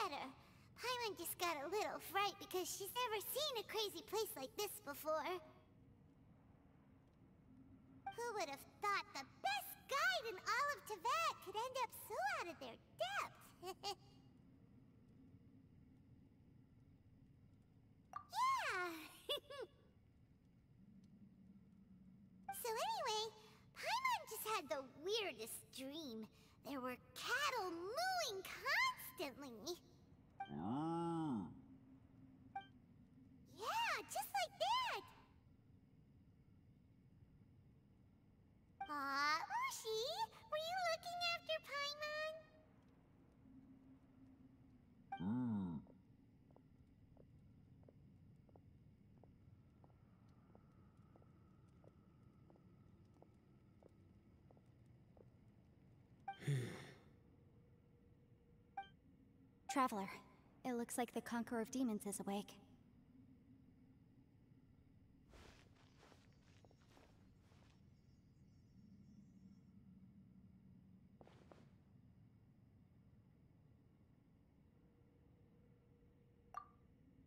better. Paimon just got a little fright because she's never seen a crazy place like this before. Who would have thought the best guide in all of Teyvat could end up so out of their depth? Yeah! So anyway, Paimon just had the weirdest dream. There were cattle mooing constantly. Yeah, just like that. Aw, Ushi, were you looking after Paimon? Traveler, it looks like the Conqueror of Demons is awake.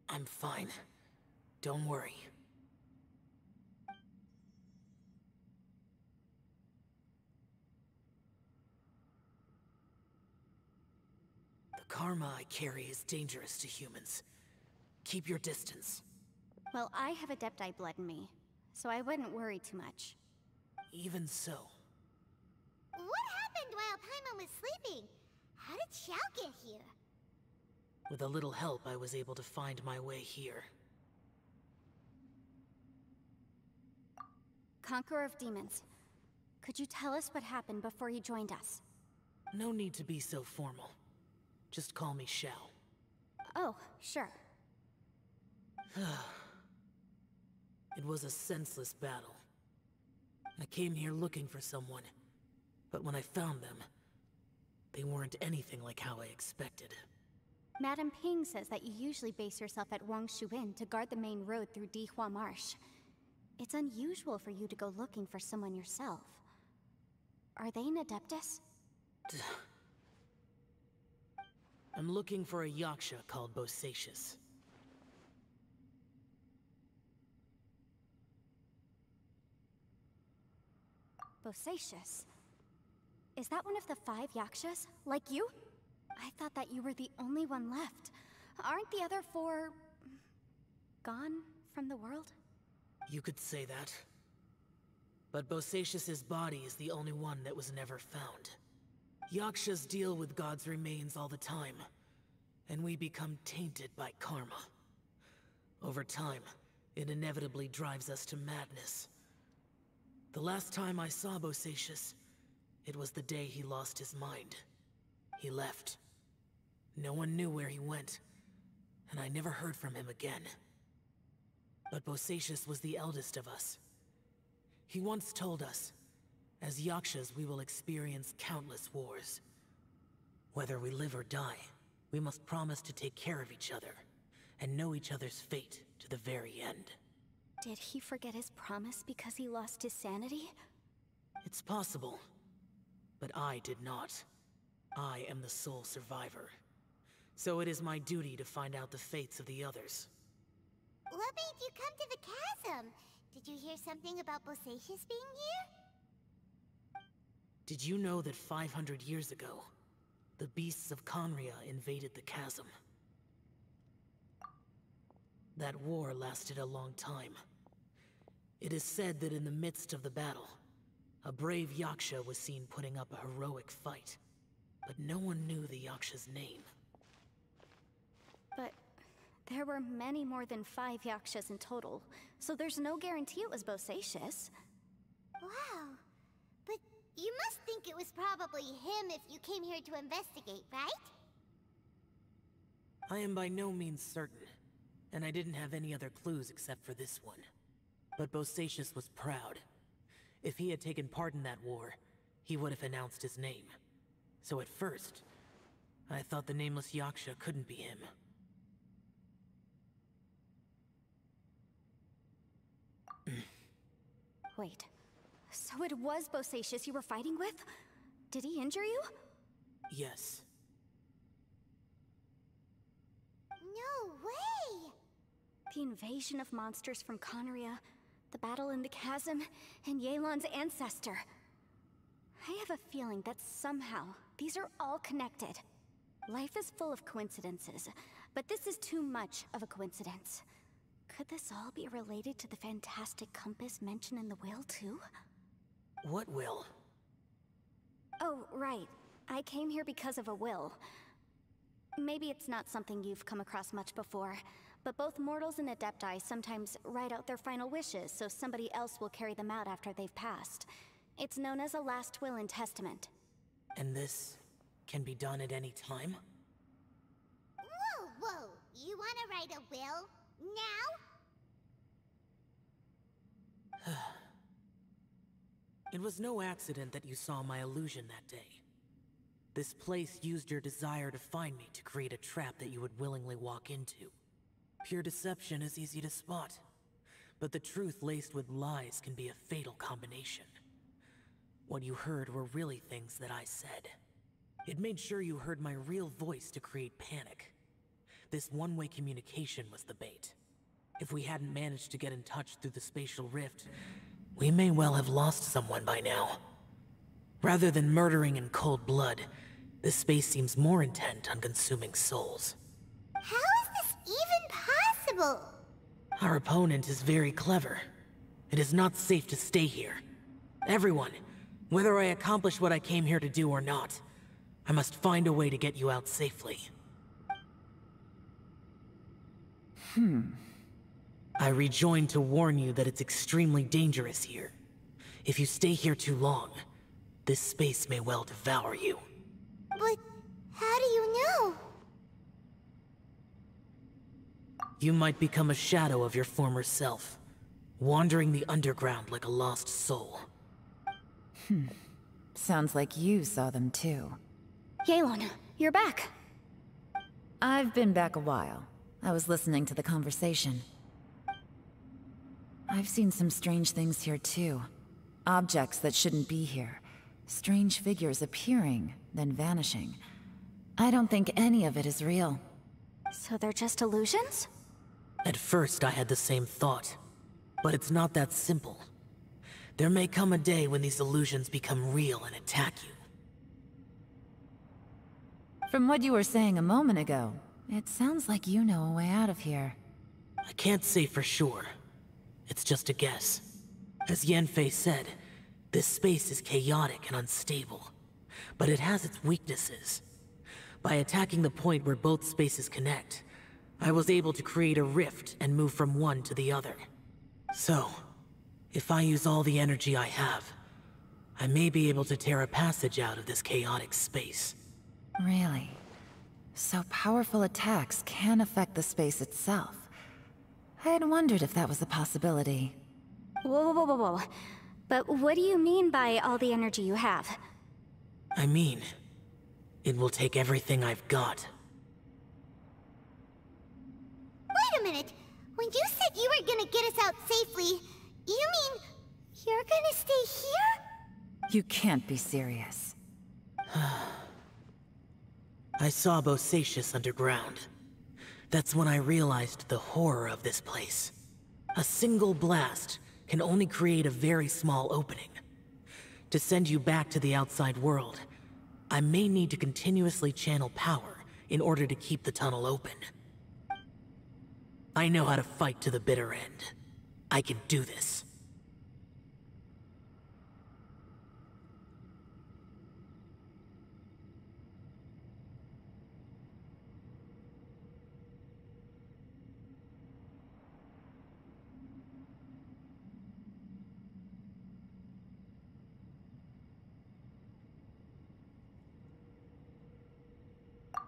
I'm fine. Don't worry. The karma I carry is dangerous to humans. Keep your distance. Well, I have Adepti blood in me, so I wouldn't worry too much. Even so. What happened while Paimon was sleeping? How did Xiao get here? With a little help, I was able to find my way here. Conqueror of Demons, could you tell us what happened before you joined us? No need to be so formal. Just call me Xiao. Oh, sure. It was a senseless battle. I came here looking for someone, but when I found them, they weren't anything like how I expected. Madame Ping says that you usually base yourself at Wangshu Inn to guard the main road through Dihua Marsh. It's unusual for you to go looking for someone yourself. Are they an Adeptus? I'm looking for a Yaksha called Bosacius. Bosacius? Is that one of the 5 Yakshas? Like you? I thought that you were the only one left. Aren't the other 4... gone from the world? You could say that. But Bosacius's body is the only one that was never found. Yakshas deal with God's remains all the time, and we become tainted by karma. Over time, it inevitably drives us to madness. The last time I saw Bosacius, it was the day he lost his mind. He left. No one knew where he went, and I never heard from him again. But Bosacius was the eldest of us. He once told us, as Yakshas we will experience countless wars. Whether we live or die, we must promise to take care of each other, and know each other's fate to the very end. Did he forget his promise because he lost his sanity? It's possible, but I did not. I am the sole survivor. So it is my duty to find out the fates of the others. What made you come to the chasm? Did you hear something about Bosacius being here? Did you know that 500 years ago, the beasts of Conria invaded the chasm? That war lasted a long time. It is said that in the midst of the battle, a brave Yaksha was seen putting up a heroic fight. But no one knew the Yaksha's name. But there were many more than 5 Yakshas in total, so there's no guarantee it was Bosacius. Wow. But you must think it was probably him if you came here to investigate, right? I am by no means certain, and I didn't have any other clues except for this one. But Bosacius was proud. If he had taken part in that war, he would have announced his name. So at first, I thought the nameless Yaksha couldn't be him. Wait, so it was Bosacius you were fighting with? Did he injure you? Yes. The invasion of monsters from Conria, the battle in the chasm, and Yelan's ancestor. I have a feeling that somehow these are all connected. Life is full of coincidences, but this is too much of a coincidence. Could this all be related to the fantastic compass mentioned in the will, too? What will? Oh, right. I came here because of a will. Maybe it's not something you've come across much before, but both mortals and adepti sometimes write out their final wishes so somebody else will carry them out after they've passed. It's known as a last will and testament. And this can be done at any time? Whoa, whoa! You wanna write a will? Now? It was no accident that you saw my illusion that day. This place used your desire to find me to create a trap that you would willingly walk into. Pure deception is easy to spot, but the truth laced with lies can be a fatal combination. What you heard were really things that I said. It made sure you heard my real voice to create panic. This one-way communication was the bait. If we hadn't managed to get in touch through the spatial rift, we may well have lost someone by now. Rather than murdering in cold blood, this space seems more intent on consuming souls. How is this even possible? Our opponent is very clever. It is not safe to stay here. Everyone, whether I accomplish what I came here to do or not, I must find a way to get you out safely. I rejoined to warn you that it's extremely dangerous here. If you stay here too long, this space may well devour you. But how do you know? You might become a shadow of your former self, wandering the underground like a lost soul. Sounds like you saw them too. Yelan, you're back. I've been back a while. I was listening to the conversation. I've seen some strange things here too. Objects that shouldn't be here. Strange figures appearing, then vanishing. I don't think any of it is real. So they're just illusions? At first I had the same thought, but it's not that simple. There may come a day when these illusions become real and attack you. From what you were saying a moment ago, it sounds like you know a way out of here. I can't say for sure. It's just a guess. As Yanfei said, this space is chaotic and unstable, but it has its weaknesses. By attacking the point where both spaces connect, I was able to create a rift and move from one to the other. So, if I use all the energy I have, I may be able to tear a passage out of this chaotic space. Really? So powerful attacks can affect the space itself. I had wondered if that was a possibility. Whoa, whoa, whoa, whoa. But what do you mean by all the energy you have? I mean, it will take everything I've got. Wait a minute! When you said you were gonna get us out safely, you mean you're gonna stay here? You can't be serious. I saw Bosacius underground. That's when I realized the horror of this place. A single blast can only create a very small opening. To send you back to the outside world, I may need to continuously channel power in order to keep the tunnel open. I know how to fight to the bitter end. I can do this.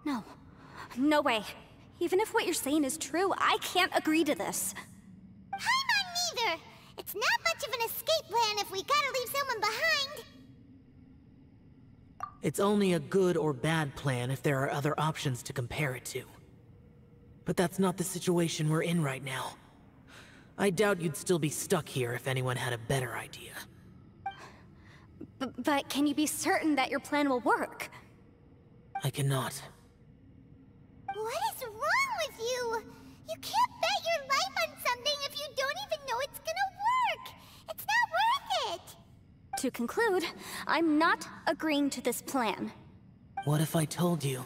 No. No way. Even if what you're saying is true, I can't agree to this. I'm not neither! It's not much of an escape plan if we gotta leave someone behind! It's only a good or bad plan if there are other options to compare it to. But that's not the situation we're in right now. I doubt you'd still be stuck here if anyone had a better idea. But can you be certain that your plan will work? I cannot. What is wrong with you? You can't bet your life To conclude, I'm not agreeing to this plan. What if I told you,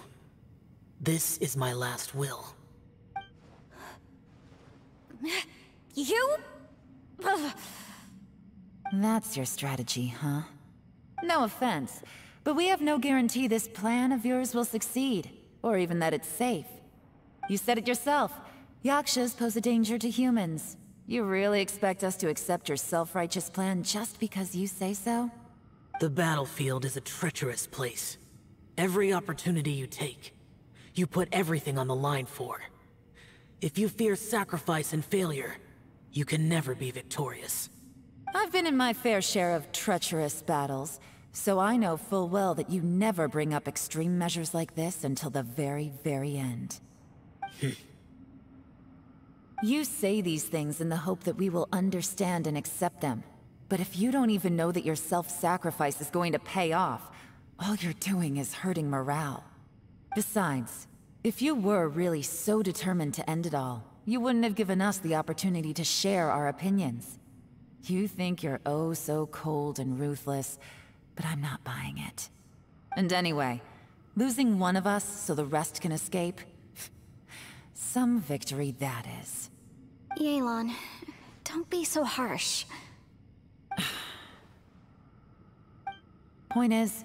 this is my last will? You? Ugh. That's your strategy, huh? No offense, but we have no guarantee this plan of yours will succeed, or even that it's safe. You said it yourself. Yakshas pose a danger to humans. You really expect us to accept your self-righteous plan just because you say so? The battlefield is a treacherous place. Every opportunity you take, you put everything on the line for. If you fear sacrifice and failure, you can never be victorious. I've been in my fair share of treacherous battles, so I know full well that you never bring up extreme measures like this until the very, very end. You say these things in the hope that we will understand and accept them. But if you don't even know that your self-sacrifice is going to pay off, all you're doing is hurting morale. Besides, if you were really so determined to end it all, you wouldn't have given us the opportunity to share our opinions. You think you're oh so cold and ruthless, but I'm not buying it. And anyway, losing one of us so the rest can escape? Some victory that is. Yelan, don't be so harsh. Point is,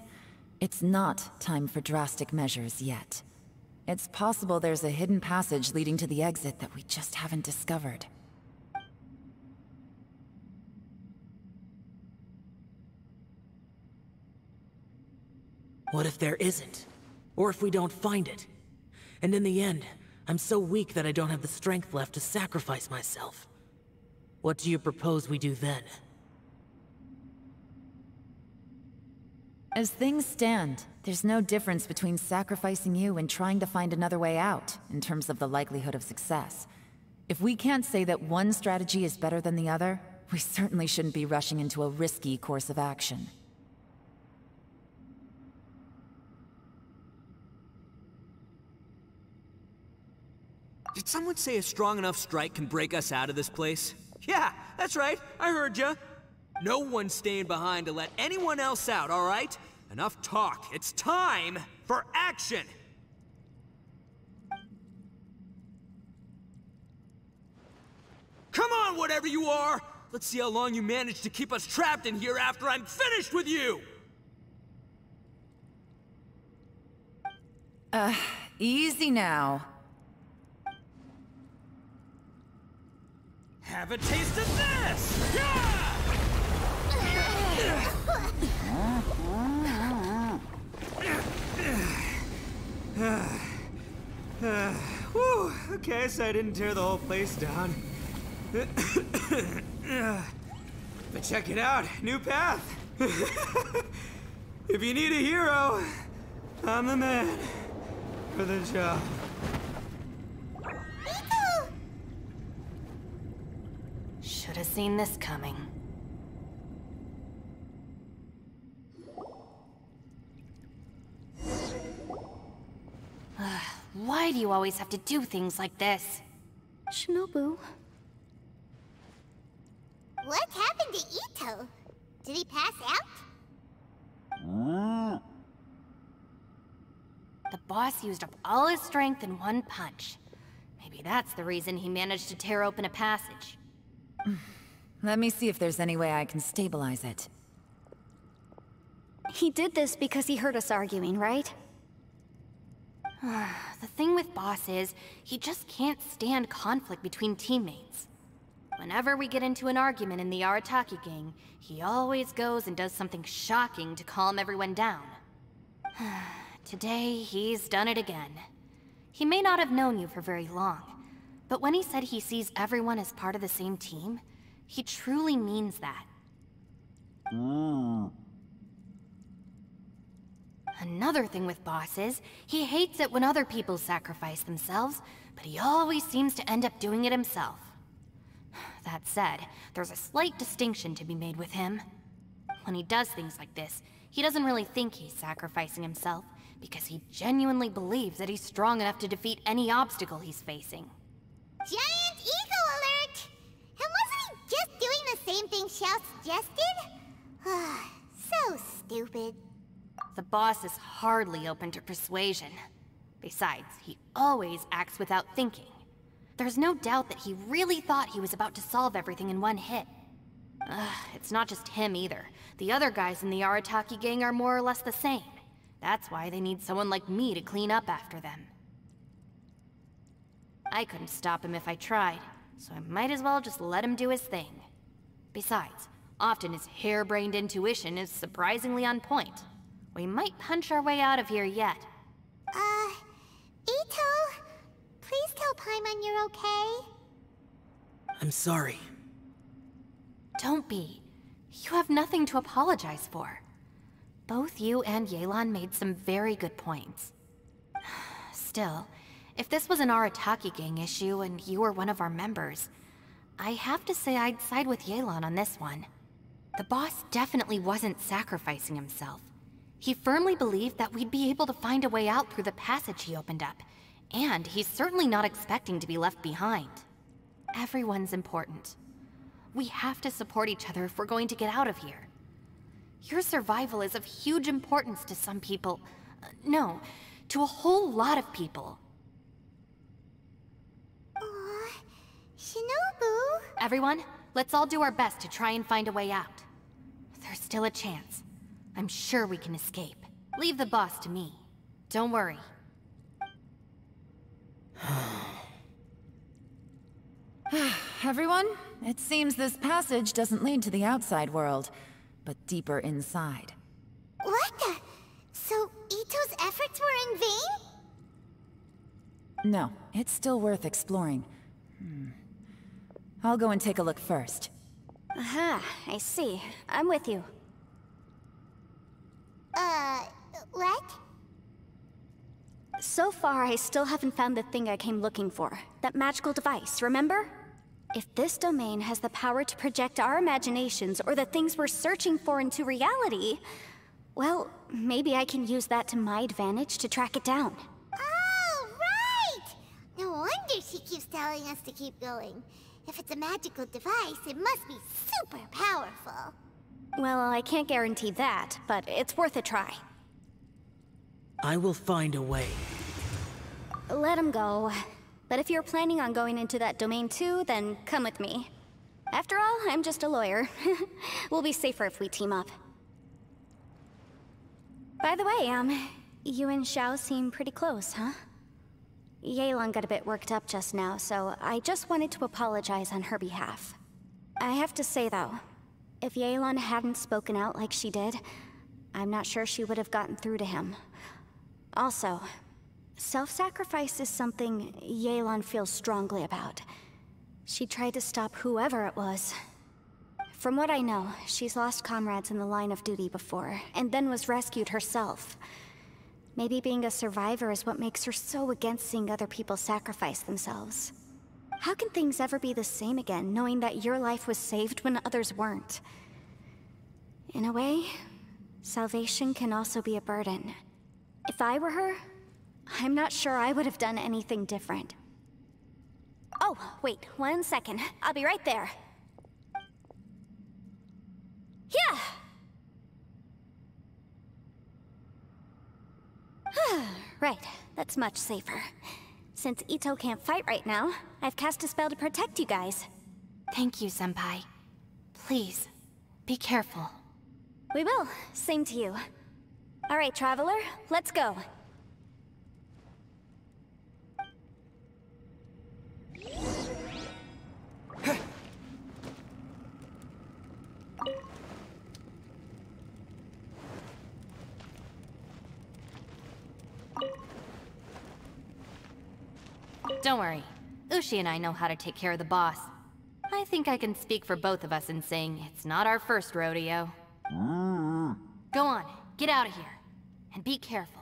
it's not time for drastic measures yet. It's possible there's a hidden passage leading to the exit that we just haven't discovered. What if there isn't? Or if we don't find it? And in the end, I'm so weak that I don't have the strength left to sacrifice myself. What do you propose we do then? As things stand, there's no difference between sacrificing you and trying to find another way out, in terms of the likelihood of success. If we can't say that one strategy is better than the other, we certainly shouldn't be rushing into a risky course of action. Did someone say a strong enough strike can break us out of this place? Yeah, that's right. I heard ya. No one's staying behind to let anyone else out, all right? Enough talk. It's time for action! Come on, whatever you are! Let's see how long you manage to keep us trapped in here after I'm finished with you! Easy now. Have a taste of this! Whew, okay, so I didn't tear the whole place down. But check it out, new path. If you need a hero, I'm the man for the job. Should have seen this coming. Why do you always have to do things like this? Shinobu. What happened to Ito? Did he pass out? The boss used up all his strength in one punch. Maybe that's the reason he managed to tear open a passage. Let me see if there's any way I can stabilize it. He did this because he heard us arguing, right? The thing with Boss is, he just can't stand conflict between teammates. Whenever we get into an argument in the Arataki gang, he always goes and does something shocking to calm everyone down. Today, he's done it again. He may not have known you for very long, but when he said he sees everyone as part of the same team, he truly means that. Another thing with Boss is, he hates it when other people sacrifice themselves, but he always seems to end up doing it himself. That said, there's a slight distinction to be made with him. When he does things like this, he doesn't really think he's sacrificing himself, because he genuinely believes that he's strong enough to defeat any obstacle he's facing. Giant ego alert! And wasn't he just doing the same thing Xiao suggested? So stupid. The boss is hardly open to persuasion. Besides, he always acts without thinking. There's no doubt that he really thought he was about to solve everything in one hit. It's not just him either. The other guys in the Arataki gang are more or less the same. That's why they need someone like me to clean up after them. I couldn't stop him if I tried, so I might as well just let him do his thing. Besides, often his harebrained intuition is surprisingly on point. We might punch our way out of here yet. Ito, please tell Paimon you're okay. I'm sorry. Don't be. You have nothing to apologize for. Both you and Yelan made some very good points. Still, if this was an Arataki gang issue and you were one of our members, I have to say I'd side with Yelan on this one. The boss definitely wasn't sacrificing himself. He firmly believed that we'd be able to find a way out through the passage he opened up, and he's certainly not expecting to be left behind. Everyone's important. We have to support each other if we're going to get out of here. Your survival is of huge importance to some people. No, to a whole lot of people. Aw, Shinobu. Everyone, let's all do our best to try and find a way out. There's still a chance. I'm sure we can escape. Leave the boss to me. Don't worry. Everyone, it seems this passage doesn't lead to the outside world, but deeper inside. What the? So Ito's efforts were in vain? No, it's still worth exploring. I'll go and take a look first. Aha, I see. I'm with you. What? So far, I still haven't found the thing I came looking for. That magical device, remember? If this domain has the power to project our imaginations or the things we're searching for into reality, well, maybe I can use that to my advantage to track it down. Oh, right! No wonder she keeps telling us to keep going. If it's a magical device, it must be super powerful. Well, I can't guarantee that, but it's worth a try. I will find a way. Let him go. But if you're planning on going into that domain too, then come with me. After all, I'm just a lawyer. We'll be safer if we team up. By the way, you and Xiao seem pretty close, huh? Yelan got a bit worked up just now, so I just wanted to apologize on her behalf. I have to say though, if Yelan hadn't spoken out like she did, I'm not sure she would have gotten through to him. Also, self-sacrifice is something Yelan feels strongly about. She tried to stop whoever it was. From what I know, she's lost comrades in the line of duty before, and then was rescued herself. Maybe being a survivor is what makes her so against seeing other people sacrifice themselves. How can things ever be the same again, knowing that your life was saved when others weren't? In a way, salvation can also be a burden. If I were her, I'm not sure I would have done anything different. Oh, wait, 1 second. I'll be right there. Yeah! Right, that's much safer. Since Ito can't fight right now, I've cast a spell to protect you guys. Thank you, Senpai. Please, be careful. We will. Same to you. All right, Traveler, let's go. Don't worry. Ushi and I know how to take care of the boss. I think I can speak for both of us in saying it's not our first rodeo. Go on, get out of here. And be careful.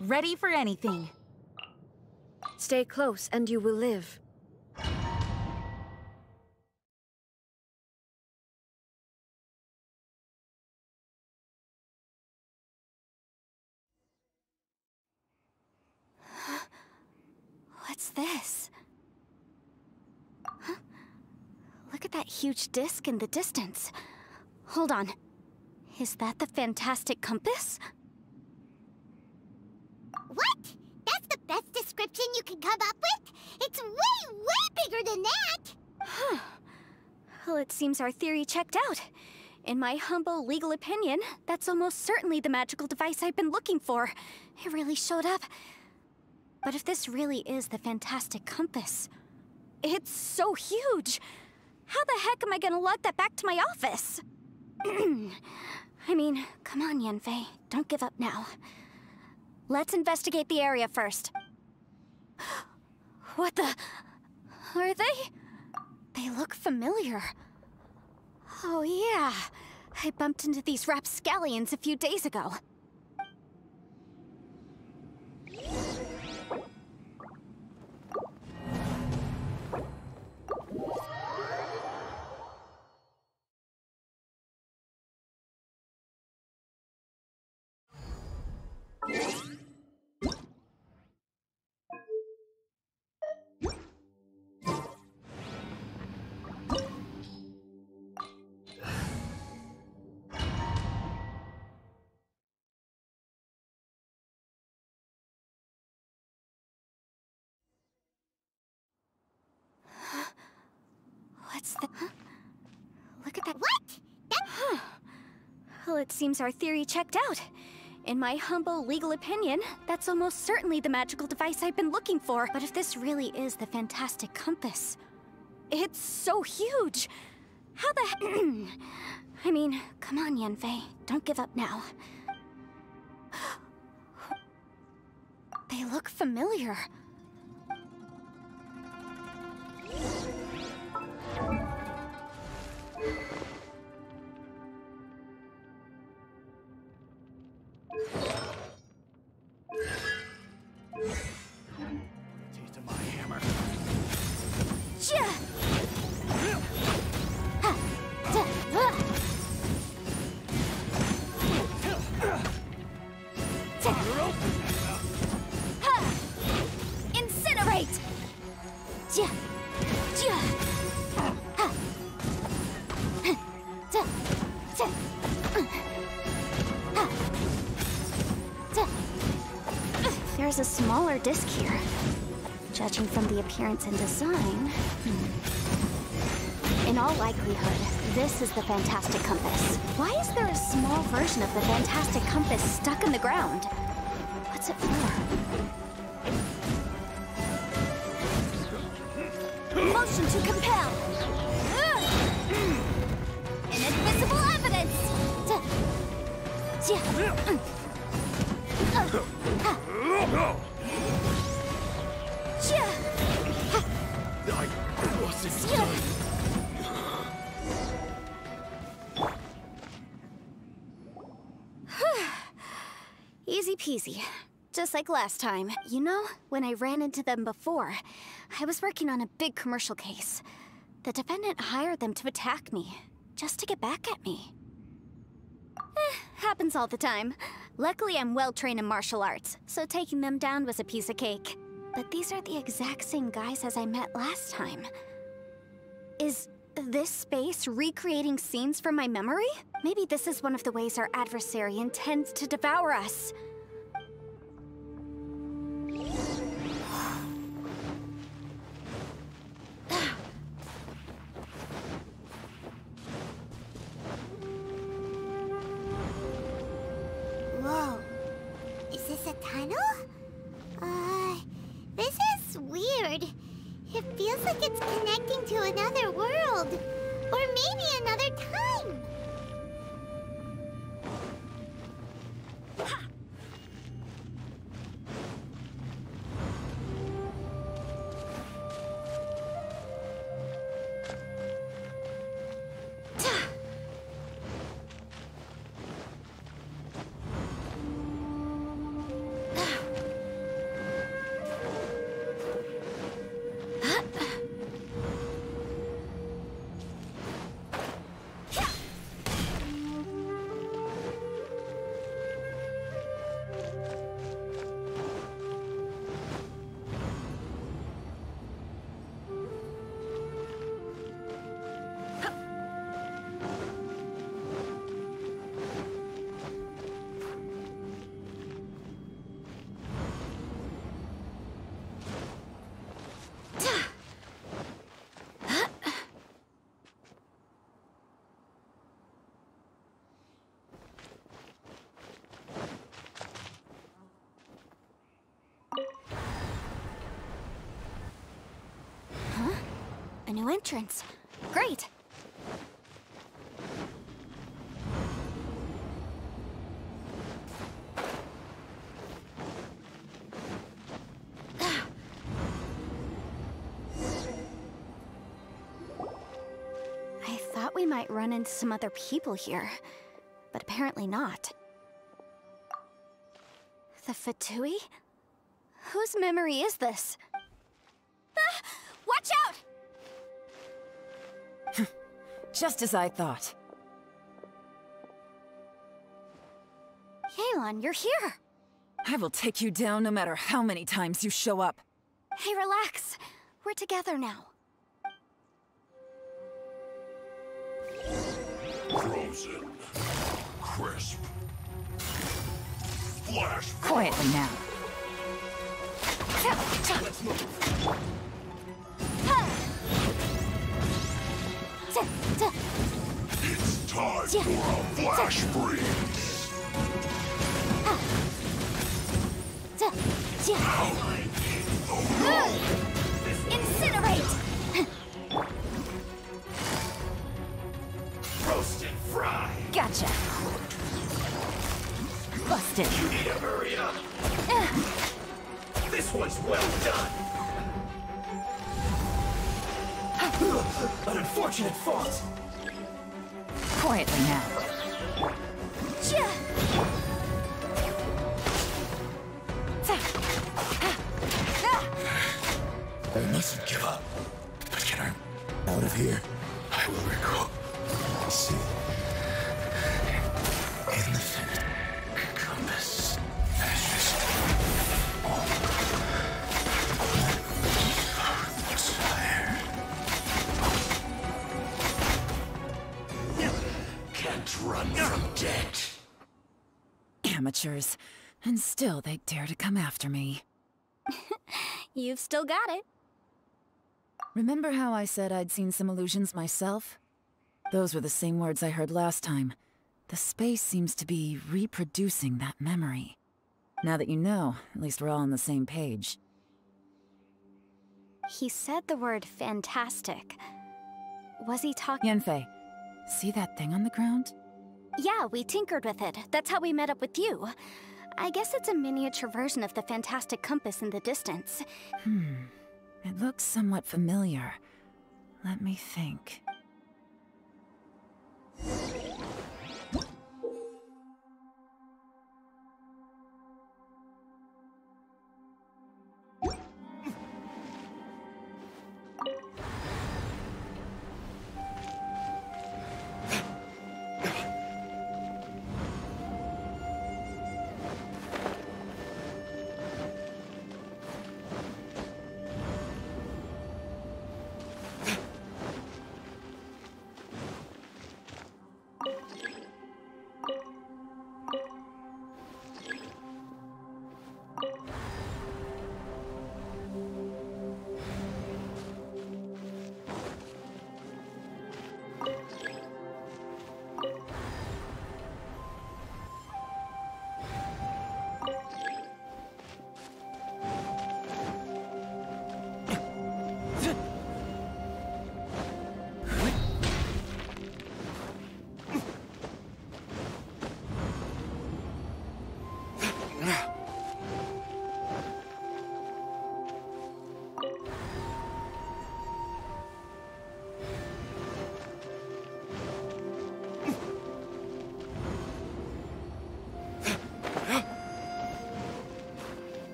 Ready for anything. Stay close and you will live. What's this? Huh? Look at that huge disc in the distance. Hold on. Is that the fantastic compass? What? That's the best description you can come up with? It's way, way bigger than that! Huh. Well, it seems our theory checked out. In my humble legal opinion, that's almost certainly the magical device I've been looking for. It really showed up. But if this really is the fantastic compass, it's so huge! How the heck am I gonna lug that back to my office? I mean, come on, Yanfei. Don't give up now. Let's investigate the area first. What the... Are they? They look familiar. Oh yeah, I bumped into these rapscallions a few days ago. What's the... Huh? Look at that... What? Huh. Well, it seems our theory checked out. In my humble legal opinion, that's almost certainly the magical device I've been looking for. But if this really is the fantastic compass, it's so huge! How the heck... I mean, come on, Yanfei. Don't give up now. They look familiar. Taste of my hammer. Incinerate! There's a smaller disc here. Judging from the appearance and design... In all likelihood, this is the fantastic compass. Why is there a small version of the fantastic compass stuck in the ground? What's it for? Motion to compel! Inadmissible evidence! I wasn't done. Easy peasy. Just like last time. You know, when I ran into them before, I was working on a big commercial case. The defendant hired them to attack me, just to get back at me. Happens all the time. Luckily, I'm well-trained in martial arts, so taking them down was a piece of cake. But these are the exact same guys as I met last time. Is this space recreating scenes from my memory? Maybe this is one of the ways our adversary intends to devour us. Whoa. Is this a tunnel? This is weird. It feels like it's connecting to another world. Or maybe another time. A new entrance. Great! I thought we might run into some other people here, but apparently not. The Fatui? Whose memory is this? Ah! Watch out! Just as I thought. Yelan, you're here! I will take you down no matter how many times you show up. Hey, relax. We're together now. Frozen. Crisp. Flash. Quietly now. Let's move. It's time for a flash freeze. Incinerate! Roast and fry. Gotcha. Busted. You need to hurry up. This one's well done. An unfortunate fault. Quietly now. I mustn't give up. But get her out of here. I will recall. See. In the compass. Ashes. Fire. Can't run from death. Amateurs. And still they dare to come after me. You've still got it. Remember how I said I'd seen some illusions myself? Those were the same words I heard last time. The space seems to be reproducing that memory. Now that you know, at least we're all on the same page. He said the word fantastic. Was he talking? Yanfei, see that thing on the ground? Yeah, we tinkered with it. That's how we met up with you. I guess it's a miniature version of the fantastic compass in the distance. It looks somewhat familiar. Let me think.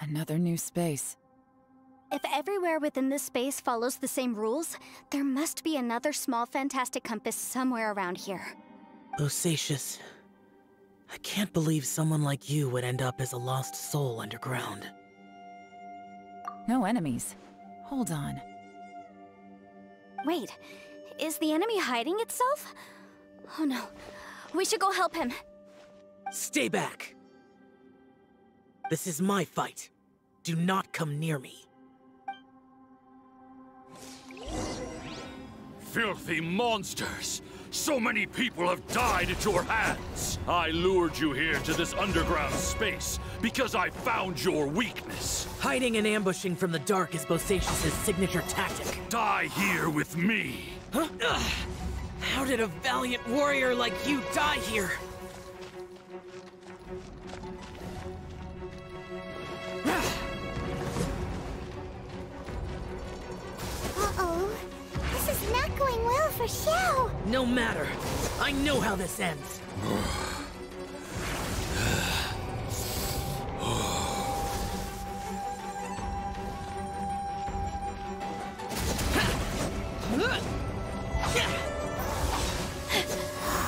Another new space. If everywhere within this space follows the same rules, there must be another small fantastic compass somewhere around here. Bosacious. I can't believe someone like you would end up as a lost soul underground. No enemies. Hold on. Wait, is the enemy hiding itself? Oh no, we should go help him. Stay back! This is my fight. Do not come near me. Filthy monsters! So many people have died at your hands! I lured you here to this underground space because I found your weakness. Hiding and ambushing from the dark is Bosacious' signature tactic. Die here with me! Huh? Ugh. How did a valiant warrior like you die here? Uh-oh. This is not going well for Xiao. No matter. I know how this ends.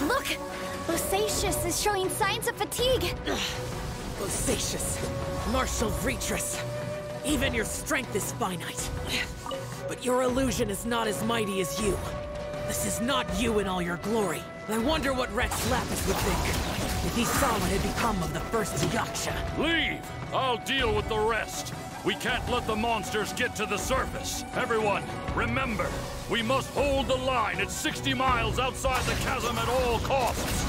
Look! Bosacious is showing signs of fatigue. Bosacious, Martial Retris. Even your strength is finite. But your illusion is not as mighty as you. This is not you in all your glory. I wonder what Rex Lapis would think if he saw what had become of the first Yaksha. Leave! I'll deal with the rest. We can't let the monsters get to the surface. Everyone, remember, we must hold the line at 60 miles outside the chasm at all costs.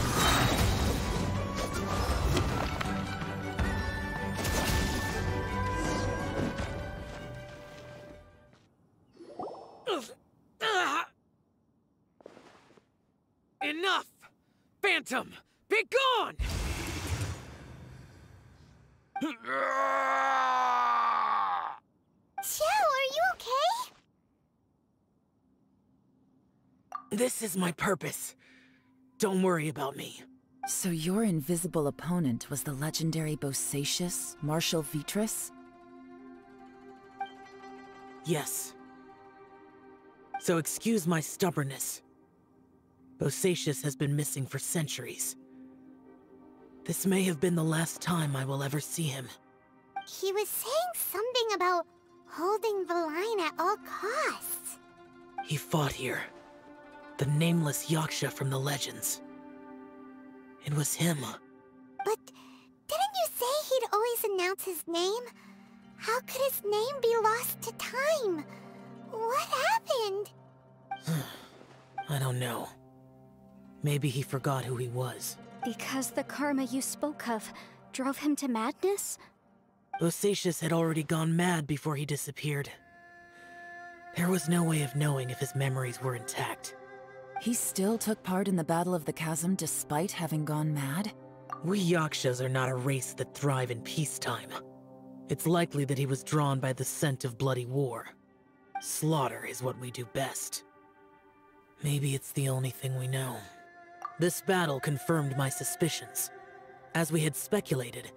Enough! Phantom, be gone! Xiao, are you okay? This is my purpose. Don't worry about me. So your invisible opponent was the legendary Bosacious, Martial Retris? Yes. So excuse my stubbornness. Bosacius has been missing for centuries. This may have been the last time I will ever see him. He was saying something about holding the line at all costs. He fought here. The nameless Yaksha from the legends. It was him. But didn't you say he'd always announce his name? How could his name be lost to time? What happened? I don't know. Maybe he forgot who he was. Because the karma you spoke of drove him to madness? Bosacius had already gone mad before he disappeared. There was no way of knowing if his memories were intact. He still took part in the Battle of the Chasm despite having gone mad? We Yakshas are not a race that thrive in peacetime. It's likely that he was drawn by the scent of bloody war. Slaughter is what we do best. Maybe it's the only thing we know. This battle confirmed my suspicions. As we had speculated,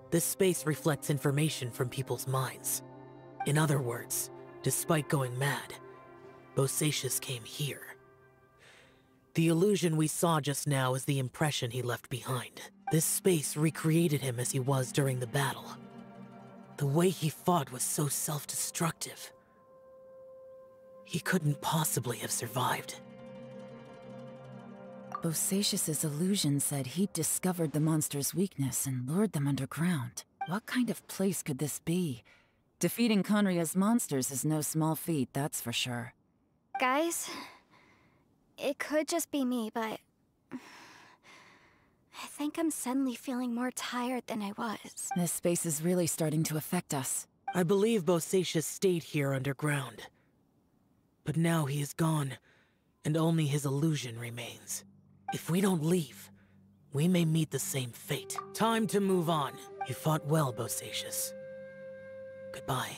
this space reflects information from people's minds. In other words, despite going mad, Bosacius came here. The illusion we saw just now is the impression he left behind. This space recreated him as he was during the battle. The way he fought was so self-destructive. He couldn't possibly have survived. Bosacius's illusion said he'd discovered the monster's weakness and lured them underground. What kind of place could this be? Defeating Conria's monsters is no small feat, that's for sure. Guys, it could just be me, but I think I'm suddenly feeling more tired than I was. This space is really starting to affect us. I believe Bosacius stayed here underground. But now he is gone, and only his illusion remains. If we don't leave, we may meet the same fate. Time to move on. You fought well, Bosacius. Goodbye.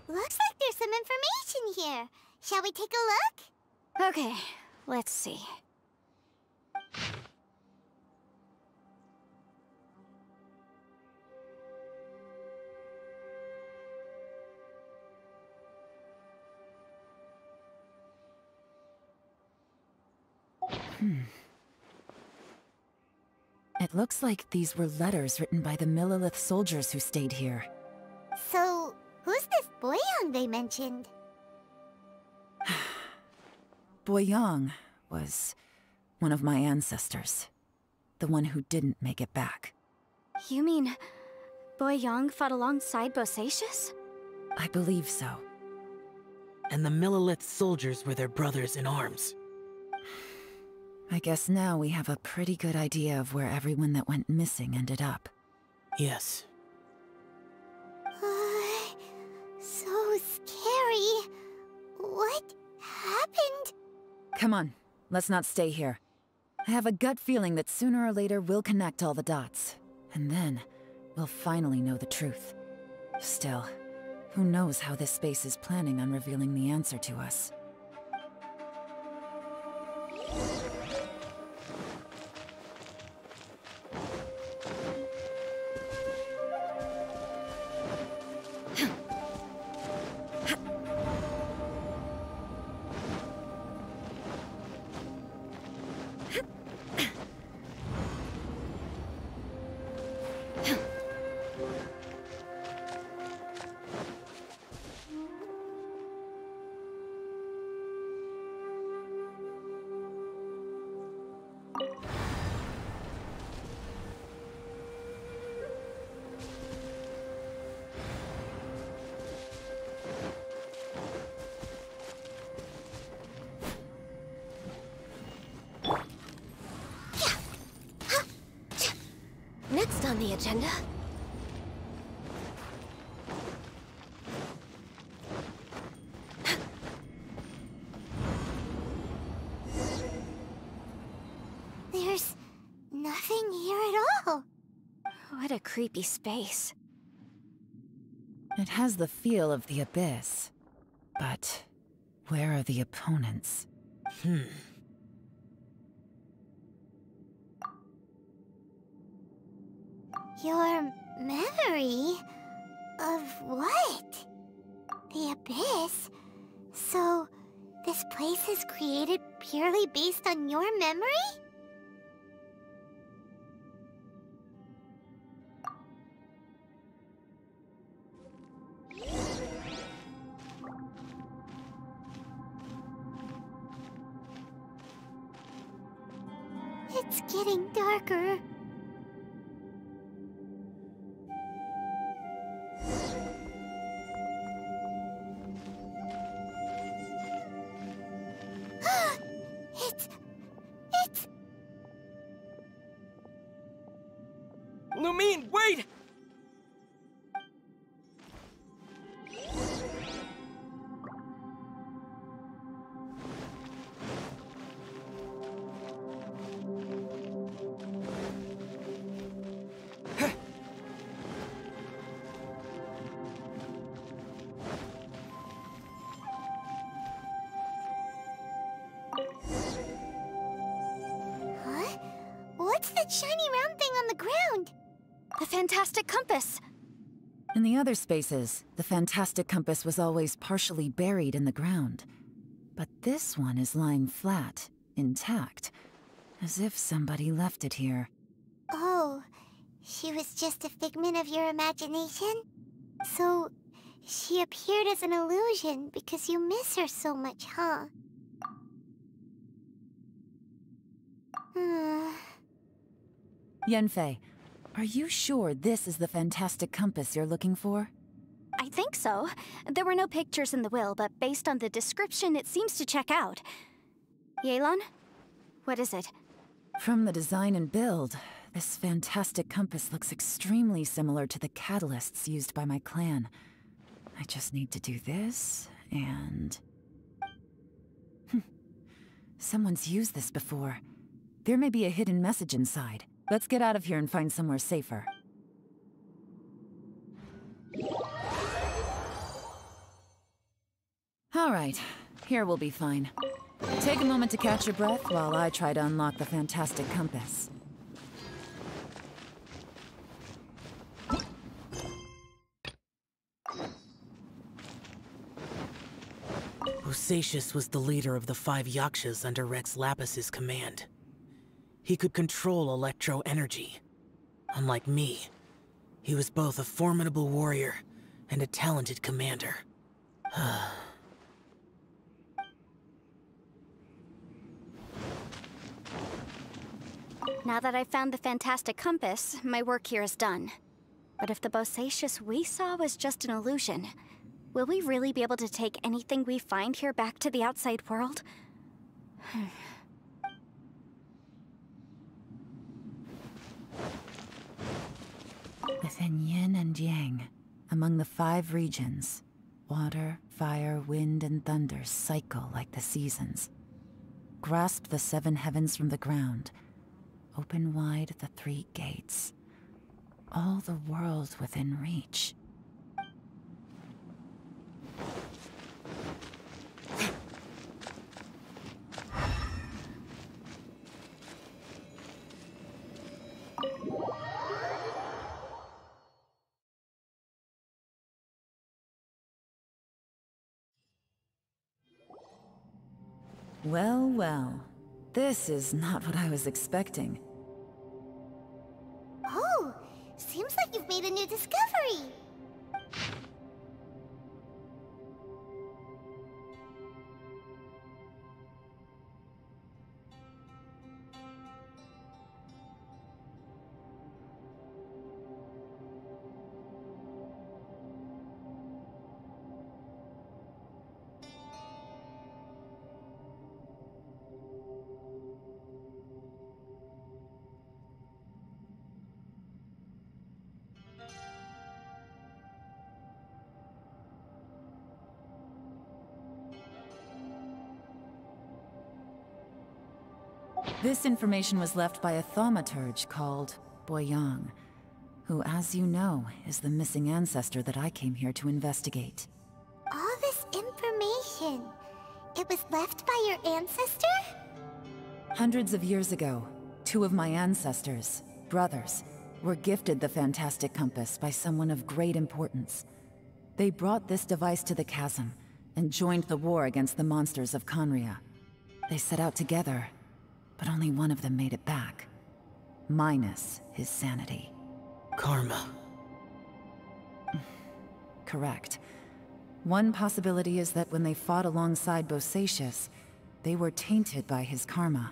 Looks like there's some information here. Shall we take a look? Okay, let's see. It looks like these were letters written by the Millilith soldiers who stayed here. So, who's this Boyang they mentioned? Boyang was one of my ancestors. The one who didn't make it back. You mean Boyang fought alongside Bosacius? I believe so. And the Millilith soldiers were their brothers in arms. I guess now we have a pretty good idea of where everyone that went missing ended up. Yes. Come on, let's not stay here. I have a gut feeling that sooner or later we'll connect all the dots. And then, we'll finally know the truth. Still, who knows how this space is planning on revealing the answer to us. Next on the agenda... There's nothing here at all. What a creepy space. It has the feel of the Abyss. But where are the opponents? Your memory? Of what? The Abyss? So, this place is created purely based on your memory? It's getting darker. It's... Lumine, wait! Huh? What's that shiny round thing on the ground? The fantastic compass! In the other spaces, the fantastic compass was always partially buried in the ground. But this one is lying flat, intact, as if somebody left it here. Oh, she was just a figment of your imagination? So, she appeared as an illusion because you miss her so much, huh? Yanfei, are you sure this is the fantastic compass you're looking for? I think so. There were no pictures in the will, but based on the description, it seems to check out. Yelan? What is it? From the design and build, this fantastic compass looks extremely similar to the catalysts used by my clan. I just need to do this, and... Someone's used this before. There may be a hidden message inside. Let's get out of here and find somewhere safer. Alright, here we'll be fine. Take a moment to catch your breath while I try to unlock the fantastic compass. Bosacius was the leader of the 5 Yakshas under Rex Lapis's command. He could control electro-energy. Unlike me, he was both a formidable warrior and a talented commander. Now that I've found the fantastic compass, my work here is done. But if the Bosacius we saw was just an illusion, will we really be able to take anything we find here back to the outside world? Within yin and yang, among the 5 regions, water, fire, wind, and thunder cycle like the seasons. Grasp the 7 heavens from the ground. Open wide the 3 gates. All the world within reach. Well, well. This is not what I was expecting. Oh, seems like you've made a new discovery. This information was left by a thaumaturge called Boyang, who, as you know, is the missing ancestor that I came here to investigate. All this information, it was left by your ancestor? Hundreds of years ago, 2 of my ancestors, brothers, were gifted the fantastic compass by someone of great importance. They brought this device to the chasm and joined the war against the monsters of Conria. They set out together, but only one of them made it back. Minus his sanity. Karma. Correct. One possibility is that when they fought alongside Bosacius, they were tainted by his karma.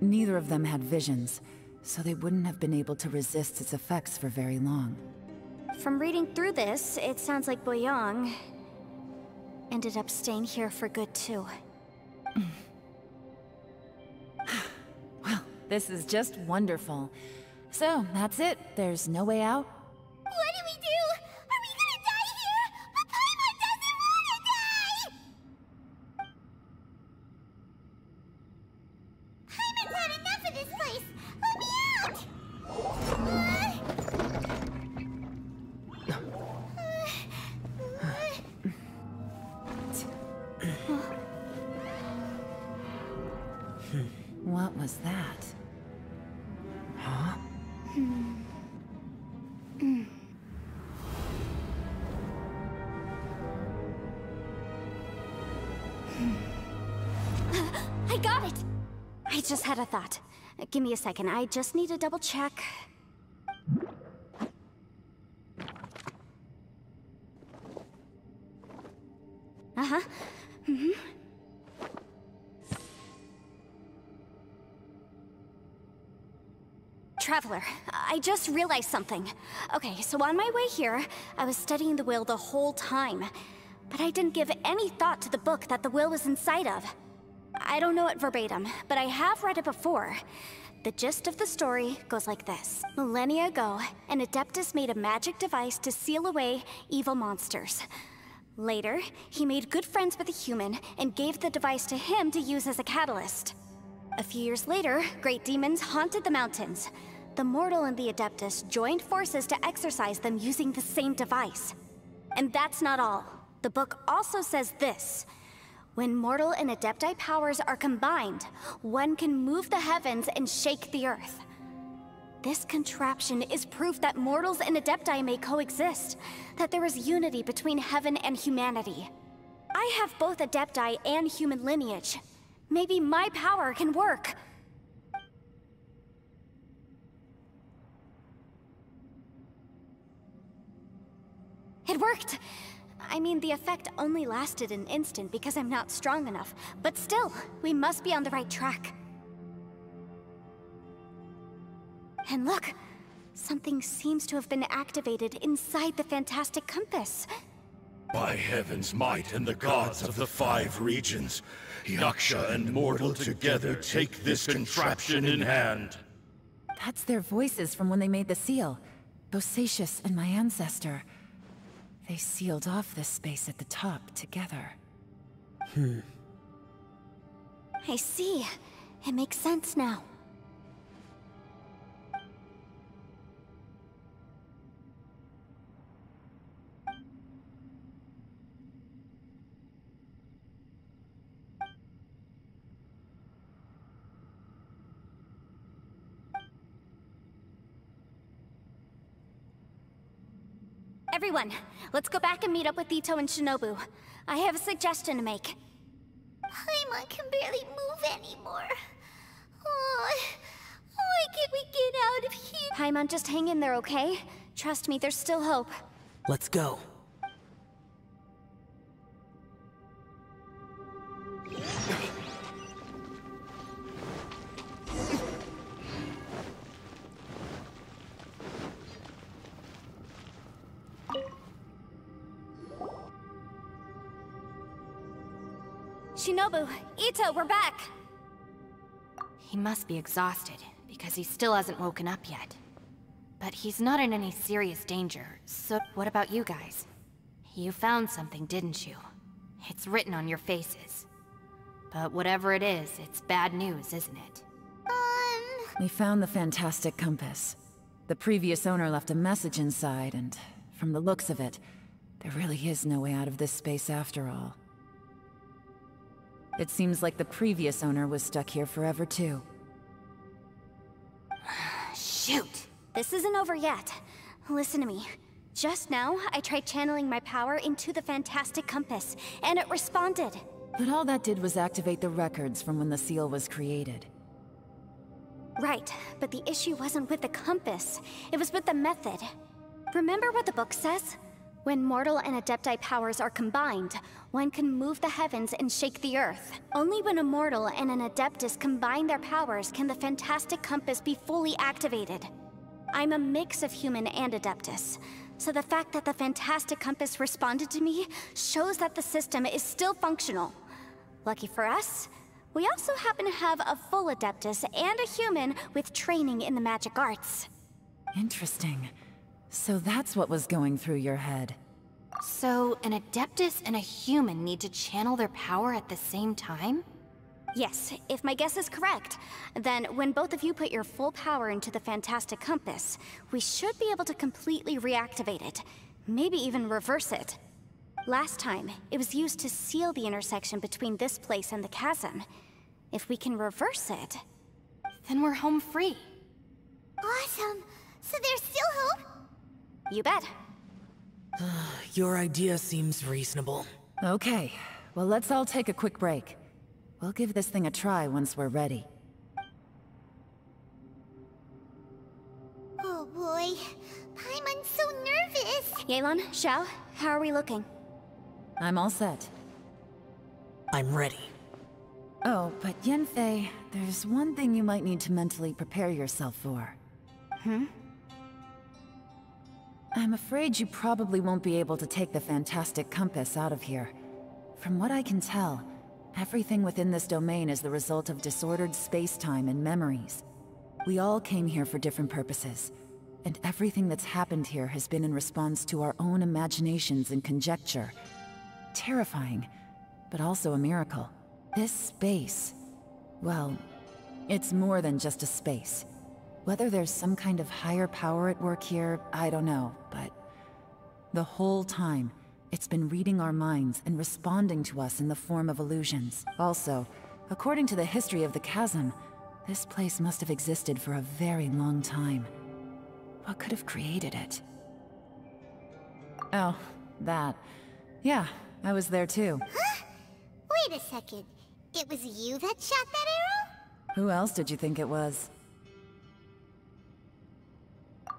Neither of them had visions, so they wouldn't have been able to resist its effects for very long. From reading through this, it sounds like Boyang ended up staying here for good too. Well, this is just wonderful. So, that's it. There's no way out? What do we do? Are we gonna die here? But Paimon doesn't wanna die! Paimon's had enough of this place! Let me out! What was that? Huh? I got it! I just had a thought. Give me a second, I just need to double check. Uh-huh. Traveler, I just realized something. Okay, so on my way here, I was studying the will the whole time. But I didn't give any thought to the book that the will was inside of. I don't know it verbatim, but I have read it before. The gist of the story goes like this. Millennia ago, an Adeptus made a magic device to seal away evil monsters. Later, he made good friends with a human and gave the device to him to use as a catalyst. A few years later, great demons haunted the mountains. The mortal and the Adeptus joined forces to exorcise them using the same device. And that's not all. The book also says this. When mortal and Adepti powers are combined, one can move the heavens and shake the earth. This contraption is proof that mortals and Adepti may coexist, that there is unity between heaven and humanity. I have both Adepti and human lineage. Maybe my power can work. It worked! I mean, the effect only lasted an instant because I'm not strong enough, but still, we must be on the right track. And look! Something seems to have been activated inside the fantastic compass. By heaven's might and the gods of the 5 regions, Yaksha and mortal together take this contraption in hand. That's their voices from when they made the seal. Bosacius and my ancestor. They sealed off this space at the top together. I I see. It makes sense now. Everyone, let's go back and meet up with Ito and Shinobu. I have a suggestion to make. Paimon can barely move anymore. Oh, why can't we get out of here? Paimon, just hang in there, okay? Trust me, there's still hope. Let's go. Shinobu, Ito, we're back! He must be exhausted, because he still hasn't woken up yet. But he's not in any serious danger, so what about you guys? You found something, didn't you? It's written on your faces. But whatever it is, it's bad news, isn't it? We found the fantastic compass. The previous owner left a message inside, and from the looks of it, there really is no way out of this space after all. It seems like the previous owner was stuck here forever too. Shoot! This isn't over yet. Listen to me. Just now, I tried channeling my power into the fantastic compass, and it responded. But all that did was activate the records from when the seal was created. Right, but the issue wasn't with the compass. It was with the method. Remember what the book says? When mortal and Adepti powers are combined, one can move the heavens and shake the earth. Only when a mortal and an Adeptus combine their powers can the fantastic compass be fully activated. I'm a mix of human and Adeptus, so the fact that the fantastic compass responded to me shows that the system is still functional. Lucky for us, we also happen to have a full Adeptus and a human with training in the magic arts. Interesting. So that's what was going through your head. So, an Adeptus and a human need to channel their power at the same time? Yes, if my guess is correct, then when both of you put your full power into the fantastic compass, we should be able to completely reactivate it, maybe even reverse it. Last time, it was used to seal the intersection between this place and the chasm. If we can reverse it, then we're home free. Awesome! So there's still hope? You bet. Your idea seems reasonable. Okay, well let's all take a quick break. We'll give this thing a try once we're ready. Oh boy, Paimon's so nervous. Yelan, Xiao, how are we looking? I'm all set. I'm ready. Oh, but Yanfei, there's one thing you might need to mentally prepare yourself for. I'm afraid you probably won't be able to take the fantastic compass out of here. From what I can tell, everything within this domain is the result of disordered space-time and memories. We all came here for different purposes, and everything that's happened here has been in response to our own imaginations and conjecture. Terrifying, but also a miracle. This space, well, it's more than just a space. Whether there's some kind of higher power at work here, I don't know, but the whole time, it's been reading our minds and responding to us in the form of illusions. Also, according to the history of the chasm, this place must have existed for a very long time. What could have created it? Oh, that. Yeah, I was there too. Huh? Wait a second. It was you that shot that arrow? Who else did you think it was?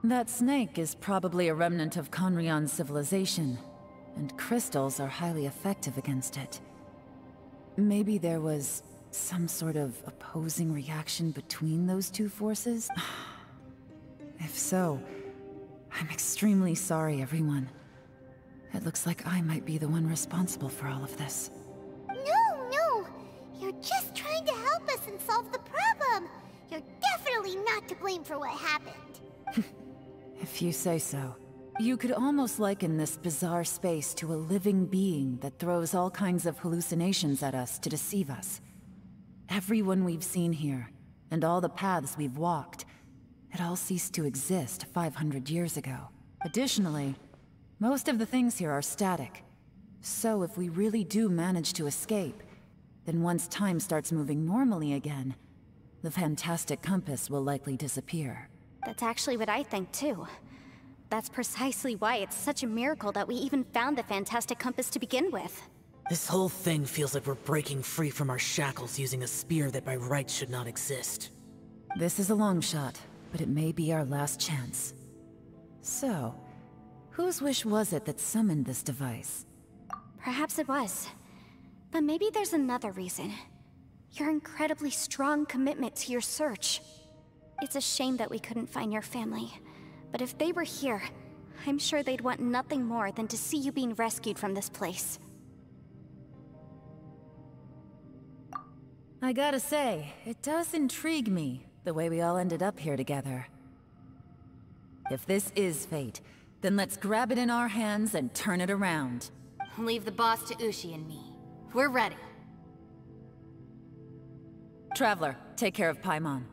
That snake is probably a remnant of Conrion's civilization, and crystals are highly effective against it. Maybe there was some sort of opposing reaction between those two forces? If so, I'm extremely sorry, everyone. It looks like I might be the one responsible for all of this. No! You're just trying to help us and solve the problem! You're definitely not to blame for what happened. If you say so. You could almost liken this bizarre space to a living being that throws all kinds of hallucinations at us to deceive us. Everyone we've seen here, and all the paths we've walked, it all ceased to exist 500 years ago. Additionally, most of the things here are static. So if we really do manage to escape, then once time starts moving normally again, the fantastic compass will likely disappear. That's actually what I think too. That's precisely why it's such a miracle that we even found the fantastic compass to begin with. This whole thing feels like we're breaking free from our shackles using a spear that by rights should not exist. This is a long shot, but it may be our last chance. So, whose wish was it that summoned this device? Perhaps it was. But maybe there's another reason. Your incredibly strong commitment to your search. It's a shame that we couldn't find your family. But if they were here, I'm sure they'd want nothing more than to see you being rescued from this place. I gotta say, it does intrigue me, the way we all ended up here together. If this is fate, then let's grab it in our hands and turn it around. Leave the boss to Ushi and me. We're ready. Traveler, take care of Paimon.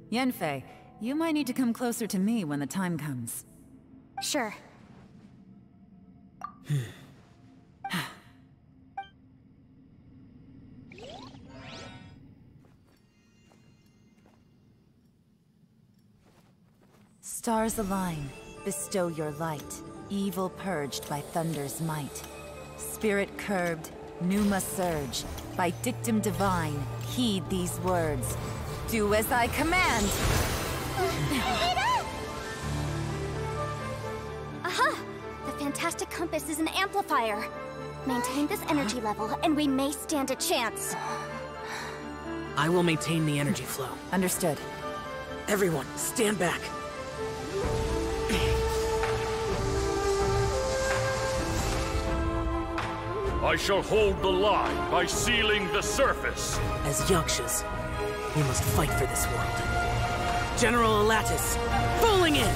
Yanfei, you might need to come closer to me when the time comes. Sure. Stars align, bestow your light. Evil purged by thunder's might. Spirit curbed, pneuma surge. By dictum divine, heed these words. Do as I command! Aha! The fantastic compass is an amplifier. Maintain this energy level, and we may stand a chance. I will maintain the energy flow. Understood. Everyone, stand back. I shall hold the line by sealing the surface. As Yakshas, we must fight for this world. General Alatus, falling in!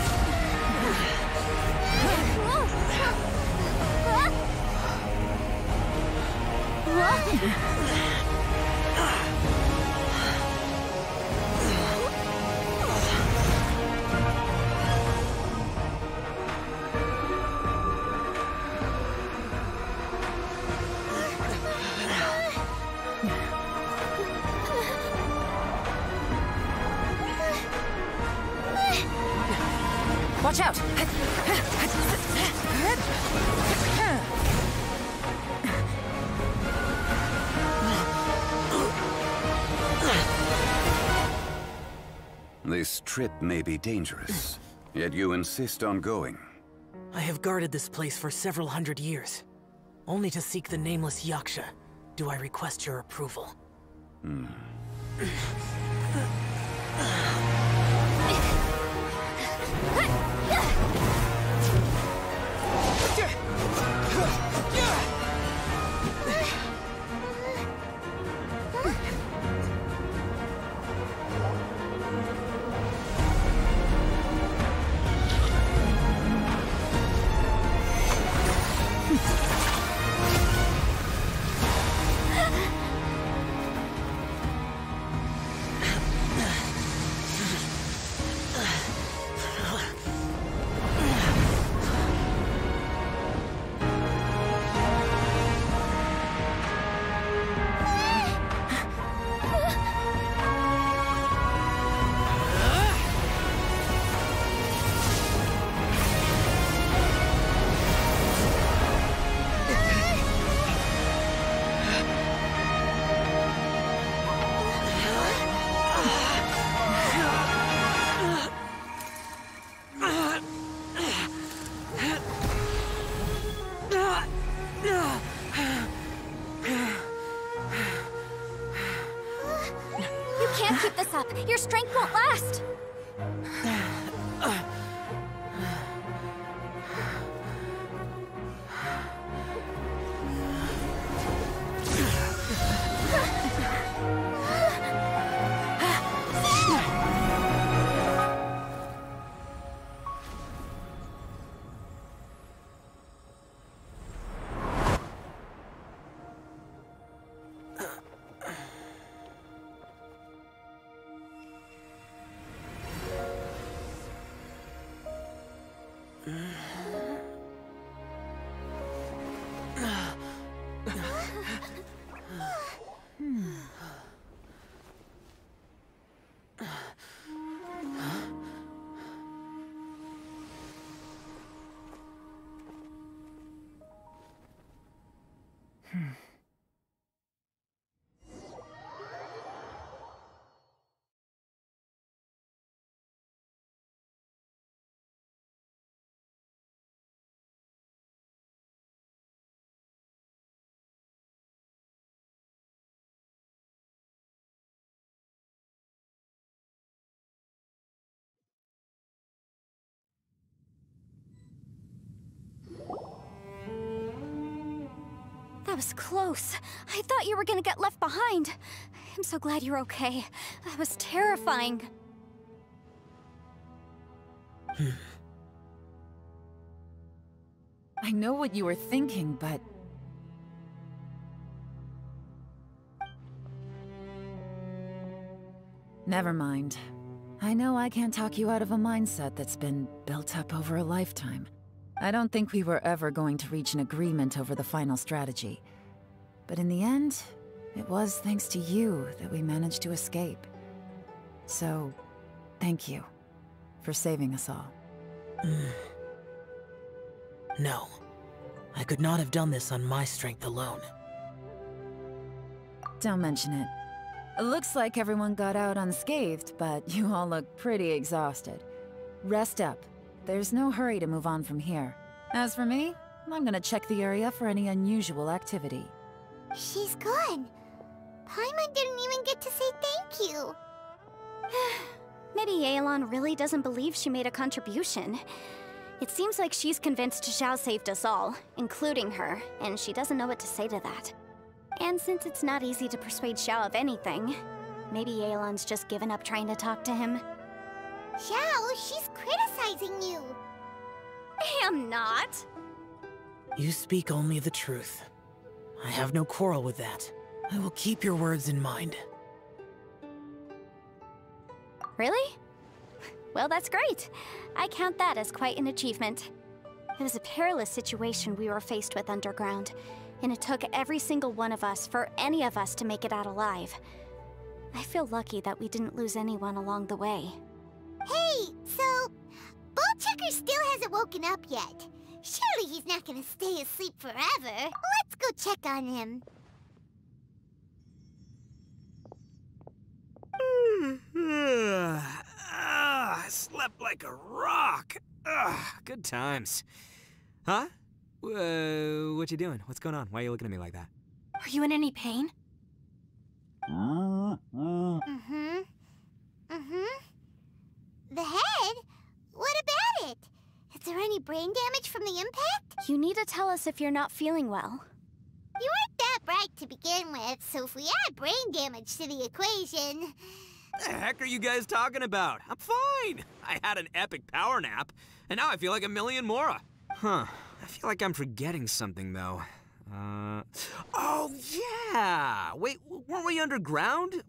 Watch out! This trip may be dangerous, yet you insist on going. I have guarded this place for several hundred years. Only to seek the nameless Yaksha do I request your approval. Can't keep this up. Your strength won't last. That was close. I thought you were gonna get left behind. I'm so glad you're okay. That was terrifying. I know what you were thinking, but... Never mind. I know I can't talk you out of a mindset that's been built up over a lifetime. I don't think we were ever going to reach an agreement over the final strategy. But in the end, it was thanks to you that we managed to escape. So, thank you for saving us all. No. I could not have done this on my strength alone. Don't mention it. It looks like everyone got out unscathed, but you all look pretty exhausted. Rest up. There's no hurry to move on from here. As for me, I'm gonna check the area for any unusual activity. She's gone. Paimon didn't even get to say thank you. Maybe Yelan really doesn't believe she made a contribution. It seems like she's convinced Xiao saved us all, including her, and she doesn't know what to say to that. And since it's not easy to persuade Xiao of anything, maybe Yelan's just given up trying to talk to him. Xiao, she's criticizing you. I am not. You speak only the truth. I have no quarrel with that. I will keep your words in mind. Really? Well, that's great. I count that as quite an achievement. It was a perilous situation we were faced with underground, and it took every single one of us for any of us to make it out alive. I feel lucky that we didn't lose anyone along the way. Hey, so... Ballchecker still hasn't woken up yet. Surely he's not gonna stay asleep forever. Let's go check on him. I slept like a rock. Good times. Huh? What you doing? What's going on? Why are you looking at me like that? Are you in any pain? The head? What about it? Is there any brain damage from the impact? You need to tell us if you're not feeling well. You weren't that bright to begin with, so if we add brain damage to the equation... The heck are you guys talking about? I'm fine. I had an epic power nap, and now I feel like a million more. Huh. I feel like I'm forgetting something, though. Oh, yeah! Wait, weren't we underground?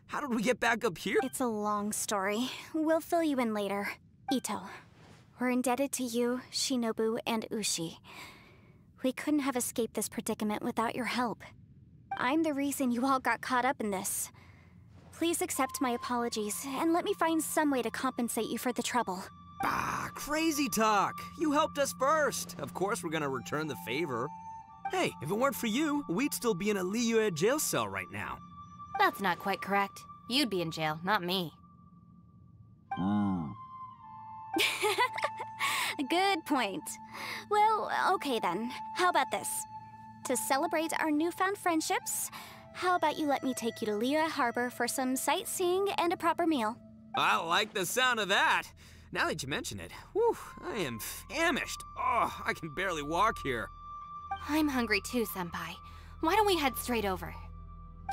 How did we get back up here? It's a long story. We'll fill you in later. Ito, we're indebted to you, Shinobu, and Ushi. We couldn't have escaped this predicament without your help. I'm the reason you all got caught up in this. Please accept my apologies, and let me find some way to compensate you for the trouble. Bah, crazy talk. You helped us first. Of course we're gonna return the favor. Hey, if it weren't for you, we'd still be in a Liyue jail cell right now. That's not quite correct. You'd be in jail, not me. Good point. Well, okay then. How about this? To celebrate our newfound friendships, how about you let me take you to Liyue Harbor for some sightseeing and a proper meal? I like the sound of that. Now that you mention it, whew, I am famished. Oh, I can barely walk here. I'm hungry too, Senpai. Why don't we head straight over?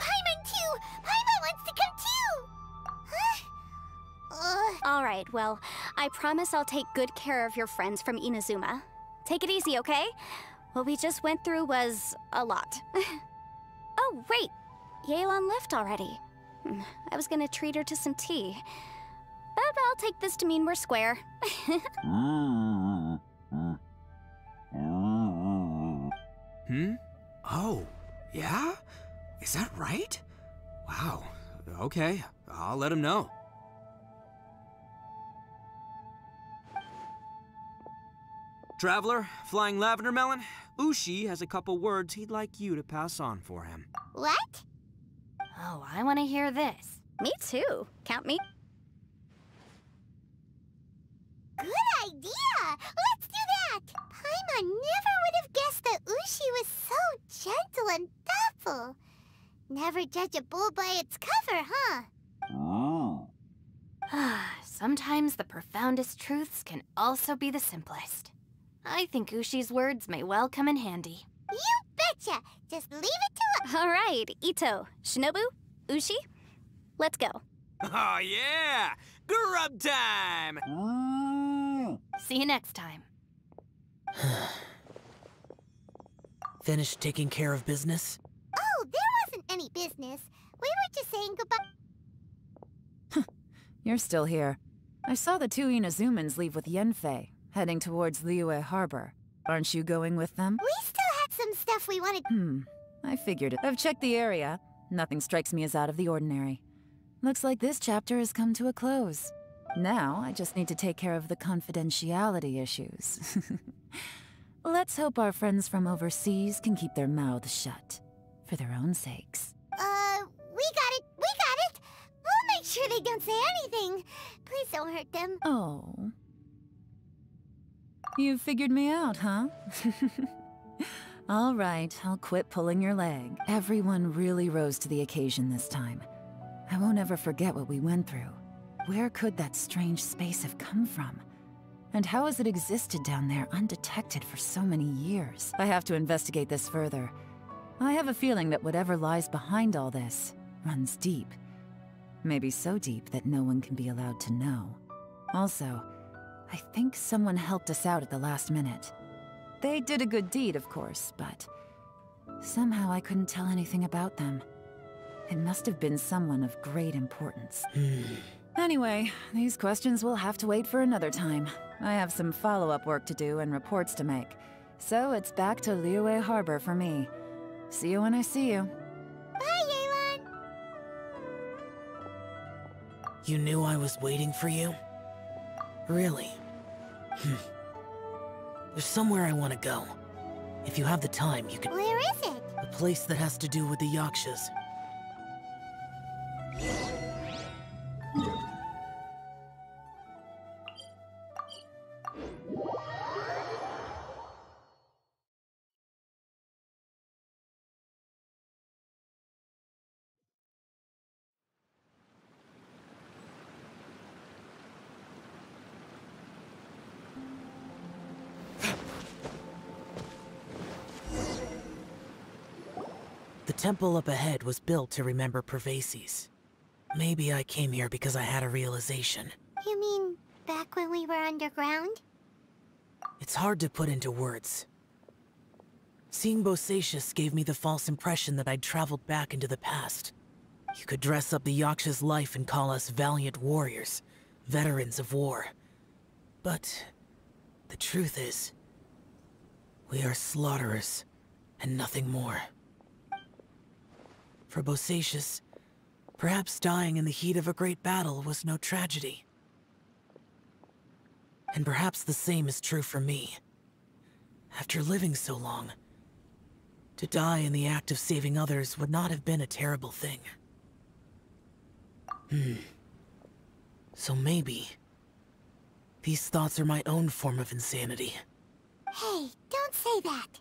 Paimon too! Paimon wants to come too! Huh? All right, well, I promise I'll take good care of your friends from Inazuma. Take it easy, okay? What we just went through was a lot. Oh, wait. Yelan left already. I was gonna treat her to some tea. But I'll take this to mean we're square. Oh, yeah? Is that right? Wow. Okay, I'll let him know. Traveler, Flying Lavender Melon, Ushi has a couple words he'd like you to pass on for him. What? Oh, I want to hear this. Me too. Count me. Good idea! Let's do that! Paimon never would have guessed that Ushi was so gentle and thoughtful. Never judge a bull by its cover, huh? Sometimes the profoundest truths can also be the simplest. I think Ushi's words may well come in handy. You gotcha! Just leave it to us! Alright, Ito, Shinobu, Ushi, let's go. Oh yeah! Grub time! See you next time. Finished taking care of business? Oh, there wasn't any business. We were just saying goodbye. You're still here. I saw the two Inazumans leave with Yenfei, heading towards Liyue Harbor. Aren't you going with them? We still had some stuff we wanted. I figured it. I've checked the area. Nothing strikes me as out of the ordinary. Looks like this chapter has come to a close. Now, I just need to take care of the confidentiality issues. Let's hope our friends from overseas can keep their mouths shut. For their own sakes. We got it! We got it! We'll make sure they don't say anything. Please don't hurt them. Oh. You figured me out, huh? All right, I'll quit pulling your leg. Everyone really rose to the occasion this time. I won't ever forget what we went through. Where could that strange space have come from? And how has it existed down there undetected for so many years? I have to investigate this further. I have a feeling that whatever lies behind all this runs deep. Maybe so deep that no one can be allowed to know. Also, I think someone helped us out at the last minute. They did a good deed, of course, but somehow I couldn't tell anything about them. It must have been someone of great importance. Anyway, these questions will have to wait for another time. I have some follow-up work to do and reports to make. So it's back to Liyue Harbor for me. See you when I see you. Bye, Yelan! You knew I was waiting for you? Really? There's somewhere I want to go. If you have the time, you can— Where is it? A place that has to do with the Yakshas. The temple up ahead was built to remember Pervases. Maybe I came here because I had a realization. You mean back when we were underground? It's hard to put into words. Seeing Bosacius gave me the false impression that I'd traveled back into the past. You could dress up the Yaksha's life and call us valiant warriors, veterans of war. But the truth is, we are slaughterers and nothing more. For Bosacius, perhaps dying in the heat of a great battle was no tragedy. And perhaps the same is true for me. After living so long, to die in the act of saving others would not have been a terrible thing. So maybe these thoughts are my own form of insanity. Hey, don't say that.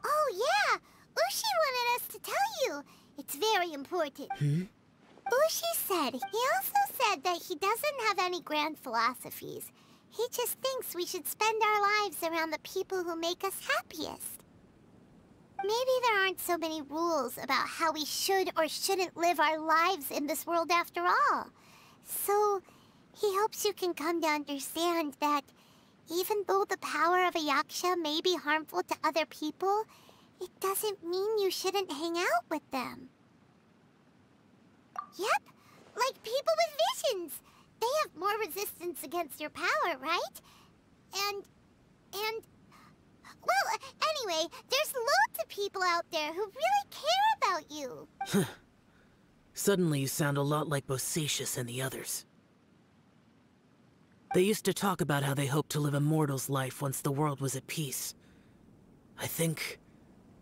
Oh yeah! Ushi wanted us to tell you. It's very important. Ushi said, he also said that he doesn't have any grand philosophies. He just thinks we should spend our lives around the people who make us happiest. Maybe there aren't so many rules about how we should or shouldn't live our lives in this world after all. So, he hopes you can come to understand that even though the power of a Yaksha may be harmful to other people, it doesn't mean you shouldn't hang out with them. Yep, like people with visions. They have more resistance against your power, right? And... Well, anyway, there's loads of people out there who really care about you. Suddenly you sound a lot like Bosacius and the others. They used to talk about how they hoped to live a mortal's life once the world was at peace. I think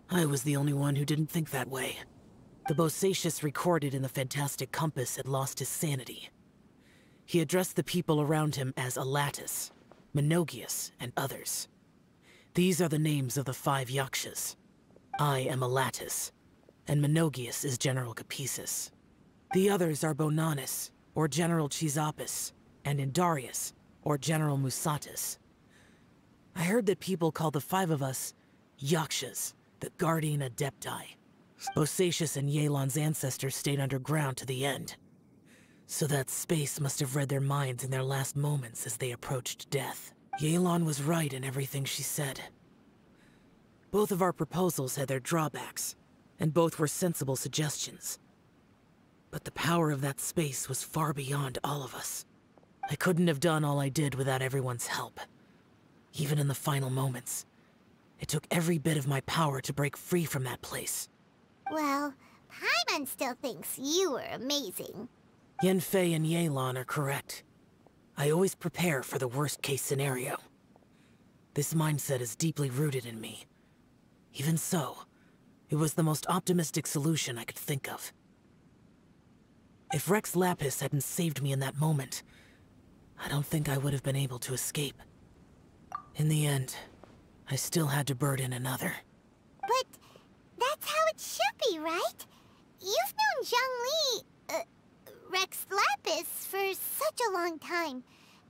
I was the only one who didn't think that way. The Bosacius recorded in the Fantastic Compass had lost his sanity. He addressed the people around him as Alatus, Menogias, and others. These are the names of the 5 Yakshas. I am Alatus, and Menogias is General Capisis. The others are Bonanis, or General Chisapis, and Indarius, or General Musatus. I heard that people call the 5 of us Yakshas, the Guardian Adepti. Bosacius and Yelan's ancestors stayed underground to the end. So that space must have read their minds in their last moments as they approached death. Yelan was right in everything she said. Both of our proposals had their drawbacks, and both were sensible suggestions. But the power of that space was far beyond all of us. I couldn't have done all I did without everyone's help. Even in the final moments, it took every bit of my power to break free from that place. Well, Paimon still thinks you were amazing. Yanfei and Yelan are correct. I always prepare for the worst-case scenario. This mindset is deeply rooted in me. Even so, it was the most optimistic solution I could think of. If Rex Lapis hadn't saved me in that moment, I don't think I would have been able to escape. In the end, I still had to burden another. But that's how it should be, right? You've known Zhongli, Rex Lapis, for such a long time.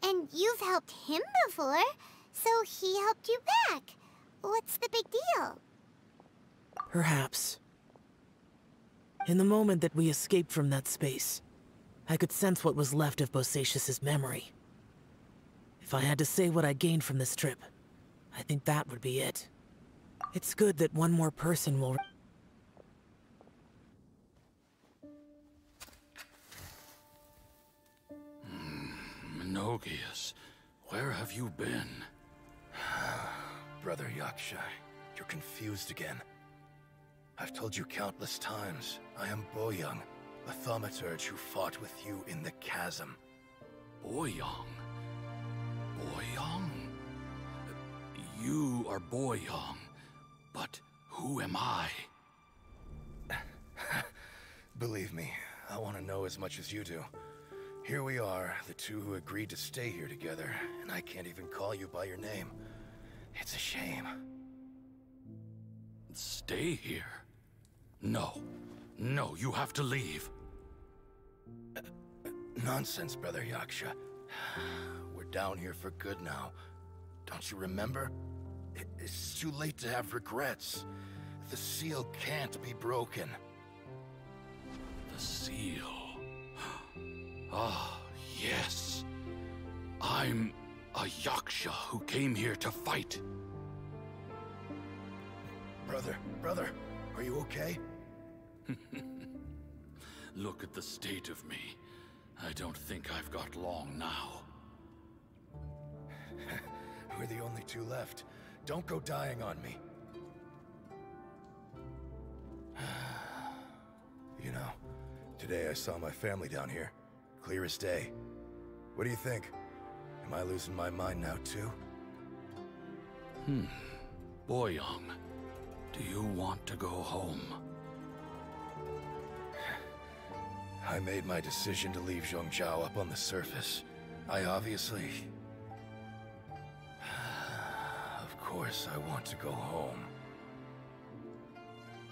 And you've helped him before, so he helped you back. What's the big deal? Perhaps. In the moment that we escaped from that space, I could sense what was left of Bosacius's memory. If I had to say what I gained from this trip, I think that would be it. It's good that one more person will... Menogias, where have you been? Brother Yaksha, you're confused again. I've told you countless times, I am Boyoung, a thaumaturge who fought with you in the chasm. Boyoung? Boyoung? You are Boyoung, but who am I? Believe me, I want to know as much as you do. Here we are, the two who agreed to stay here together, and I can't even call you by your name. It's a shame. Stay here? No. No, you have to leave. Nonsense, Brother Yaksha. We're down here for good now. Don't you remember? It's too late to have regrets. The seal can't be broken. The seal. Ah, yes. I'm a Yaksha who came here to fight. Brother, are you okay? Look at the state of me. I don't think I've got long now. We're the only two left. Don't go dying on me. You know, today I saw my family down here. Clear as day. What do you think? Am I losing my mind now too? Boyoung, do you want to go home? I made my decision to leave Zhongzhou up on the surface. I obviously... Of course I want to go home.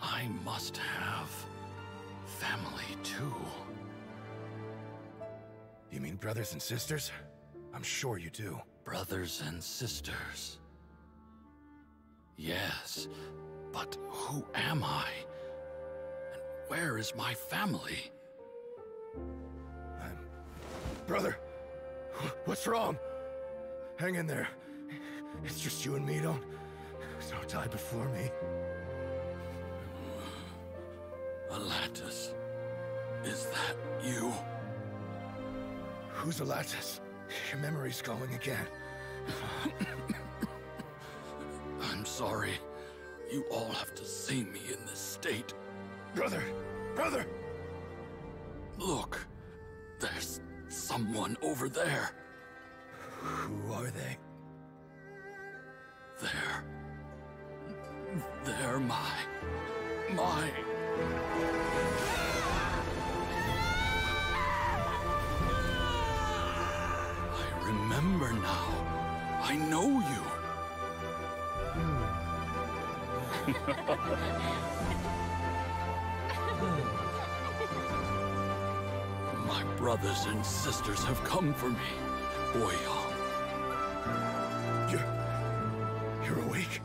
I must have family too. You mean brothers and sisters? I'm sure you do. Brothers and sisters. Yes, but who am I? And where is my family? Brother! What's wrong? Hang in there. It's just you and me, don't die before me. Alatus, is that you? Who's Alatus? Your memory's going again. I'm sorry. You all have to see me in this state. Brother! Look, there's someone over there. Who are they? They're my... I remember now. I know you. My brothers and sisters have come for me, Boyoung. You're awake?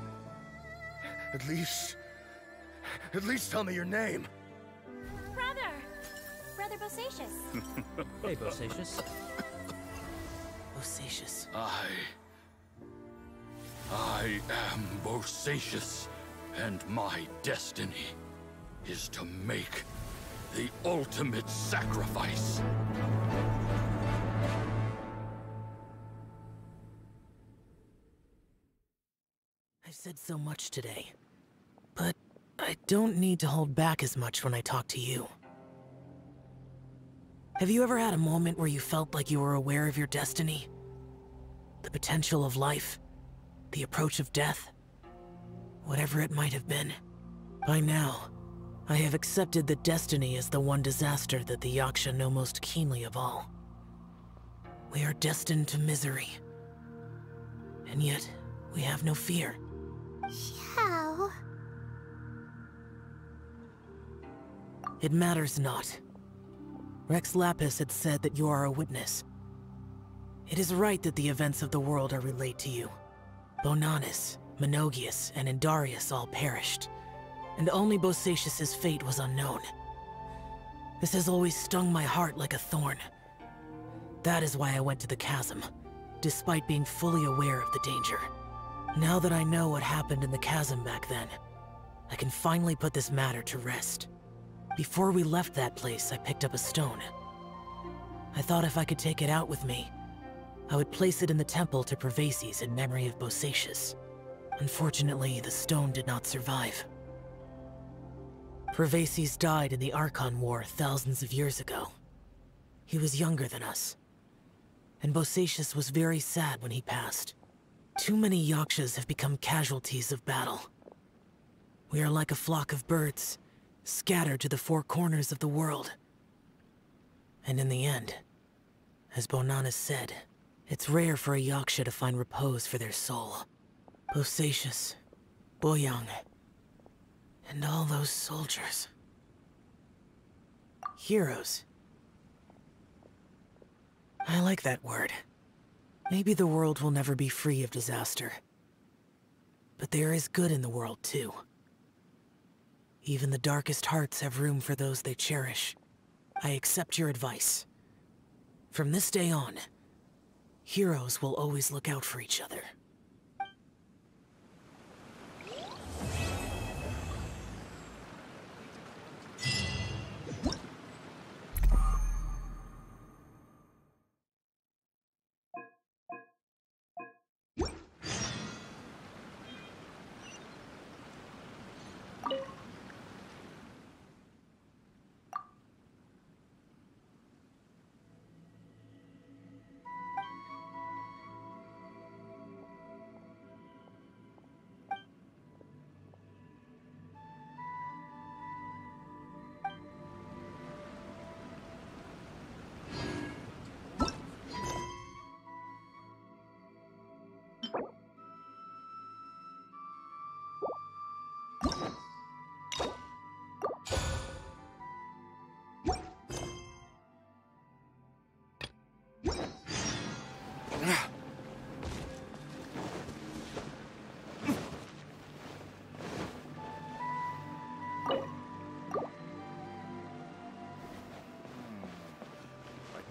At least tell me your name. Brother Bosacius. Hey, Bosacius. Bosacius. I am Bosacius, and my destiny is to make the ultimate sacrifice. I've said so much today, but I don't need to hold back as much when I talk to you. Have you ever had a moment where you felt like you were aware of your destiny? The potential of life? The approach of death? Whatever it might have been. By now, I have accepted that destiny is the one disaster that the Yaksha know most keenly of all. We are destined to misery. And yet, we have no fear. Xiao. It matters not. Rex Lapis had said that you are a witness. It is right that the events of the world are relayed to you. Bonanis, Menogias, and Indarius all perished, and only Bosacius's fate was unknown. This has always stung my heart like a thorn. That is why I went to the chasm, despite being fully aware of the danger. Now that I know what happened in the chasm back then, I can finally put this matter to rest. Before we left that place, I picked up a stone. I thought if I could take it out with me, I would place it in the temple to Pervases in memory of Bosacius. Unfortunately, the stone did not survive. Pervases died in the Archon War thousands of years ago. He was younger than us, and Bosacius was very sad when he passed. Too many Yakshas have become casualties of battle. We are like a flock of birds, scattered to the four corners of the world. And in the end, as Bonanis said, it's rare for a Yaksha to find repose for their soul. Bosacius, Boyang, and all those soldiers. Heroes. I like that word. Maybe the world will never be free of disaster. But there is good in the world, too. Even the darkest hearts have room for those they cherish. I accept your advice. From this day on, heroes will always look out for each other.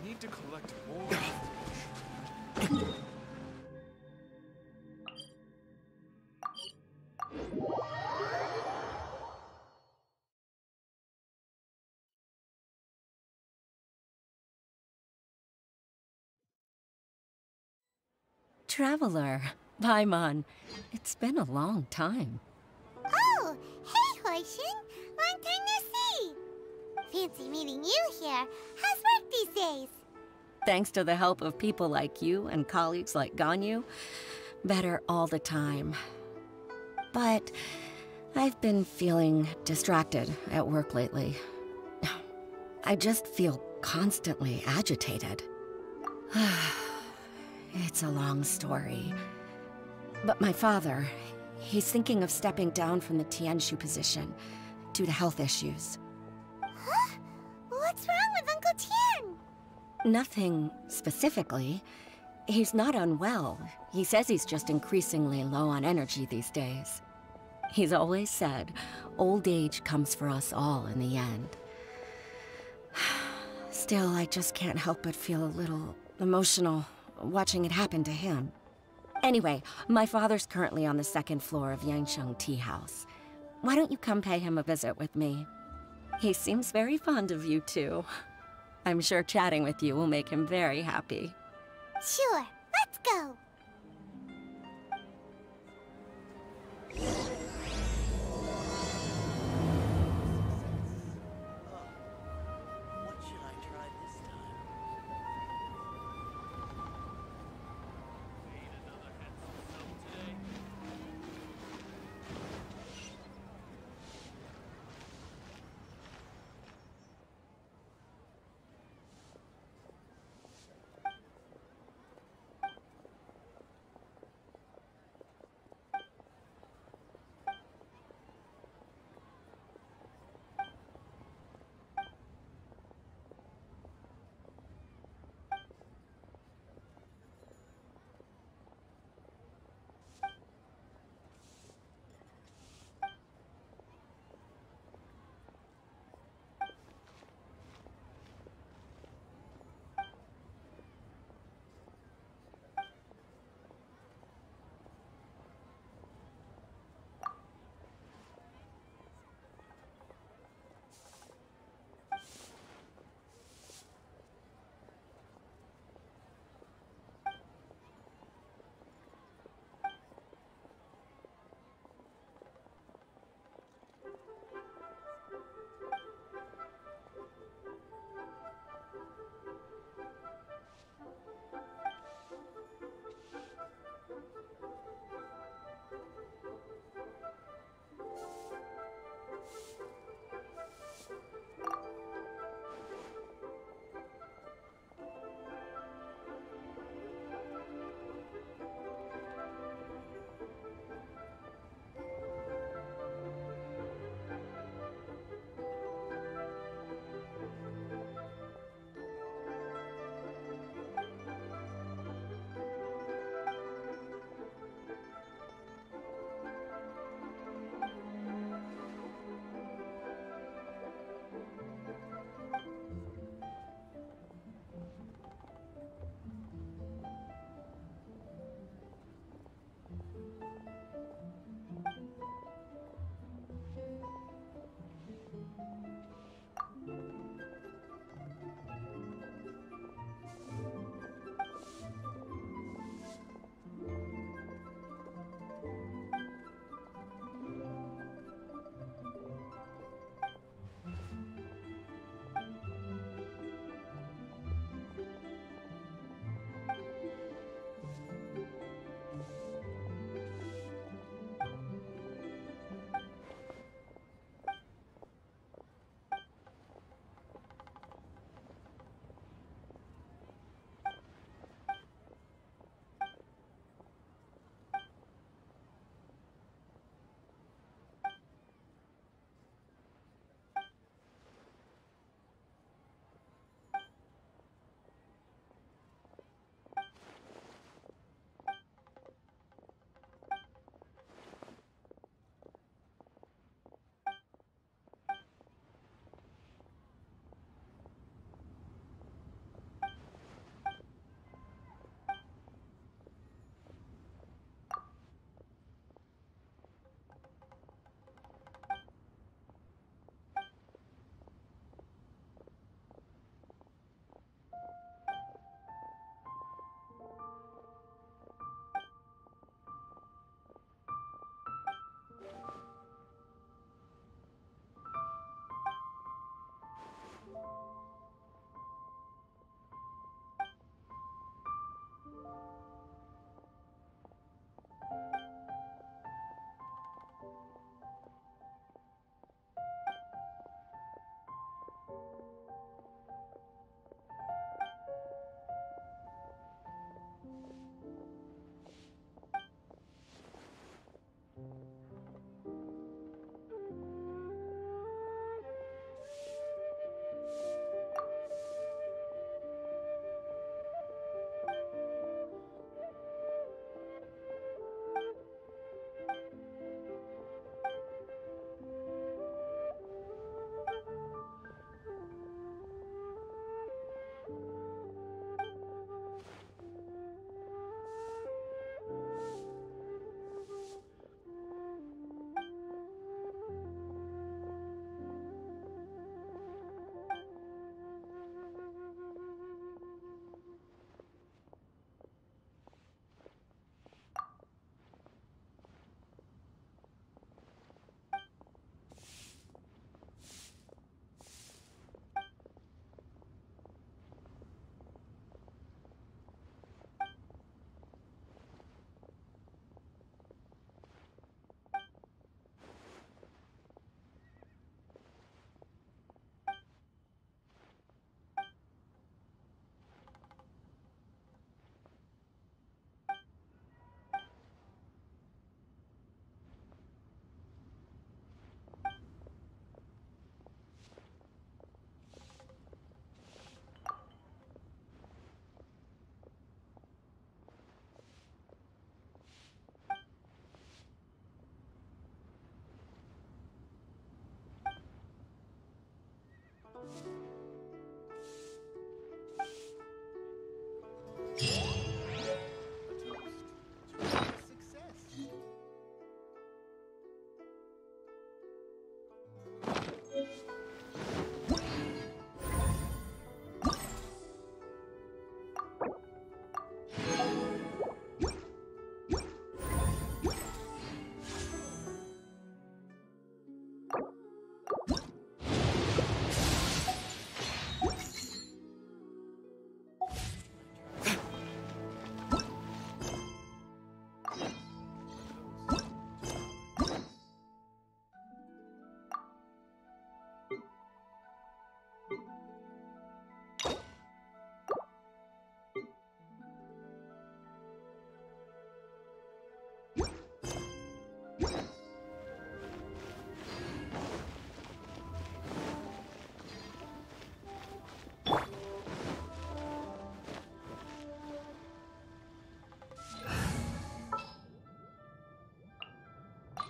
Need to collect more. Traveler, Paimon, it's been a long time. Oh, hey, Hoishin. Long time no see. Fancy meeting you here. How's work these days? Thanks to the help of people like you and colleagues like Ganyu, better all the time. But I've been feeling distracted at work lately. I just feel constantly agitated. It's a long story. But my father, he's thinking of stepping down from the Tianshu position due to health issues. Huh? What's wrong with Uncle Tian? Nothing specifically. He's not unwell. He says he's just increasingly low on energy these days. He's always said, old age comes for us all in the end. Still, I just can't help but feel a little emotional watching it happen to him. Anyway, my father's currently on the second floor of Yangsheng Tea House. Why don't you come pay him a visit with me? He seems very fond of you, too. I'm sure chatting with you will make him very happy. Sure, let's go.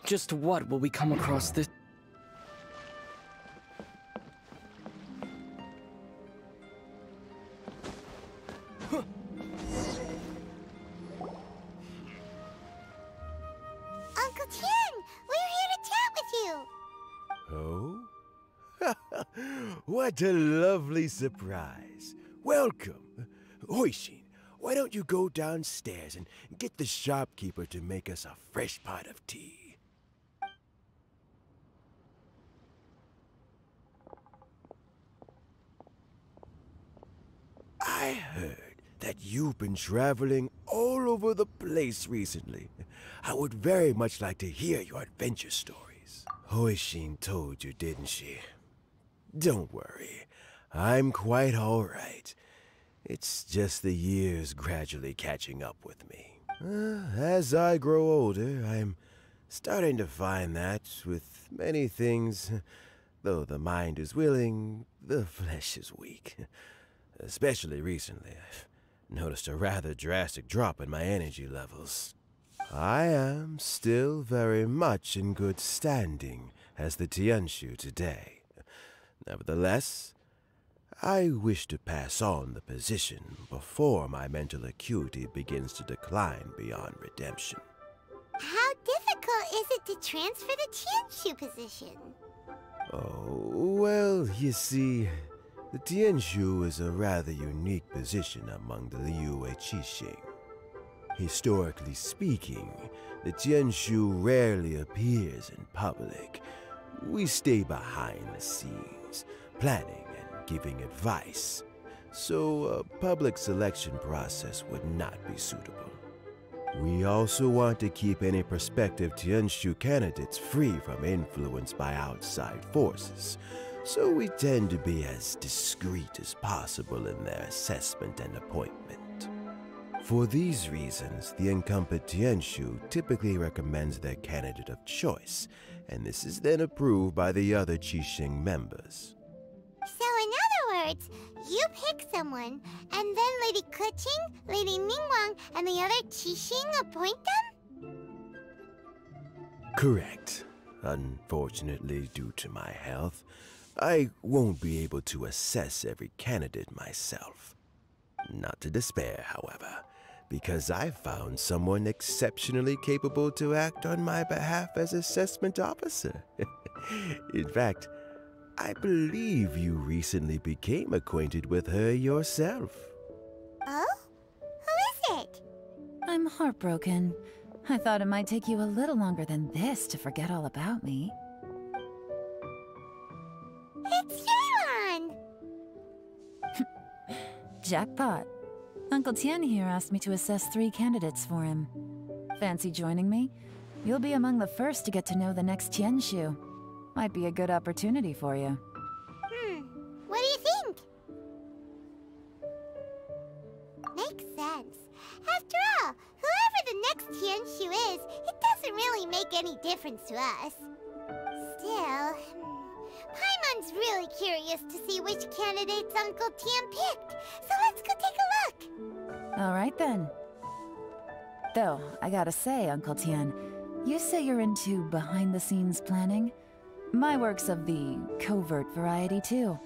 Just what will we come across this? Uncle Tien, we're here to chat with you. Oh? What a lovely surprise. Welcome. Hoishin, why don't you go downstairs and get the shopkeeper to make us a fresh pot of tea? I heard that you've been traveling all over the place recently. I would very much like to hear your adventure stories. Hoishin told you, didn't she? Don't worry. I'm quite all right. It's just the years gradually catching up with me. As I grow older, I'm starting to find that with many things, though the mind is willing, the flesh is weak. Especially recently, I've noticed a rather drastic drop in my energy levels. I am still very much in good standing as the Tianshu today. Nevertheless, I wish to pass on the position before my mental acuity begins to decline beyond redemption. How difficult is it to transfer the Tianshu position? Oh, well, you see, the Tianshu is a rather unique position among the Liyue Qixing. Historically speaking, the Tianshu rarely appears in public. We stay behind the scenes, planning and giving advice, so a public selection process would not be suitable. We also want to keep any prospective Tianshu candidates free from influence by outside forces, so we tend to be as discreet as possible in their assessment and appointment. For these reasons, the incumbent Tianshu typically recommends their candidate of choice, and this is then approved by the other Qixing members. So in other words, you pick someone, and then Lady Keqing, Lady Ningguang, and the other Qixing appoint them? Correct. Unfortunately, due to my health, I won't be able to assess every candidate myself. Not to despair, however, because I found someone exceptionally capable to act on my behalf as assessment officer. In fact, I believe you recently became acquainted with her yourself. Oh? Who is it? I'm heartbroken. I thought it might take you a little longer than this to forget all about me. It's Yelan! Jackpot. Uncle Tien here asked me to assess 3 candidates for him. Fancy joining me? You'll be among the first to get to know the next Tianshu. Might be a good opportunity for you. What do you think? Makes sense. After all, whoever the next Tianshu is, it doesn't really make any difference to us. Still, Paimon's really curious to see which candidates Uncle Tien picked, so let's go take a look. All right then. Though, I gotta say, Uncle Tien, you say you're into behind-the-scenes planning? My work's of the covert variety, too.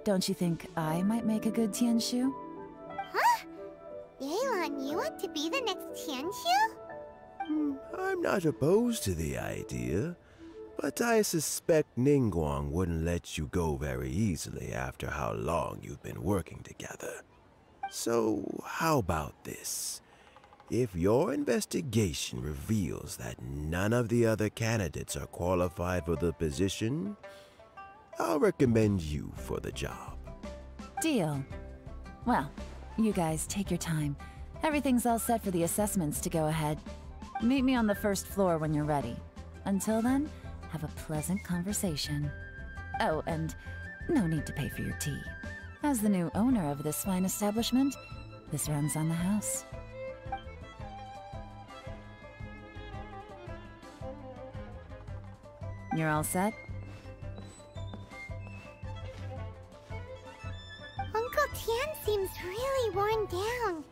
Don't you think I might make a good Tianshu? Huh? Yelan, you want to be the next Tianshu? I'm not opposed to the idea, but I suspect Ningguang wouldn't let you go very easily after how long you've been working together. So, how about this? If your investigation reveals that none of the other candidates are qualified for the position, I'll recommend you for the job. Deal. Well, you guys take your time. Everything's all set for the assessments to go ahead. Meet me on the first floor when you're ready. Until then, have a pleasant conversation. Oh, and no need to pay for your tea. As the new owner of this fine establishment, this runs on the house. You're all set? Uncle Tien seems really worn down.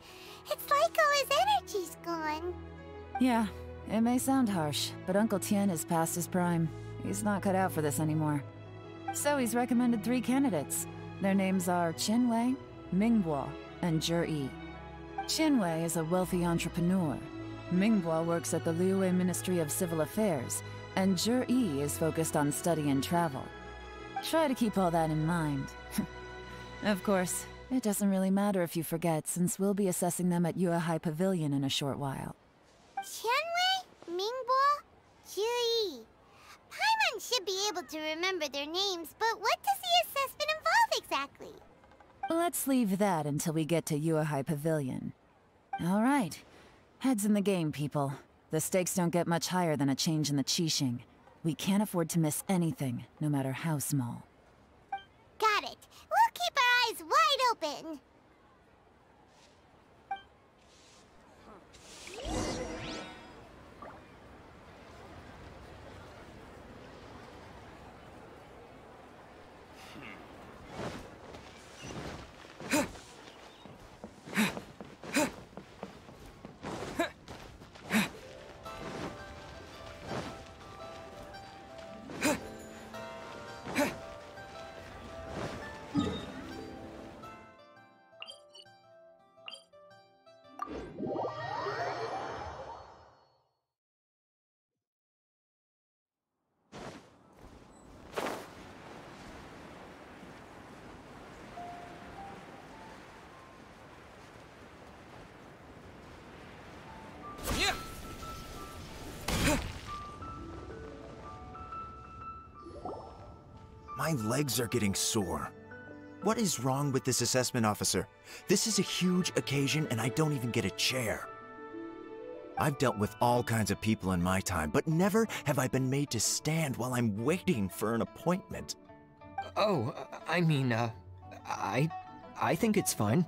It's like all his energy's gone. Yeah, It may sound harsh, but Uncle Tien is past his prime. He's not cut out for this anymore. So he's recommended 3 candidates. Their names are Qinwei, Mingbo, and Zhi. Qinwei is a wealthy entrepreneur. Mingbo works at the Liyue Ministry of Civil Affairs, and Zhi is focused on study and travel. Try to keep all that in mind. Of course, it doesn't really matter if you forget, since we'll be assessing them at Yuehai Pavilion in a short while. Qianwei, Mingbo, Zhi. Paimon should be able to remember their names, but what does the assessment involve exactly? Let's leave that until we get to Yuehai Pavilion. All right. Heads in the game, people. The stakes don't get much higher than a change in the Qixing. We can't afford to miss anything, no matter how small. Got it. We'll keep our eyes wide open. My legs are getting sore. What is wrong with this assessment officer? This is a huge occasion and I don't even get a chair. I've dealt with all kinds of people in my time, but never have I been made to stand while I'm waiting for an appointment. Oh, I mean, I think it's fine.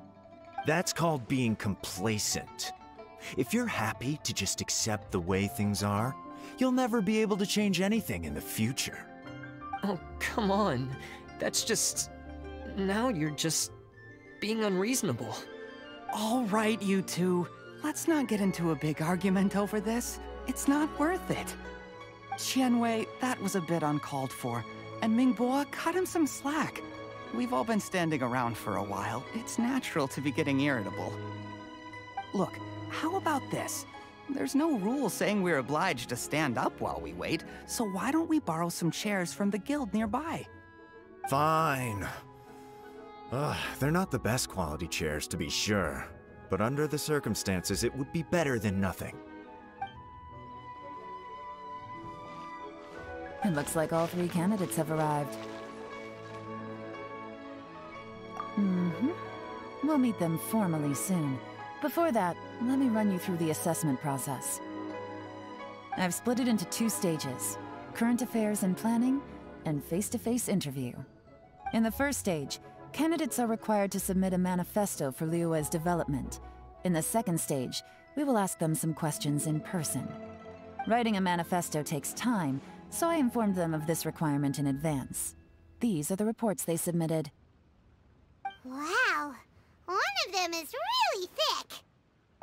That's called being complacent. If you're happy to just accept the way things are, you'll never be able to change anything in the future. Oh, come on. That's just... Now you're just... being unreasonable. All right, you two. Let's not get into a big argument over this. It's not worth it. Qianwei, that was a bit uncalled for. And Mingbo, cut him some slack. We've all been standing around for a while. It's natural to be getting irritable. Look, how about this? There's no rule saying we're obliged to stand up while we wait, so why don't we borrow some chairs from the guild nearby? Fine. They're not the best quality chairs, to be sure. But under the circumstances, it would be better than nothing. It looks like all 3 candidates have arrived. We'll meet them formally soon. Before that, let me run you through the assessment process. I've split it into 2 stages: current affairs and planning, and face-to-face interview. In the first stage, candidates are required to submit a manifesto for Liyue's development. In the second stage, we will ask them some questions in person. Writing a manifesto takes time, so I informed them of this requirement in advance. These are the reports they submitted. Wow! One of them is really thick!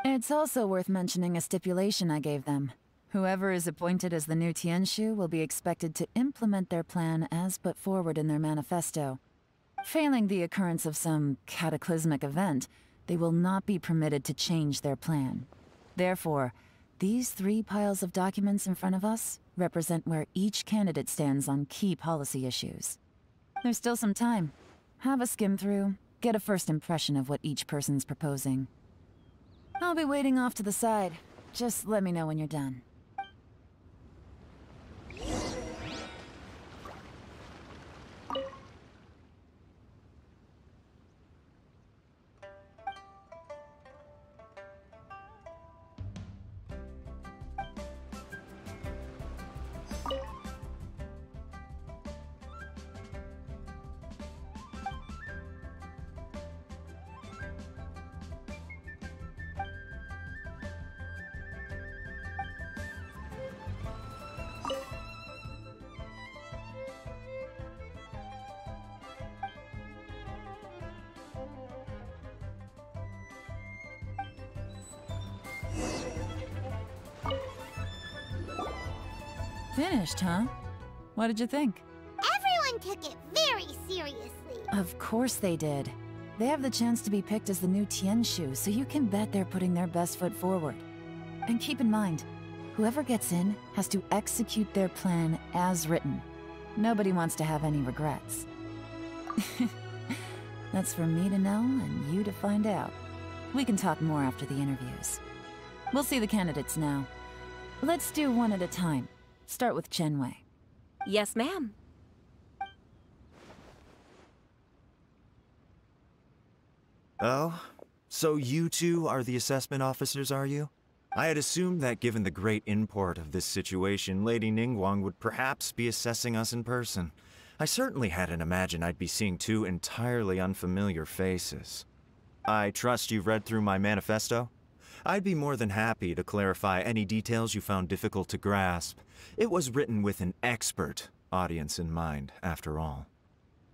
It's also worth mentioning a stipulation I gave them. Whoever is appointed as the new Tianshu will be expected to implement their plan as put forward in their manifesto. Failing the occurrence of some cataclysmic event, they will not be permitted to change their plan. Therefore, these 3 piles of documents in front of us represent where each candidate stands on key policy issues. There's still some time. Have a skim through, get a first impression of what each person's proposing. I'll be waiting off to the side. Just let me know when you're done. Finished, huh? What did you think? Everyone took it very seriously. Of course they did. They have the chance to be picked as the new Tianshu, so you can bet they're putting their best foot forward. And keep in mind, whoever gets in has to execute their plan as written. Nobody wants to have any regrets. That's for me to know and you to find out. We can talk more after the interviews. We'll see the candidates now. Let's do one at a time. Start with Chenwei. Yes, ma'am. Oh? So you two are the assessment officers, are you? I had assumed that given the great import of this situation, Lady Ningguang would perhaps be assessing us in person. I certainly hadn't imagined I'd be seeing two entirely unfamiliar faces. I trust you've read through my manifesto? I'd be more than happy to clarify any details you found difficult to grasp. It was written with an expert audience in mind, after all.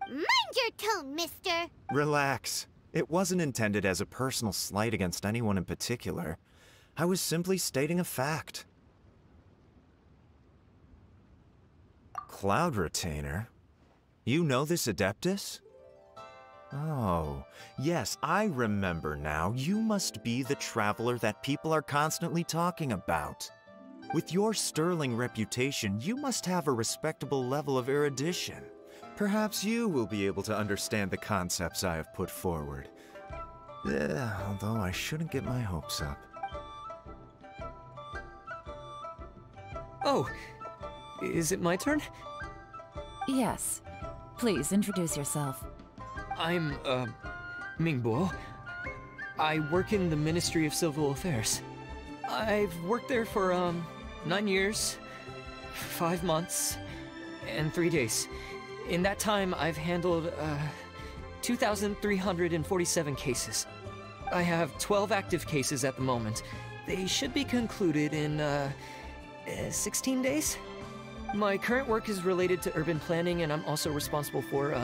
Mind your tone, mister! Relax. It wasn't intended as a personal slight against anyone in particular. I was simply stating a fact. Cloud Retainer? You know this Adeptus? Oh, yes, I remember now. You must be the traveler that people are constantly talking about. With your sterling reputation, you must have a respectable level of erudition. Perhaps you will be able to understand the concepts I have put forward. Although I shouldn't get my hopes up. Oh, is it my turn? Yes. Please, introduce yourself. I'm, Mingbo. I work in the Ministry of Civil Affairs. I've worked there for, 9 years, 5 months, and 3 days. In that time, I've handled, 2,347 cases. I have 12 active cases at the moment. They should be concluded in, 16 days? My current work is related to urban planning, and I'm also responsible for,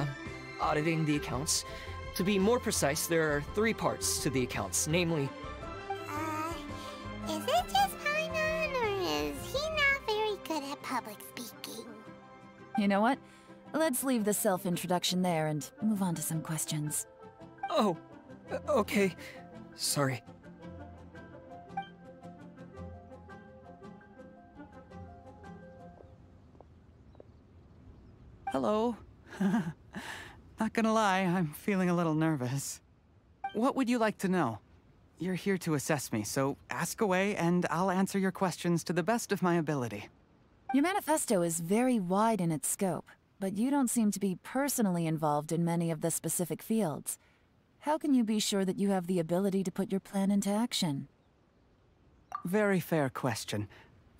auditing the accounts. To be more precise, there are 3 parts to the accounts, namely... Is it just Paimon, or is he not very good at public speaking? You know what? Let's leave the self-introduction there and move on to some questions. Oh, okay. Sorry. Hello. Not gonna lie, I'm feeling a little nervous. What would you like to know? You're here to assess me, so ask away and I'll answer your questions to the best of my ability. Your manifesto is very wide in its scope, but you don't seem to be personally involved in many of the specific fields. How can you be sure that you have the ability to put your plan into action? Very fair question.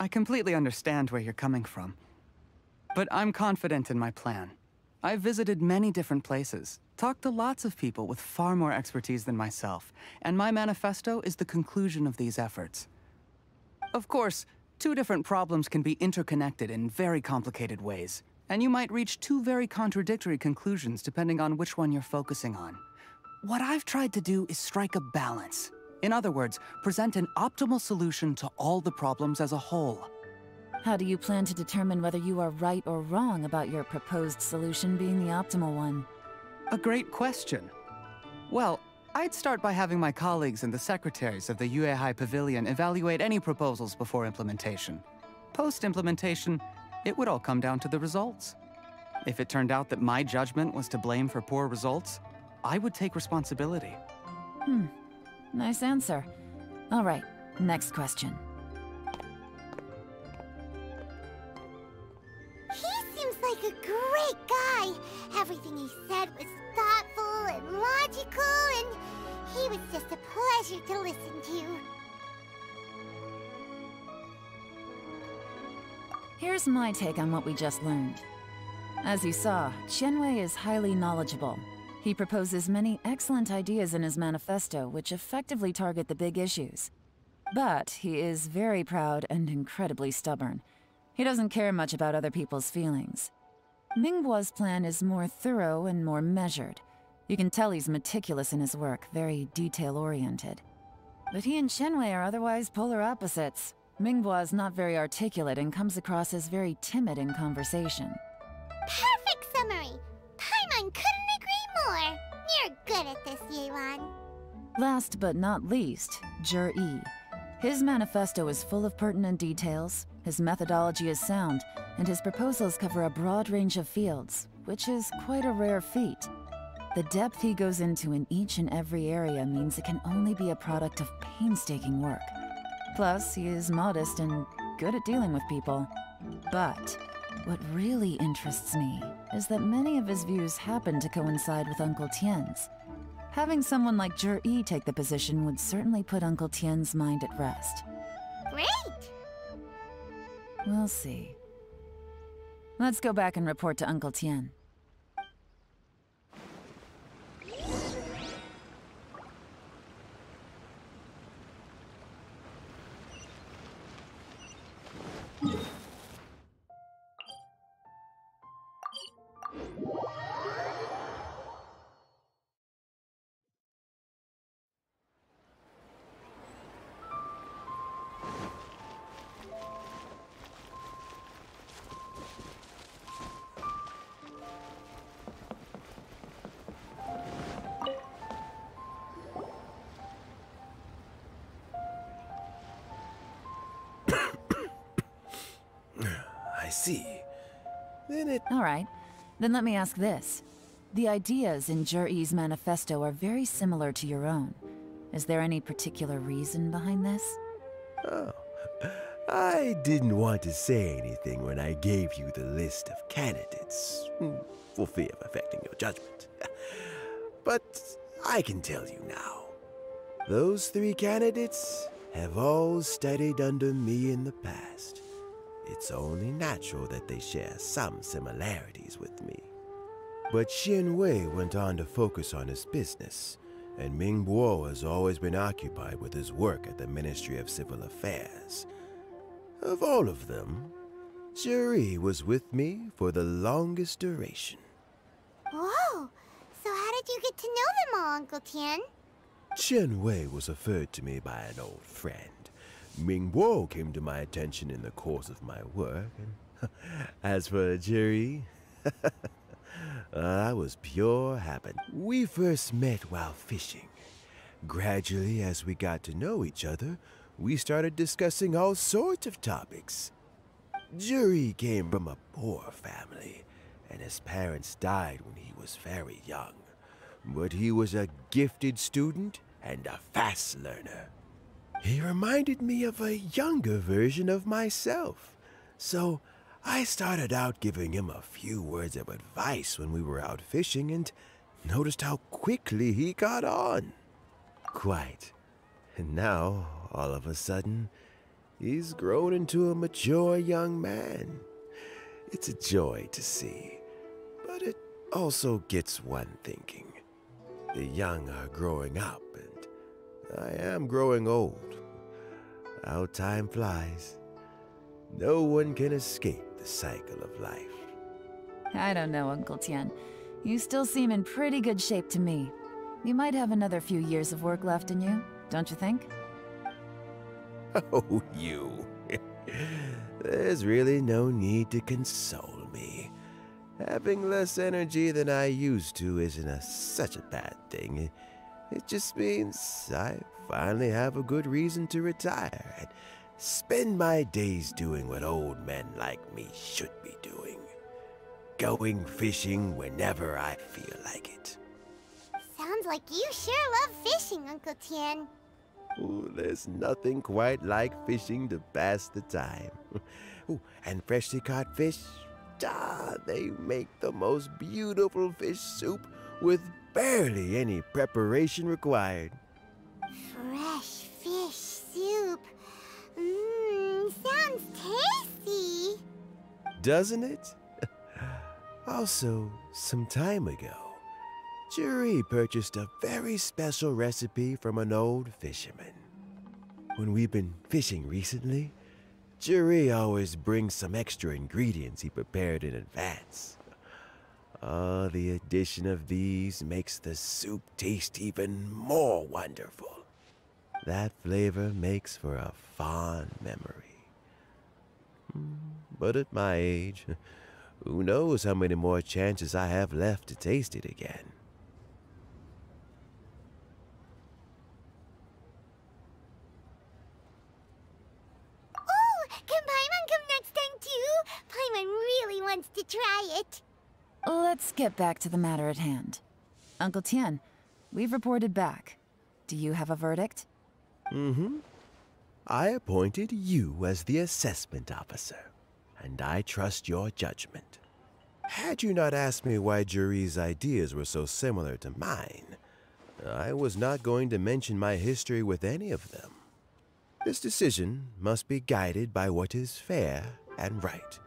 I completely understand where you're coming from. But I'm confident in my plan. I've visited many different places, talked to lots of people with far more expertise than myself, and my manifesto is the conclusion of these efforts. Of course, 2 different problems can be interconnected in very complicated ways, and you might reach 2 very contradictory conclusions depending on which one you're focusing on. What I've tried to do is strike a balance. In other words, present an optimal solution to all the problems as a whole. How do you plan to determine whether you are right or wrong about your proposed solution being the optimal one? A great question. Well, I'd start by having my colleagues and the secretaries of the Yuehai Pavilion evaluate any proposals before implementation. Post-implementation, it would all come down to the results. If it turned out that my judgment was to blame for poor results, I would take responsibility. Nice answer. All right, next question. He seems like a great guy. Everything he said was thoughtful and logical, and he was just a pleasure to listen to. Here's my take on what we just learned. As you saw, Chenwei is highly knowledgeable. He proposes many excellent ideas in his manifesto which effectively target the big issues. But he is very proud and incredibly stubborn. He doesn't care much about other people's feelings. Mingbo's plan is more thorough and more measured. You can tell he's meticulous in his work, very detail-oriented. But he and Chenwei are otherwise polar opposites. Minghua is not very articulate and comes across as very timid in conversation. Perfect summary! Paimon couldn't agree more! You're good at this, Yelan. Last but not least, Jur-E. His manifesto is full of pertinent details, his methodology is sound, and his proposals cover a broad range of fields, which is quite a rare feat. The depth he goes into in each and every area means it can only be a product of painstaking work. Plus, he is modest and good at dealing with people. But what really interests me is that many of his views happen to coincide with Uncle Tien's. Having someone like Jur-E take the position would certainly put Uncle Tien's mind at rest. Great! We'll see. Let's go back and report to Uncle Tien. I see. Then it... All right. Then let me ask this. The ideas in Jur-E's manifesto are very similar to your own. Is there any particular reason behind this? Oh, I didn't want to say anything when I gave you the list of candidates, for fear of affecting your judgment. But I can tell you now. Those 3 candidates have all studied under me in the past. It's only natural that they share some similarities with me. But Xin Wei went on to focus on his business, and Ming Bo has always been occupied with his work at the Ministry of Civil Affairs. Of all of them, Jur-E was with me for the longest duration. Whoa! So how did you get to know them all, Uncle Tien? Chen Wei was referred to me by an old friend. Ming Bo came to my attention in the course of my work, and as for Jur-E, that was pure happen. We first met while fishing. Gradually, as we got to know each other, we started discussing all sorts of topics. Jur-E came from a poor family, and his parents died when he was very young. But he was a gifted student and a fast learner. He reminded me of a younger version of myself, so I started out giving him a few words of advice when we were out fishing and noticed how quickly he caught on. Quite. And now, all of a sudden, he's grown into a mature young man. It's a joy to see, but it also gets one thinking. The young are growing up, and I am growing old. How time flies. No one can escape the cycle of life. I don't know, Uncle Tien. You still seem in pretty good shape to me. You might have another few years of work left in you, don't you think? Oh, you. There's really no need to console me. Having less energy than I used to isn't such a bad thing. It just means I finally have a good reason to retire and spend my days doing what old men like me should be doing. Going fishing whenever I feel like it. Sounds like you sure love fishing, Uncle Tien. Ooh, there's nothing quite like fishing to pass the time. Ooh, and freshly caught fish, they make the most beautiful fish soup with barely any preparation required. Fresh fish soup. Sounds tasty. Doesn't it? Also, some time ago, Jur-E purchased a very special recipe from an old fisherman. When we've been fishing recently, Jur-E always brings some extra ingredients he prepared in advance. The addition of these makes the soup taste even more wonderful. That flavor makes for a fond memory. But at my age, who knows how many more chances I have left to taste it again. Oh, can Paimon come next time too? Paimon really wants to try it. Let's get back to the matter at hand. Uncle Tien, we've reported back. Do you have a verdict? I appointed you as the assessment officer, and I trust your judgment. Had you not asked me why Juri's ideas were so similar to mine, I was not going to mention my history with any of them. This decision must be guided by what is fair and right.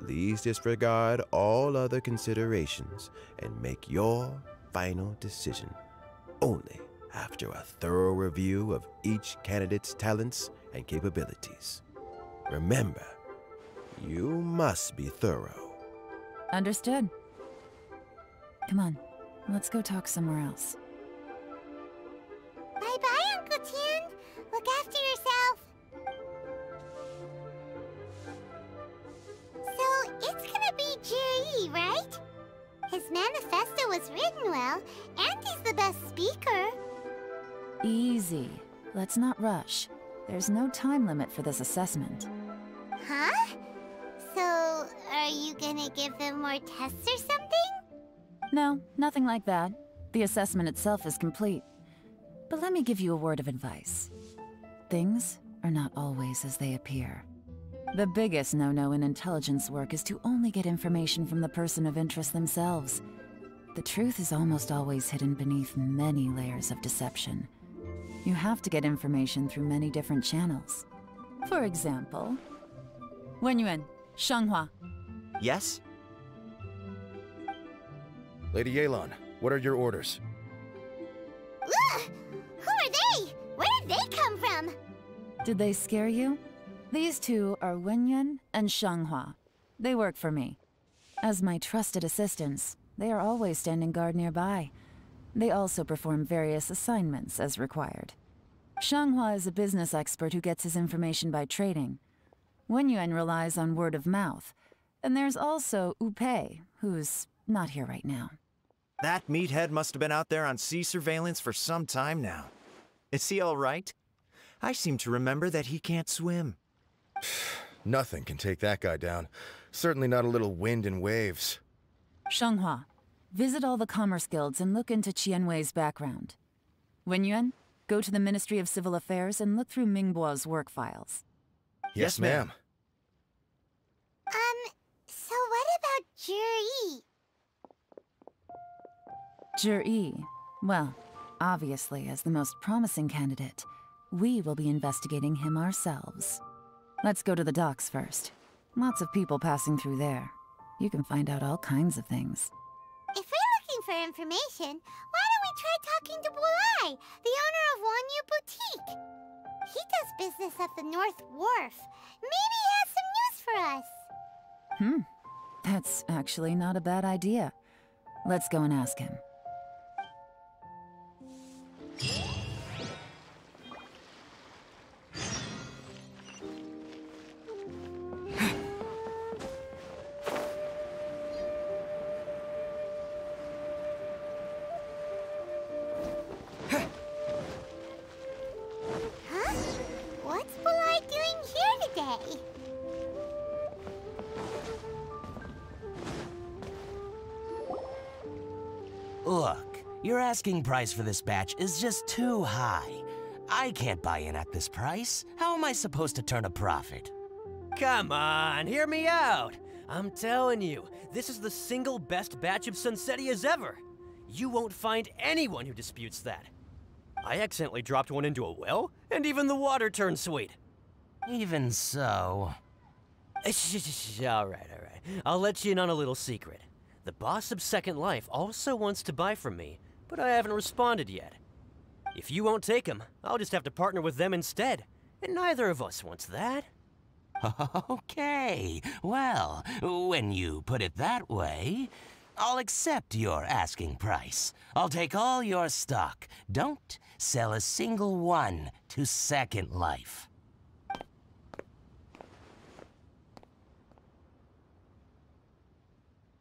Please disregard all other considerations and make your final decision only after a thorough review of each candidate's talents and capabilities. Remember, you must be thorough. Understood. Come on, let's go talk somewhere else. Bye-bye, Uncle Tien. Look after yourself. So, it's gonna be Jiri, right? His manifesto was written well, and he's the best speaker. Easy. Let's not rush. There's no time limit for this assessment. Huh? So, are you gonna give them more tests or something? No, nothing like that. The assessment itself is complete. But let me give you a word of advice. Things are not always as they appear. The biggest no-no in intelligence work is to only get information from the person of interest themselves. The truth is almost always hidden beneath many layers of deception. You have to get information through many different channels. For example, Wenyuan, Shanghua. Yes? Lady Yelan, what are your orders? Ugh! Who are they? Where did they come from? Did they scare you? These two are Wenyuan and Shanghua. They work for me. As my trusted assistants, they are always standing guard nearby. They also perform various assignments as required. Shanghua is a business expert who gets his information by trading. Wenyuan relies on word of mouth. And there's also Upei, who's not here right now. That meathead must have been out there on sea surveillance for some time now. Is he all right? I seem to remember that he can't swim. Nothing can take that guy down. Certainly not a little wind and waves. Shanghua, visit all the commerce guilds and look into Qianwei's background. Wenyuan, go to the Ministry of Civil Affairs and look through Mingbo's work files. Yes, ma'am. So what about Jiri? Jiri, well, obviously as the most promising candidate, we will be investigating him ourselves. Let's go to the docks first. Lots of people passing through there. You can find out all kinds of things. If we're looking for information, why don't we try talking to Bulai, the owner of Wanyu Boutique? He does business at the North Wharf. Maybe he has some news for us. That's actually not a bad idea. Let's go and ask him. Huh? What's Bulai doing here today? Look, your asking price for this batch is just too high. I can't buy in at this price. How am I supposed to turn a profit? Come on, hear me out. I'm telling you, this is the single best batch of Sunsetias ever. You won't find anyone who disputes that. I accidentally dropped one into a well, and even the water turned sweet. Even so... All right. I'll let you in on a little secret. The boss of Second Life also wants to buy from me, but I haven't responded yet. If you won't take him, I'll just have to partner with them instead, and neither of us wants that. Okay, well, when you put it that way, I'll accept your asking price. I'll take all your stock. Don't sell a single one to Second Life.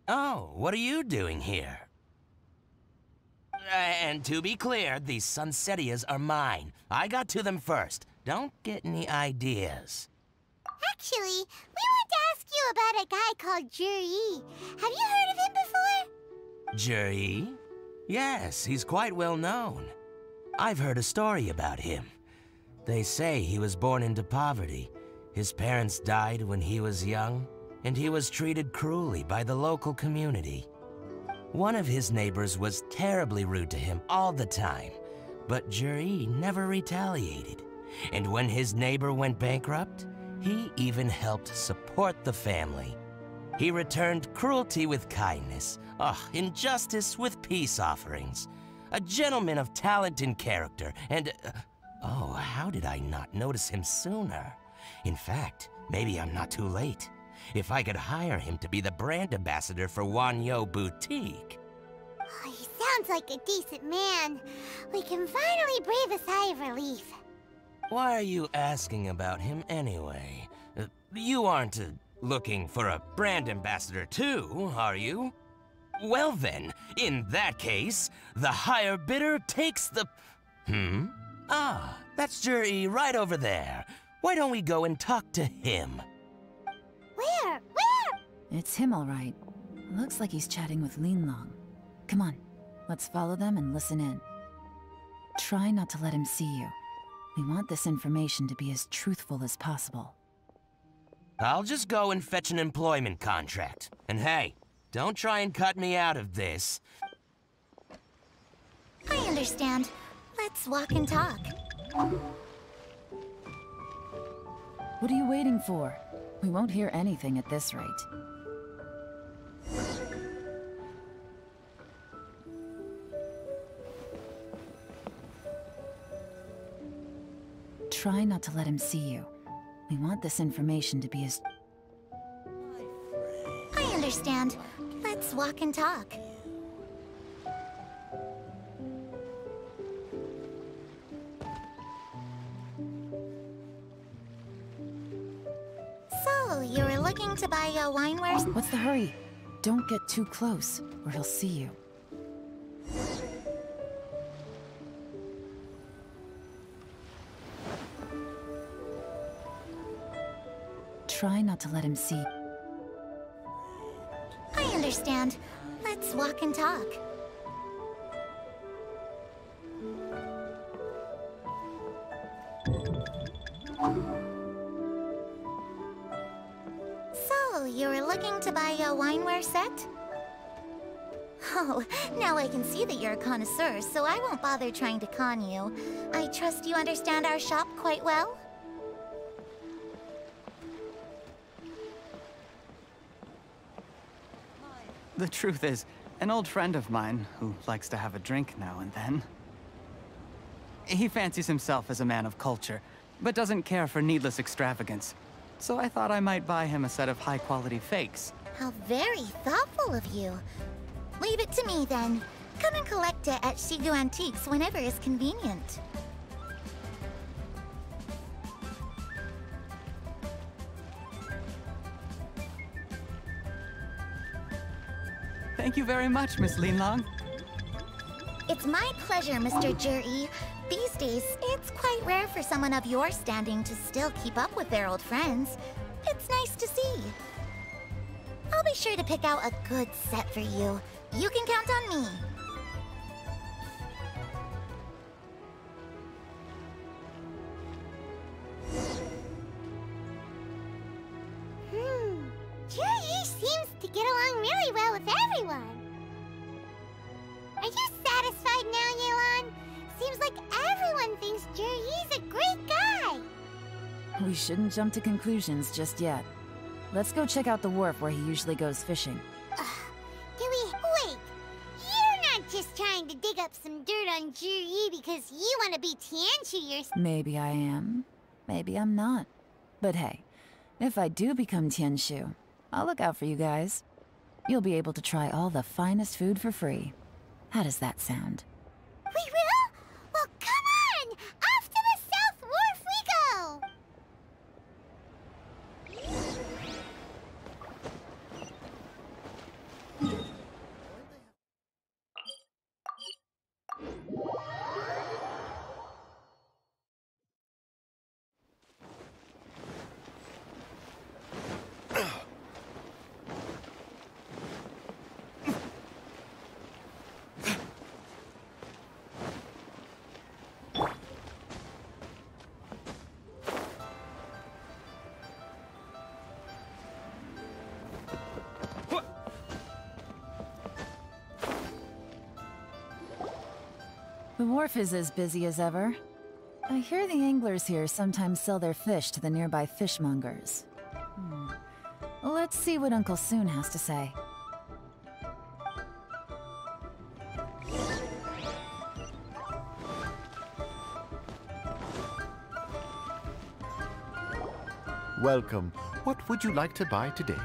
Oh, what are you doing here? And to be clear, these Sunsettias are mine. I got to them first. Don't get any ideas. Actually, we want to ask you about a guy called Juri. Have you heard of him before? Juri? Yes, he's quite well known. I've heard a story about him. They say he was born into poverty. His parents died when he was young, and he was treated cruelly by the local community. One of his neighbors was terribly rude to him all the time, but Juri never retaliated. And when his neighbor went bankrupt, he even helped support the family. He returned cruelty with kindness, injustice with peace offerings. A gentleman of talent and character, and oh, how did I not notice him sooner? In fact, maybe I'm not too late. If I could hire him to be the brand ambassador for Wanyo Boutique. Oh, he sounds like a decent man. We can finally breathe a sigh of relief. Why are you asking about him anyway? You aren't looking for a brand ambassador too, are you? Well then, in that case, the higher bidder takes the... Ah, that's Juri right over there. Why don't we go and talk to him? Where? It's him, all right. Looks like he's chatting with Linlong. Come on, let's follow them and listen in. Try not to let him see you. We want this information to be as truthful as possible. I'll just go and fetch an employment contract. And hey, don't try and cut me out of this. I understand. Let's walk and talk. What are you waiting for? We won't hear anything at this rate. Try not to let him see you. We want this information to be as... I understand. Let's walk and talk. So, you were looking to buy a wineware... What's the hurry? Don't get too close, or he'll see you. Try not to let him see. I understand. Let's walk and talk. So, you were looking to buy a wineware set? Oh, now I can see that you're a connoisseur, so I won't bother trying to con you. I trust you understand our shop quite well? The truth is, an old friend of mine, who likes to have a drink now and then. He fancies himself as a man of culture, but doesn't care for needless extravagance. So I thought I might buy him a set of high-quality fakes. How very thoughtful of you. Leave it to me, then. Come and collect it at Shigu Antiques whenever is convenient. Thank you very much, Miss Linlong. It's my pleasure, Mr. Juri. These days, it's quite rare for someone of your standing to still keep up with their old friends. It's nice to see. I'll be sure to pick out a good set for you. You can count on me. Juri seems to get along really well with everyone. Are you satisfied now, Yelan? Seems like everyone thinks Juri's a great guy. We shouldn't jump to conclusions just yet. Let's go check out the wharf where he usually goes fishing. Wait, you're not just trying to dig up some dirt on Juri because you want to be Tianshu yourself. Maybe I am. Maybe I'm not. But hey, if I do become Tianshu, I'll look out for you guys. You'll be able to try all the finest food for free. How does that sound? We will? Well, come on! Off to the South Wharf we go! The wharf is as busy as ever. I hear the anglers here sometimes sell their fish to the nearby fishmongers. Let's see what Uncle Soon has to say. Welcome. What would you like to buy today?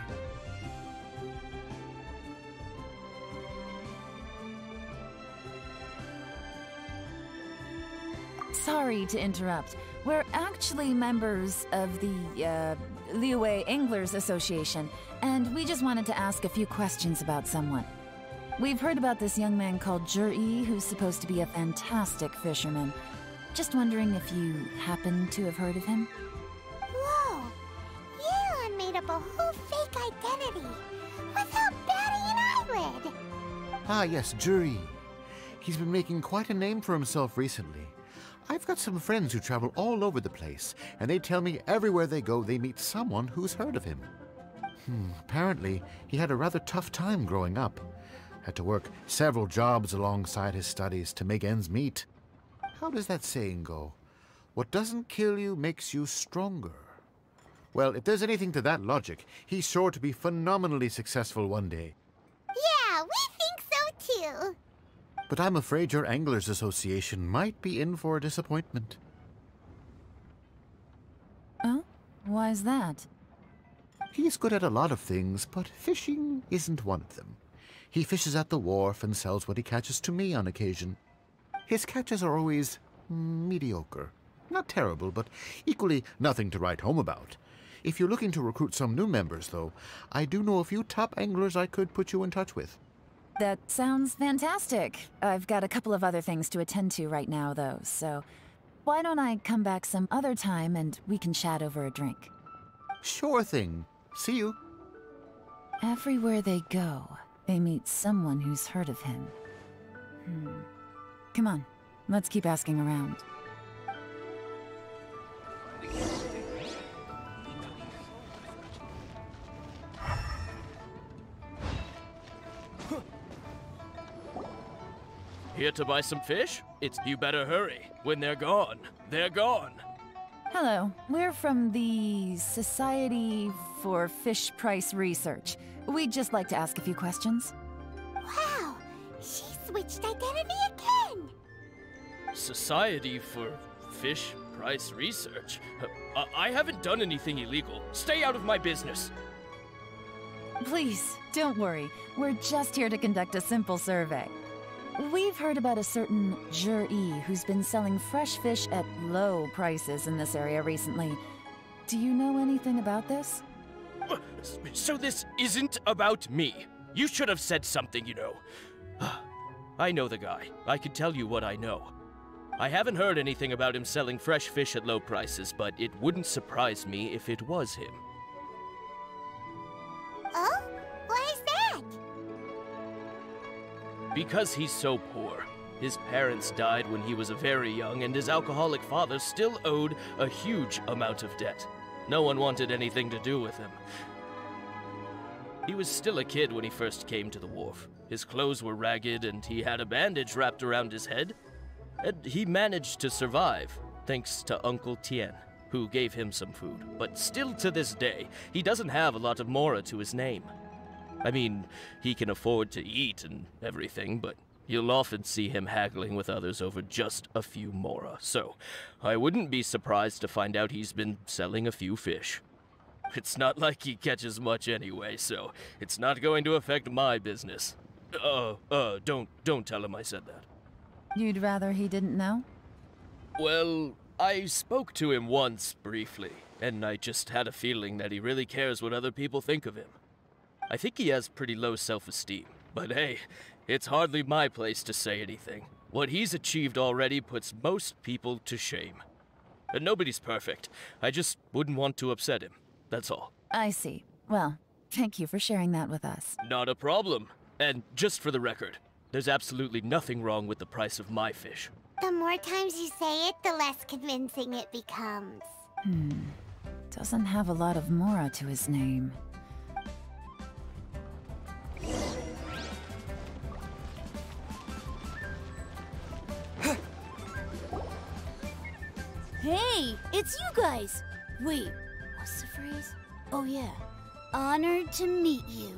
Sorry to interrupt. We're actually members of the, Liyue Anglers Association, and we just wanted to ask a few questions about someone. We've heard about this young man called Zhi, who's supposed to be a fantastic fisherman. Just wondering if you happen to have heard of him? Whoa! Yeon made up a whole fake identity without batting an eyelid! Ah, yes, Zhi. He's been making quite a name for himself recently. I've got some friends who travel all over the place, and they tell me everywhere they go they meet someone who's heard of him. Apparently, he had a rather tough time growing up. Had to work several jobs alongside his studies to make ends meet. How does that saying go? What doesn't kill you makes you stronger. Well, if there's anything to that logic, he's sure to be phenomenally successful one day. Yeah, we think so too! But I'm afraid your Anglers Association might be in for a disappointment. Oh? Why's that? He's good at a lot of things, but fishing isn't one of them. He fishes at the wharf and sells what he catches to me on occasion. His catches are always mediocre. Not terrible, but equally nothing to write home about. If you're looking to recruit some new members, though, I do know a few top anglers I could put you in touch with. That sounds fantastic. I've got a couple of other things to attend to right now, though, so why don't I come back some other time and we can chat over a drink? Sure thing. See you. Everywhere they go, they meet someone who's heard of him. Come on, let's keep asking around. Here to buy some fish? You better hurry. When they're gone, they're gone. Hello, we're from the Society for Fish Price Research. We'd just like to ask a few questions. Wow, she switched identity again! Society for Fish Price Research? I haven't done anything illegal. Stay out of my business. Please, don't worry. We're just here to conduct a simple survey. We've heard about a certain Zhi who's been selling fresh fish at low prices in this area recently. Do you know anything about this? So this isn't about me. You should have said something, you know. I know the guy. I can tell you what I know. I haven't heard anything about him selling fresh fish at low prices, but it wouldn't surprise me if it was him. Oh? Why is that? Because he's so poor. His parents died when he was very young, and his alcoholic father still owed a huge amount of debt. No one wanted anything to do with him. He was still a kid when he first came to the wharf. His clothes were ragged, and he had a bandage wrapped around his head. And he managed to survive, thanks to Uncle Tien, who gave him some food. But still to this day, he doesn't have a lot of mora to his name. I mean, he can afford to eat and everything, but you'll often see him haggling with others over just a few mora. So, I wouldn't be surprised to find out he's been selling a few fish. It's not like he catches much anyway, so it's not going to affect my business. Don't tell him I said that. You'd rather he didn't know? Well, I spoke to him once, briefly, and I just had a feeling that he really cares what other people think of him. I think he has pretty low self-esteem, but hey, it's hardly my place to say anything. What he's achieved already puts most people to shame. And nobody's perfect. I just wouldn't want to upset him, that's all. I see. Well, thank you for sharing that with us. Not a problem. And just for the record, there's absolutely nothing wrong with the price of my fish. The more times you say it, the less convincing it becomes. Doesn't have a lot of mora to his name. Hey, it's you guys! Wait, what's the phrase? Oh yeah, honored to meet you.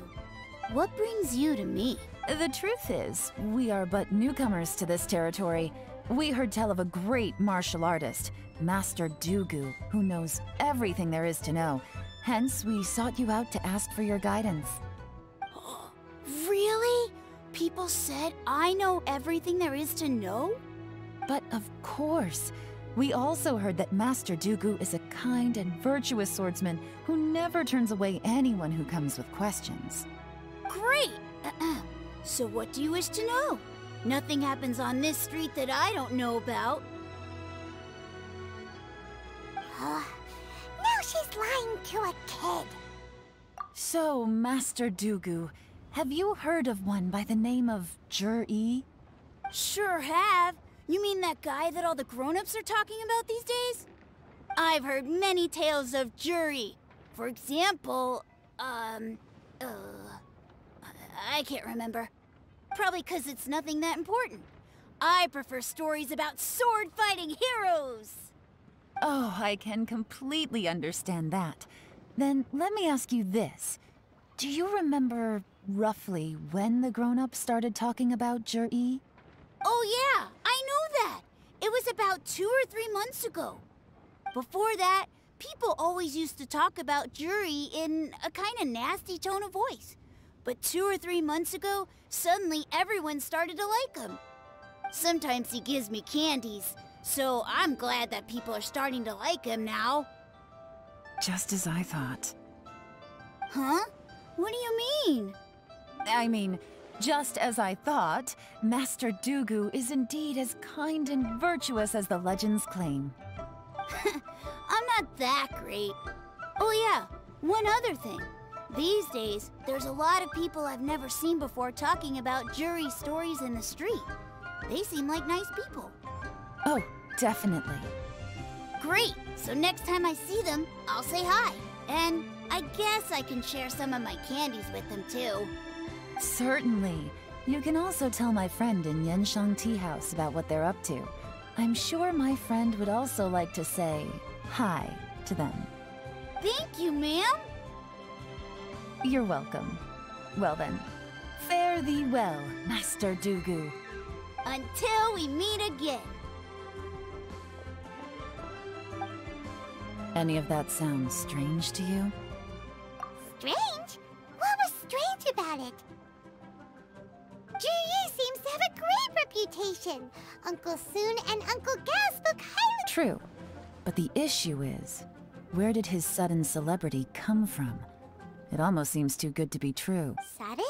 What brings you to me? The truth is, we are but newcomers to this territory. We heard tell of a great martial artist, Master Dugu, who knows everything there is to know. Hence, we sought you out to ask for your guidance. Really? People said I know everything there is to know? But of course. We also heard that Master Dugu is a kind and virtuous swordsman who never turns away anyone who comes with questions. Great! So what do you wish to know? Nothing happens on this street that I don't know about. Now she's lying to a kid. So, Master Dugu, have you heard of one by the name of Jur-E? Sure have. You mean that guy that all the grown-ups are talking about these days? I've heard many tales of Jur-E. For example, I can't remember. Probably 'cause it's nothing that important. I prefer stories about sword-fighting heroes. Oh, I can completely understand that. Then let me ask you this. Do you remember roughly when the grown-ups started talking about Jur-E? Oh yeah, I know that. It was about 2 or 3 months ago. Before that, people always used to talk about Jur-E in a kind of nasty tone of voice. But 2 or 3 months ago, suddenly everyone started to like him. Sometimes he gives me candies, so I'm glad that people are starting to like him now. Just as I thought. Huh? What do you mean? I mean, just as I thought, Master Dugu is indeed as kind and virtuous as the legends claim. I'm not that great. Oh yeah, one other thing. These days, there's a lot of people I've never seen before talking about Jur-E stories in the street. They seem like nice people. Oh, definitely. Great! So next time I see them, I'll say hi. And I guess I can share some of my candies with them too. Certainly. You can also tell my friend in Yenshang Tea House about what they're up to. I'm sure my friend would also like to say hi to them. Thank you, ma'am. You're welcome. Well then, fare thee well, Master Dugu. Until we meet again. Any of that sound strange to you? Strange? What was strange about it? Jur-E seems to have a great reputation. Uncle Soon and Uncle Gal spoke highly. True. But the issue is, where did his sudden celebrity come from? It almost seems too good to be true. Sudden?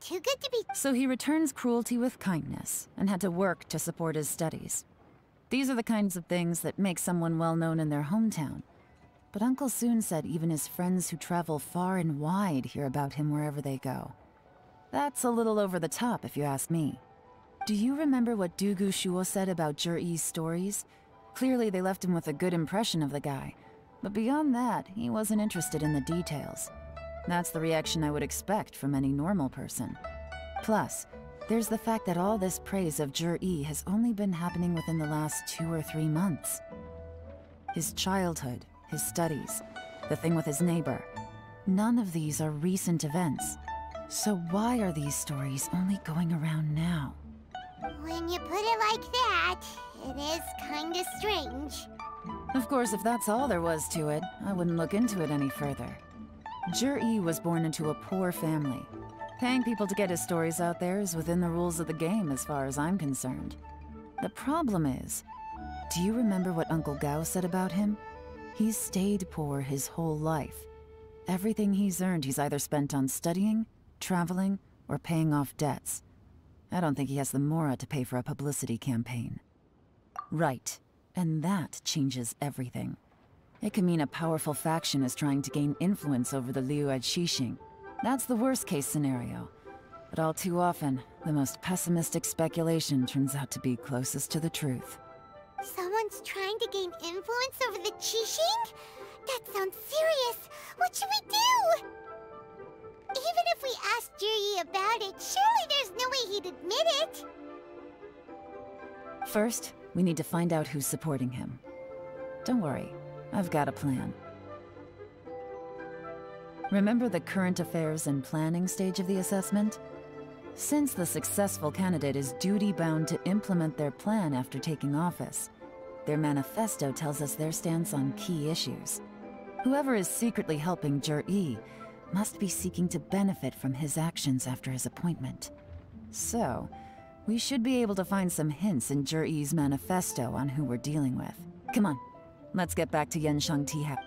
Too good to be... So he returns cruelty with kindness, and had to work to support his studies. These are the kinds of things that make someone well known in their hometown. But Uncle Soon said even his friends who travel far and wide hear about him wherever they go. That's a little over the top, if you ask me. Do you remember what Dugu Shuo said about Jur-E's stories? Clearly they left him with a good impression of the guy. But beyond that, he wasn't interested in the details. That's the reaction I would expect from any normal person. Plus, there's the fact that all this praise of Jur-E has only been happening within the last 2 or 3 months. His childhood, his studies, the thing with his neighbor. None of these are recent events. So why are these stories only going around now? When you put it like that, it is kinda strange. Of course, if that's all there was to it, I wouldn't look into it any further. Jur-E was born into a poor family. Paying people to get his stories out there is within the rules of the game as far as I'm concerned. The problem is, do you remember what Uncle Gao said about him? He's stayed poor his whole life. Everything he's earned he's either spent on studying, traveling, or paying off debts. I don't think he has the mora to pay for a publicity campaign. Right, and that changes everything. It could mean a powerful faction is trying to gain influence over the Liu Xixing. That's the worst-case scenario. But all too often, the most pessimistic speculation turns out to be closest to the truth. Someone's trying to gain influence over the Qixing? That sounds serious. What should we do? Even if we asked Jur-E about it, surely there's no way he'd admit it. First, we need to find out who's supporting him. Don't worry, I've got a plan. Remember the current affairs and planning stage of the assessment? Since the successful candidate is duty-bound to implement their plan after taking office, their manifesto tells us their stance on key issues. Whoever is secretly helping Jur-E must be seeking to benefit from his actions after his appointment. So, we should be able to find some hints in Jur-E's manifesto on who we're dealing with. Come on, let's get back to Yanshang Tea House.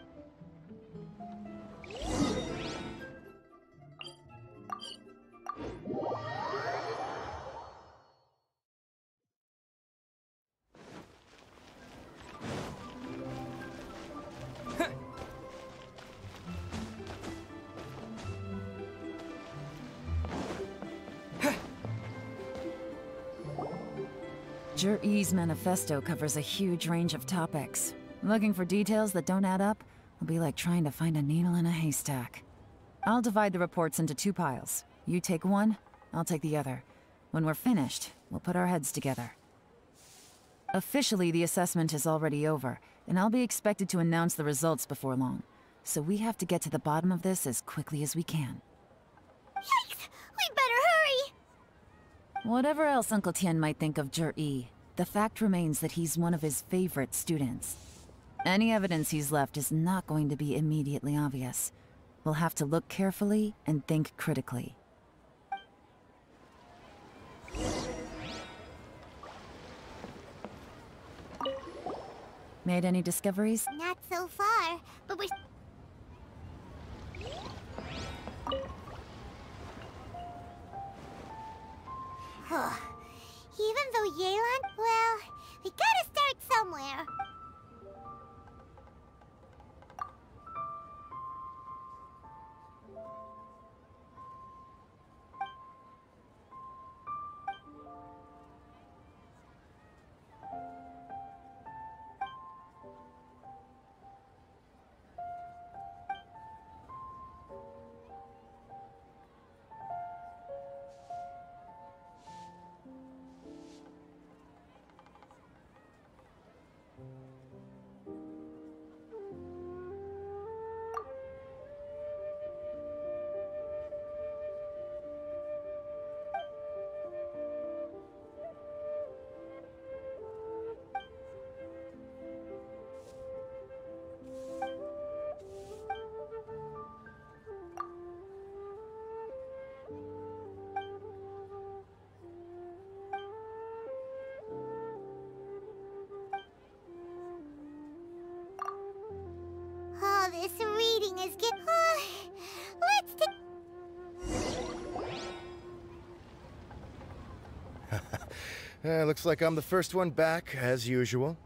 Jur-E's manifesto covers a huge range of topics. Looking for details that don't add up will be like trying to find a needle in a haystack. I'll divide the reports into 2 piles. You take one, I'll take the other. When we're finished, we'll put our heads together. Officially, the assessment is already over, and I'll be expected to announce the results before long. So we have to get to the bottom of this as quickly as we can. Yikes! We better hurry! Whatever else Uncle Tian might think of Jur-E, the fact remains that he's one of his favorite students. Any evidence he's left is not going to be immediately obvious. We'll have to look carefully and think critically. Made any discoveries? Not so far, but we're... Even though Yelan... Well, we gotta start somewhere. Oh, this reading is getting... let's take... Looks like I'm the first one back, as usual.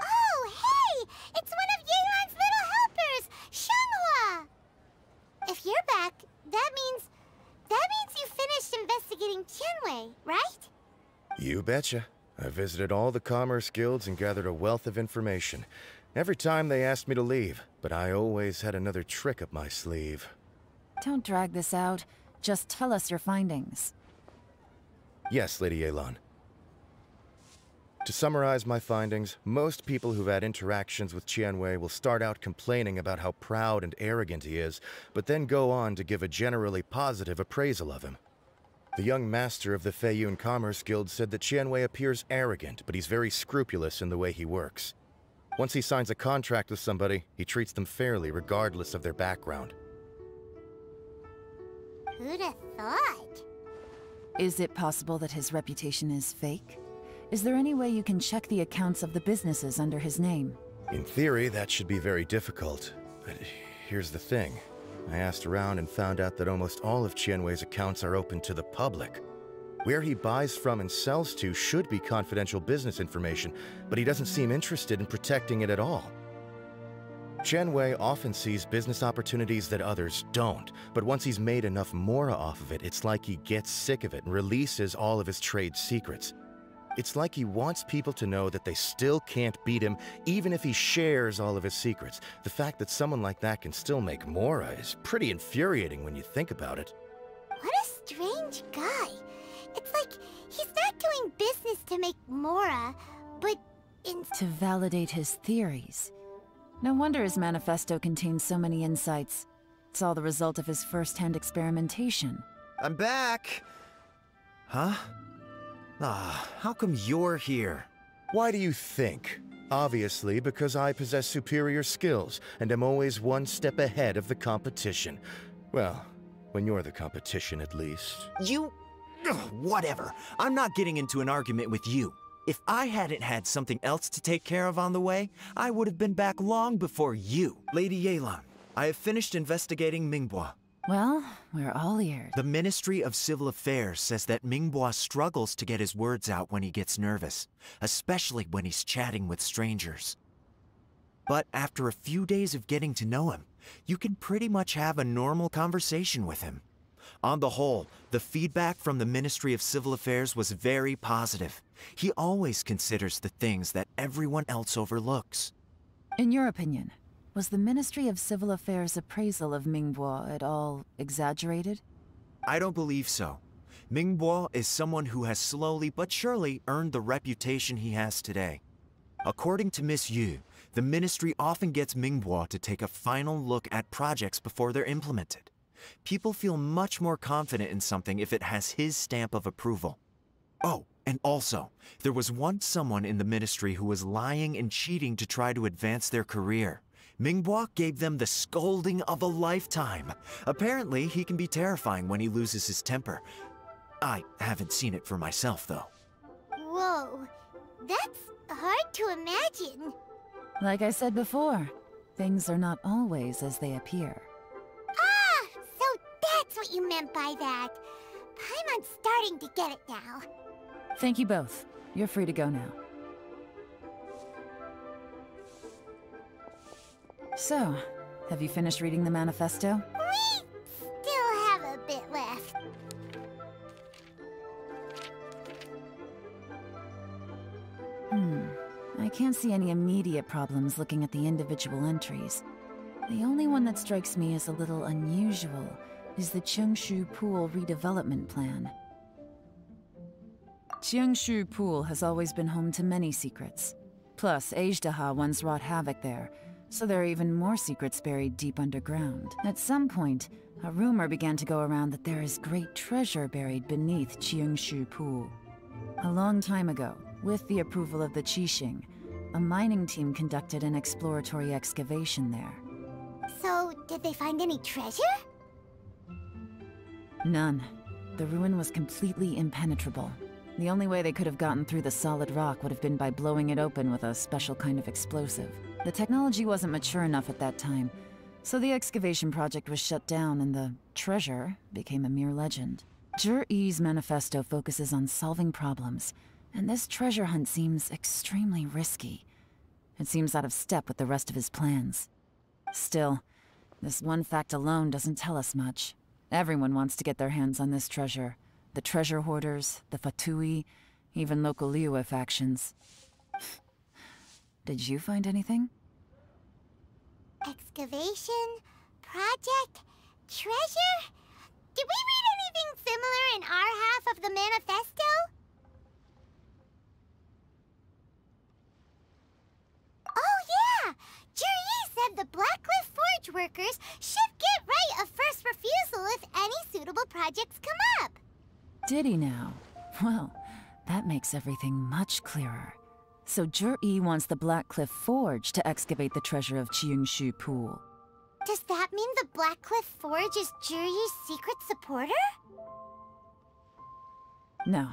Oh, hey! It's one of Yelan's little helpers, Shenghua! If you're back, that means you finished investigating Tianwei, right? You betcha. I visited all the commerce guilds and gathered a wealth of information. Every time they asked me to leave, but I always had another trick up my sleeve. Don't drag this out. Just tell us your findings. Yes, Lady Yelan. To summarize my findings, most people who've had interactions with Tianwei will start out complaining about how proud and arrogant he is, but then go on to give a generally positive appraisal of him. The young master of the Feiyun Commerce Guild said that Qianwei appears arrogant, but he's very scrupulous in the way he works. Once he signs a contract with somebody, he treats them fairly regardless of their background. Who'd have thought? Is it possible that his reputation is fake? Is there any way you can check the accounts of the businesses under his name? In theory, that should be very difficult. But here's the thing. I asked around and found out that almost all of Qianwei's accounts are open to the public. Where he buys from and sells to should be confidential business information, but he doesn't seem interested in protecting it at all. Qianwei often sees business opportunities that others don't, but once he's made enough mora off of it, it's like he gets sick of it and releases all of his trade secrets. It's like he wants people to know that they still can't beat him, even if he shares all of his secrets. The fact that someone like that can still make mora is pretty infuriating when you think about it. What a strange guy. It's like he's not doing business to make mora, but to validate his theories. No wonder his manifesto contains so many insights. It's all the result of his first-hand experimentation. I'm back! Huh? How come you're here? Why do you think? Obviously, because I possess superior skills, and am always one step ahead of the competition. Well, when you're the competition, at least. You... whatever. I'm not getting into an argument with you. If I hadn't had something else to take care of on the way, I would have been back long before you. Lady Yelan, I have finished investigating Mingbois. Well, we're all ears. The Ministry of Civil Affairs says that Mingbois struggles to get his words out when he gets nervous, especially when he's chatting with strangers. But after a few days of getting to know him, you can pretty much have a normal conversation with him. On the whole, the feedback from the Ministry of Civil Affairs was very positive. He always considers the things that everyone else overlooks. In your opinion, was the Ministry of Civil Affairs' appraisal of Mingbois at all exaggerated? I don't believe so. Mingbois is someone who has slowly but surely earned the reputation he has today. According to Miss Yu, the Ministry often gets Mingbois to take a final look at projects before they're implemented. People feel much more confident in something if it has his stamp of approval. Oh, and also, there was once someone in the Ministry who was lying and cheating to try to advance their career. Mingbois gave them the scolding of a lifetime. Apparently, he can be terrifying when he loses his temper. I haven't seen it for myself, though. Whoa, that's hard to imagine. Like I said before, things are not always as they appear. Ah, so that's what you meant by that. Paimon's starting to get it now. Thank you both. You're free to go now. So, have you finished reading the manifesto? We still have a bit left. I can't see any immediate problems looking at the individual entries. The only one that strikes me as a little unusual is the Cheungshu Pool redevelopment plan. Cheungshu Pool has always been home to many secrets. Plus, Ajdaha once wrought havoc there, so there are even more secrets buried deep underground. At some point, a rumor began to go around that there is great treasure buried beneath Cheungshu Pool. A long time ago, with the approval of the Qixing, a mining team conducted an exploratory excavation there. So, did they find any treasure? None. The ruin was completely impenetrable. The only way they could have gotten through the solid rock would have been by blowing it open with a special kind of explosive. The technology wasn't mature enough at that time, so the excavation project was shut down and the treasure became a mere legend. Zhi Yi's manifesto focuses on solving problems, and this treasure hunt seems extremely risky. It seems out of step with the rest of his plans. Still, this one fact alone doesn't tell us much. Everyone wants to get their hands on this treasure. The treasure hoarders, the Fatui, even local Liyue factions. Did you find anything? Excavation? Project? Treasure? Did we read anything similar in our half of the manifesto? Oh yeah! Zhi Yi said the Blackcliff Forge workers should get right of first refusal if any suitable projects come up. Did he now? Well, that makes everything much clearer. So Jur-E wants the Black Cliff Forge to excavate the treasure of Qingshu Pool. Does that mean the Black Cliff Forge is Juri's secret supporter? No,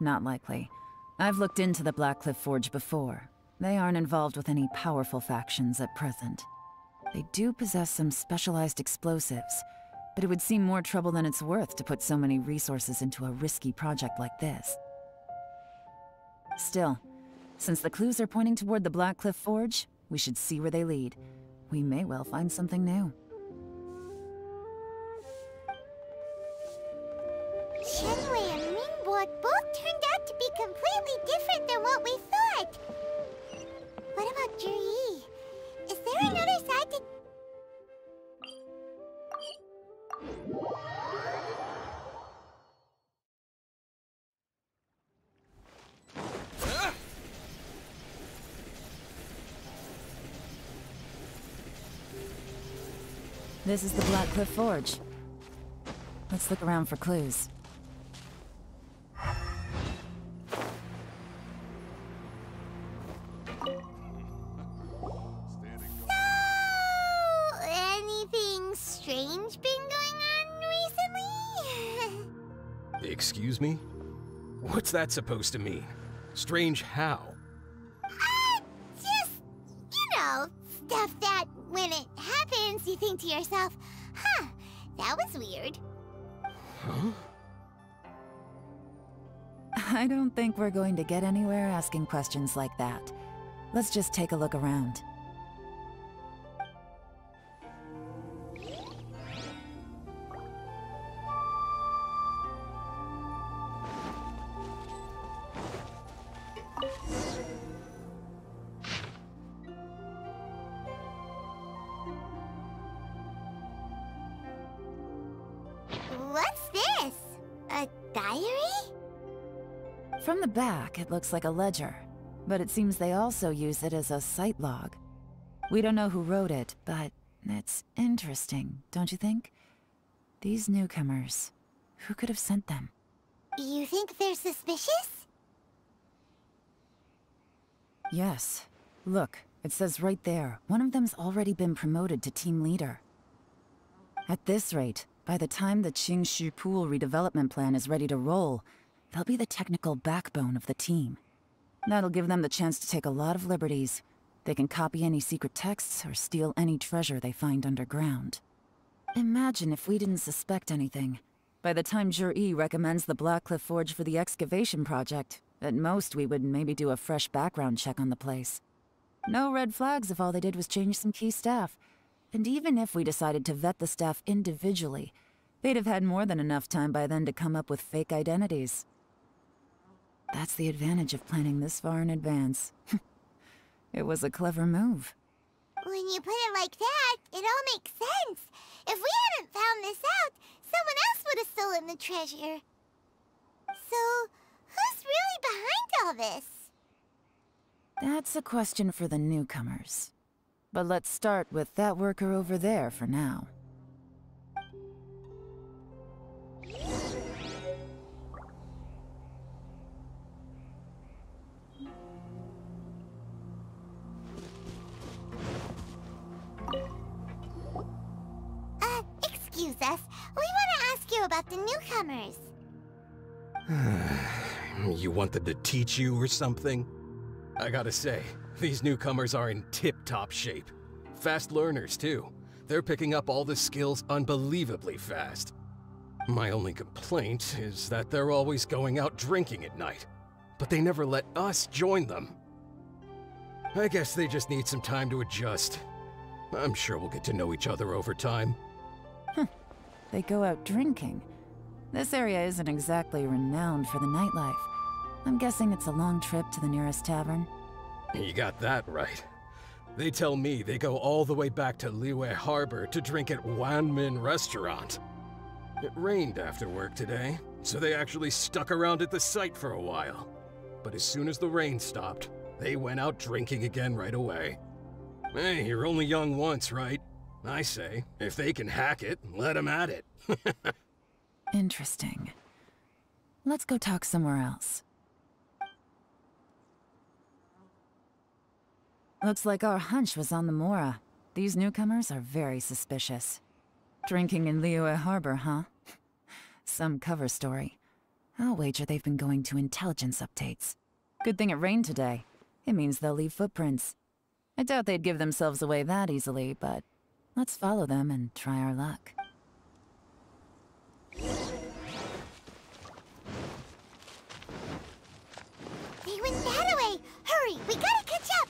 not likely. I've looked into the Black Cliff Forge before. They aren't involved with any powerful factions at present. They do possess some specialized explosives, but it would seem more trouble than it's worth to put so many resources into a risky project like this. Still, since the clues are pointing toward the Black Cliff Forge, we should see where they lead. We may well find something new. Shenwei and Mingbo both turned out to be completely different than what we thought. What about Juri? Is there another side to... This is the Black Cliff Forge. Let's look around for clues. Anything strange been going on recently? Excuse me? What's that supposed to mean? Strange how? Just, stuff that when it happens, you think to yourself, huh, that was weird. Huh? I don't think we're going to get anywhere asking questions like that. Let's just take a look around. What's this? A diary? From the back, it looks like a ledger, but it seems they also use it as a site log. We don't know who wrote it, but it's interesting, don't you think? These newcomers, who could have sent them? You think they're suspicious? Yes. Look, it says right there, one of them's already been promoted to team leader. At this rate, by the time the Qingshu Pool redevelopment plan is ready to roll, they'll be the technical backbone of the team. That'll give them the chance to take a lot of liberties. They can copy any secret texts or steal any treasure they find underground. Imagine if we didn't suspect anything. By the time Jur-E recommends the Black Cliff Forge for the excavation project, at most we would maybe do a fresh background check on the place. No red flags if all they did was change some key staff. And even if we decided to vet the staff individually, they'd have had more than enough time by then to come up with fake identities. That's the advantage of planning this far in advance. It was a clever move. When you put it like that, it all makes sense. If we hadn't found this out, someone else would have stolen the treasure. So, who's really behind all this? That's a question for the newcomers. But let's start with that worker over there for now. Excuse us. We want to ask you about the newcomers. You want them to teach you or something? I gotta say, these newcomers are in tip-top shape. Fast learners, too. They're picking up all the skills unbelievably fast. My only complaint is that they're always going out drinking at night, but they never let us join them. I guess they just need some time to adjust. I'm sure we'll get to know each other over time. They go out drinking. This area isn't exactly renowned for the nightlife. I'm guessing it's a long trip to the nearest tavern. You got that right. They tell me they go all the way back to Liyue Harbor to drink at Wanmin Restaurant. It rained after work today, so they actually stuck around at the site for a while. But as soon as the rain stopped, they went out drinking again right away. Hey, you're only young once, right? I say, if they can hack it, let them at it. Interesting. Let's go talk somewhere else. Looks like our hunch was on the Mora. These newcomers are very suspicious. Drinking in Liyue Harbor, huh? Some cover story. I'll wager they've been going to intelligence updates. Good thing it rained today. It means they'll leave footprints. I doubt they'd give themselves away that easily, but let's follow them and try our luck. They went that way! Hurry, we gotta catch up!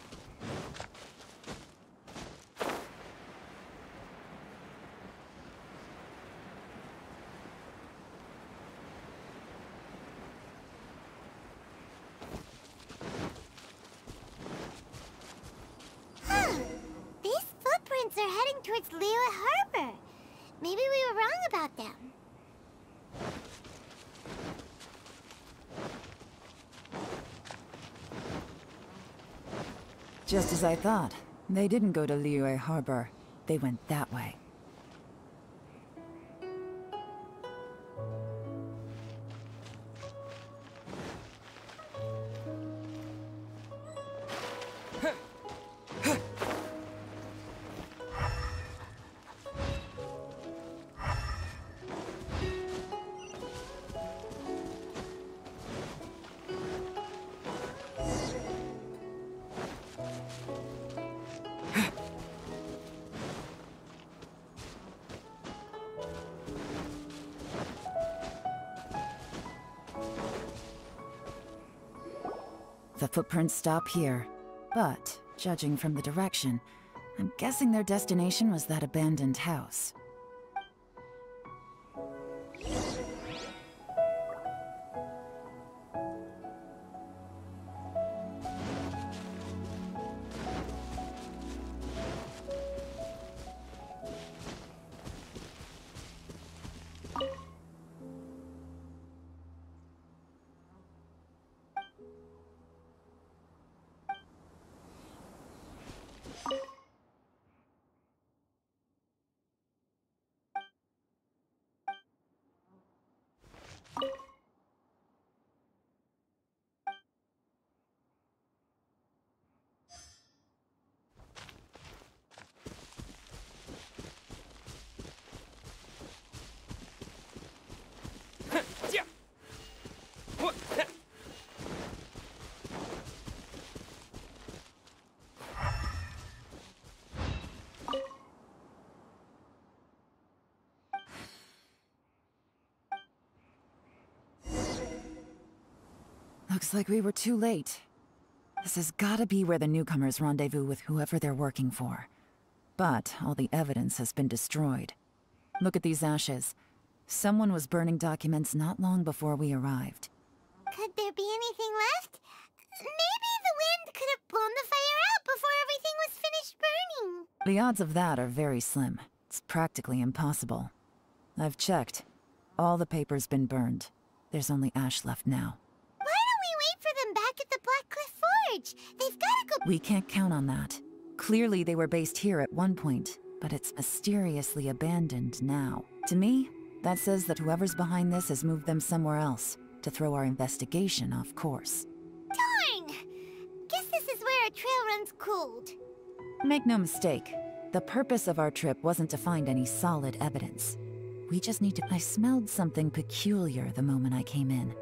These footprints are heading towards Liyue Harbor. Maybe we were wrong about them. Just as I thought. They didn't go to Liyue Harbor. They went that way. The footprints stop here, but, judging from the direction, I'm guessing their destination was that abandoned house. Looks like we were too late. This has gotta be where the newcomers rendezvous with whoever they're working for. But all the evidence has been destroyed. Look at these ashes. Someone was burning documents not long before we arrived. Could there be anything left? Maybe the wind could have blown the fire out before everything was finished burning. The odds of that are very slim. It's practically impossible. I've checked. All the paper's been burned. There's only ash left now. Why don't we wait for them back at the Black Cliff Forge? They've gotta go— We can't count on that. Clearly they were based here at one point, but it's mysteriously abandoned now. To me, that says that whoever's behind this has moved them somewhere else, to throw our investigation off course. Darn! Guess this is where our trail runs cold. Make no mistake, the purpose of our trip wasn't to find any solid evidence. We just need to— I smelled something peculiar the moment I came in.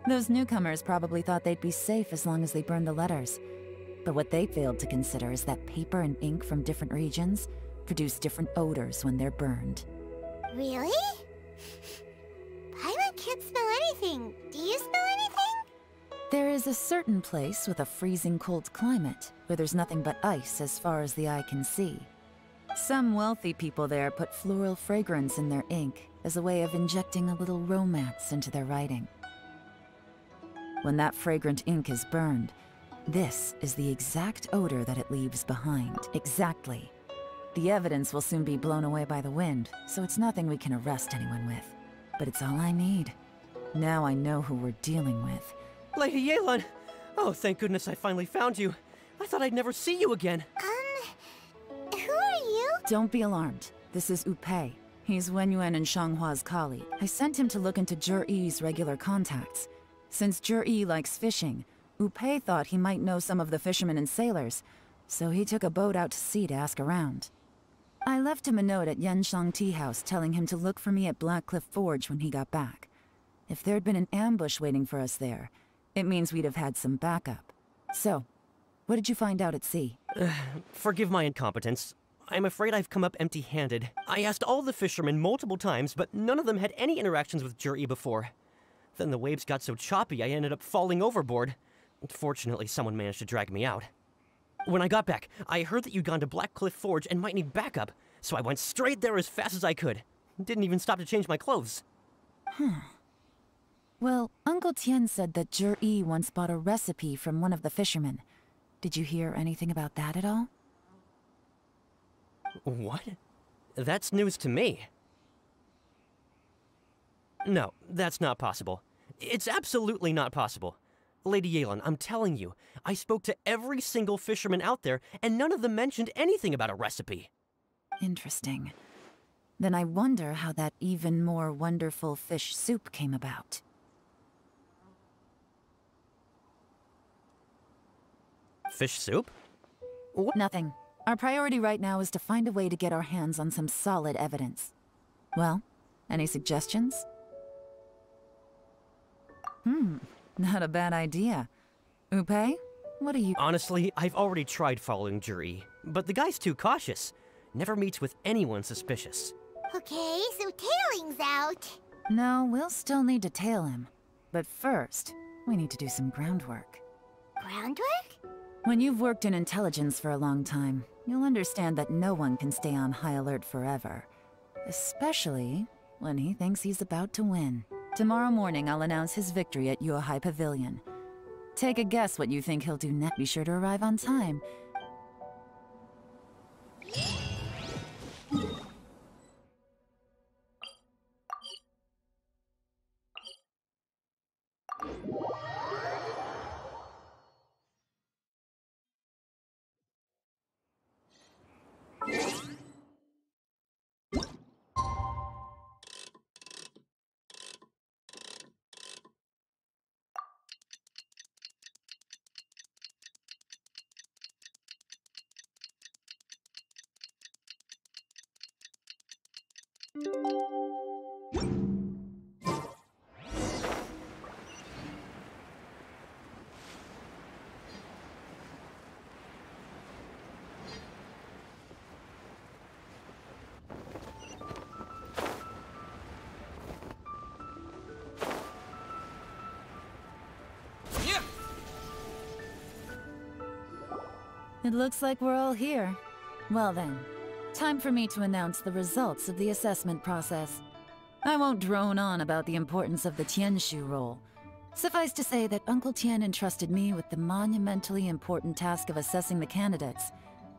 Those newcomers probably thought they'd be safe as long as they burned the letters. But what they failed to consider is that paper and ink from different regions produce different odors when they're burned. Really? Paimon can't smell anything. Do you smell anything? There is a certain place with a freezing cold climate, where there's nothing but ice as far as the eye can see. Some wealthy people there put floral fragrance in their ink as a way of injecting a little romance into their writing. When that fragrant ink is burned, this is the exact odor that it leaves behind. Exactly. The evidence will soon be blown away by the wind, so it's nothing we can arrest anyone with. But it's all I need. Now I know who we're dealing with. Lady Yelan! Oh, thank goodness I finally found you. I thought I'd never see you again. Who are you? Don't be alarmed. This is Upei, He's Wenyuan and Shanghua's colleague. I sent him to look into Zhi-Yi's regular contacts. Since Zhi-Yi likes fishing, Upei thought he might know some of the fishermen and sailors, so he took a boat out to sea to ask around. I left him a note at Yanshang Tea House telling him to look for me at Blackcliff Forge when he got back. If there'd been an ambush waiting for us there, it means we'd have had some backup. So, what did you find out at sea? Forgive my incompetence. I'm afraid I've come up empty-handed. I asked all the fishermen multiple times, but none of them had any interactions with Zhi-Yi before. Then the waves got so choppy I ended up falling overboard. Fortunately, someone managed to drag me out. When I got back, I heard that you'd gone to Blackcliff Forge and might need backup, so I went straight there as fast as I could. Didn't even stop to change my clothes. Well, Uncle Tian said that Zhi-Yi once bought a recipe from one of the fishermen. Did you hear anything about that at all? What? That's news to me. No, that's not possible. It's absolutely not possible. Lady Yelan, I'm telling you, I spoke to every single fisherman out there, and none of them mentioned anything about a recipe. Interesting. Then I wonder how that even more wonderful fish soup came about. Fish soup? What? Nothing. Our priority right now is to find a way to get our hands on some solid evidence. Well, any suggestions? Not a bad idea. Upei, what do you— Honestly, I've already tried following Zhi-Yi, but the guy's too cautious. Never meets with anyone suspicious. Okay, so tailing's out. No, we'll still need to tail him. But first, we need to do some groundwork. Groundwork? When you've worked in intelligence for a long time, you'll understand that no one can stay on high alert forever. Especially when he thinks he's about to win. Tomorrow morning, I'll announce his victory at Yuehai Pavilion. Take a guess what you think he'll do next. Be sure to arrive on time. It looks like we're all here. Well then, time for me to announce the results of the assessment process. I won't drone on about the importance of the Tianshu role. Suffice to say that Uncle Tian entrusted me with the monumentally important task of assessing the candidates.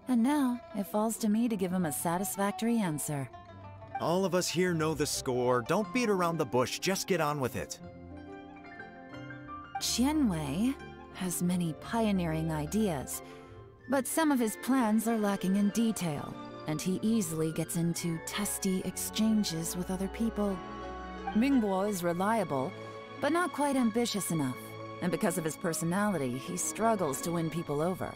And now, it falls to me to give him a satisfactory answer. All of us here know the score. Don't beat around the bush, just get on with it. Qianwei has many pioneering ideas, but some of his plans are lacking in detail, and he easily gets into testy exchanges with other people. Mingbo is reliable, but not quite ambitious enough, and because of his personality, he struggles to win people over.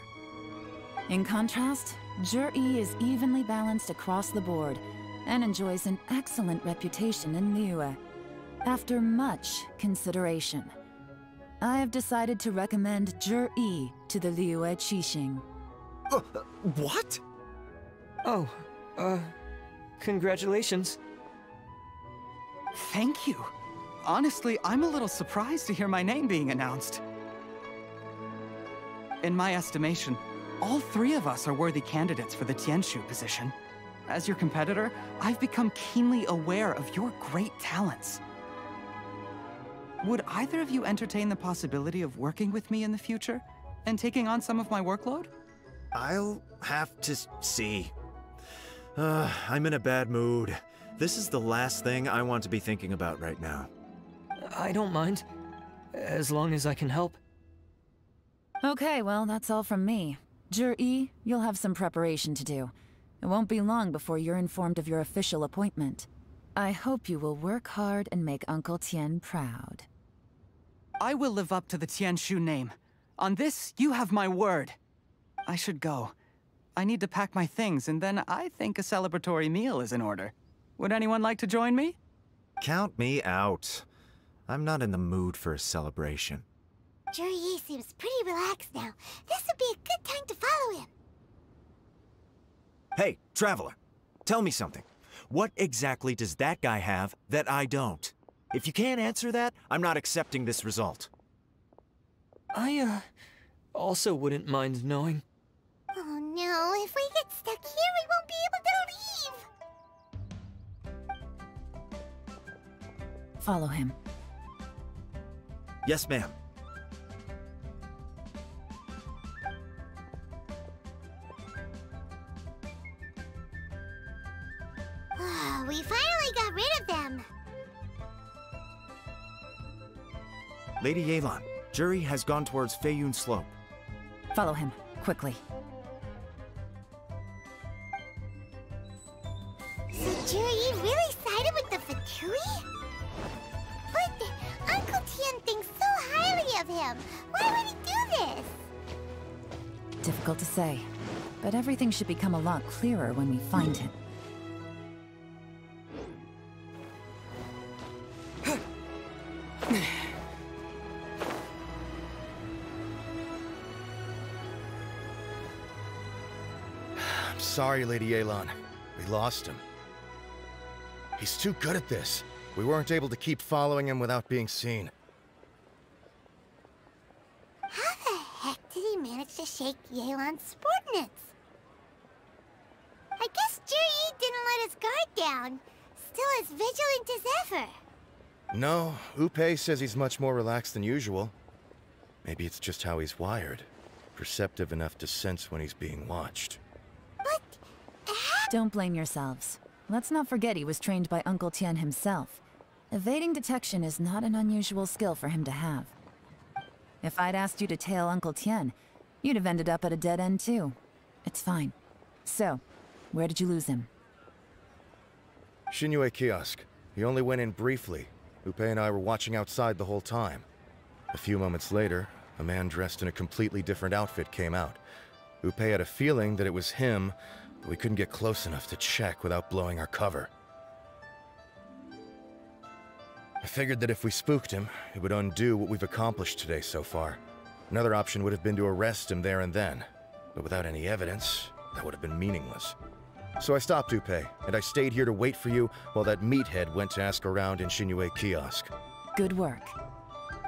In contrast, Zhi-Yi is evenly balanced across the board, and enjoys an excellent reputation in Liyue. After much consideration, I have decided to recommend Zhi-Yi to the Liyue Qixing. What? Oh, congratulations. Thank you. Honestly, I'm a little surprised to hear my name being announced. In my estimation, all three of us are worthy candidates for the Tianshu position. As your competitor, I've become keenly aware of your great talents. Would either of you entertain the possibility of working with me in the future and taking on some of my workload? I'll have to see. I'm in a bad mood. This is the last thing I want to be thinking about right now. I don't mind, as long as I can help. Okay, well, that's all from me. Zhi-Yi, you'll have some preparation to do. It won't be long before you're informed of your official appointment. I hope you will work hard and make Uncle Tien proud. I will live up to the Tianshu name. On this, you have my word. I should go. I need to pack my things, and then I think a celebratory meal is in order. Would anyone like to join me? Count me out. I'm not in the mood for a celebration. Juri seems pretty relaxed now. This would be a good time to follow him. Hey, Traveler, tell me something. What exactly does that guy have that I don't? If you can't answer that, I'm not accepting this result. I, also wouldn't mind knowing. Oh no, if we get stuck here, we won't be able to leave! Follow him. Yes, ma'am. We finally got rid of them! Lady Yelan, Juri has gone towards Feiyun Slope. Follow him, quickly. So Juri really sided with the Fatui? But Uncle Tien thinks so highly of him. Why would he do this? Difficult to say, but everything should become a lot clearer when we find him. Sorry, Lady Yelan. We lost him. He's too good at this. We weren't able to keep following him without being seen. How the heck did he manage to shake Yelan's subordinates? I guess Juri didn't let his guard down. Still as vigilant as ever. No, Upe says he's much more relaxed than usual. Maybe it's just how he's wired. Perceptive enough to sense when he's being watched. Don't blame yourselves. Let's not forget he was trained by Uncle Tien himself. Evading detection is not an unusual skill for him to have. If I'd asked you to tail Uncle Tien, you'd have ended up at a dead end too. It's fine. So, where did you lose him? Xinyue Kiosk. He only went in briefly. Upe and I were watching outside the whole time. A few moments later, a man dressed in a completely different outfit came out. Upe had a feeling that it was him, but we couldn't get close enough to check without blowing our cover. I figured that if we spooked him, it would undo what we've accomplished today so far. Another option would have been to arrest him there and then, but without any evidence, that would have been meaningless. So I stopped Upe, and I stayed here to wait for you while that meathead went to ask around in Xinyue Kiosk. Good work.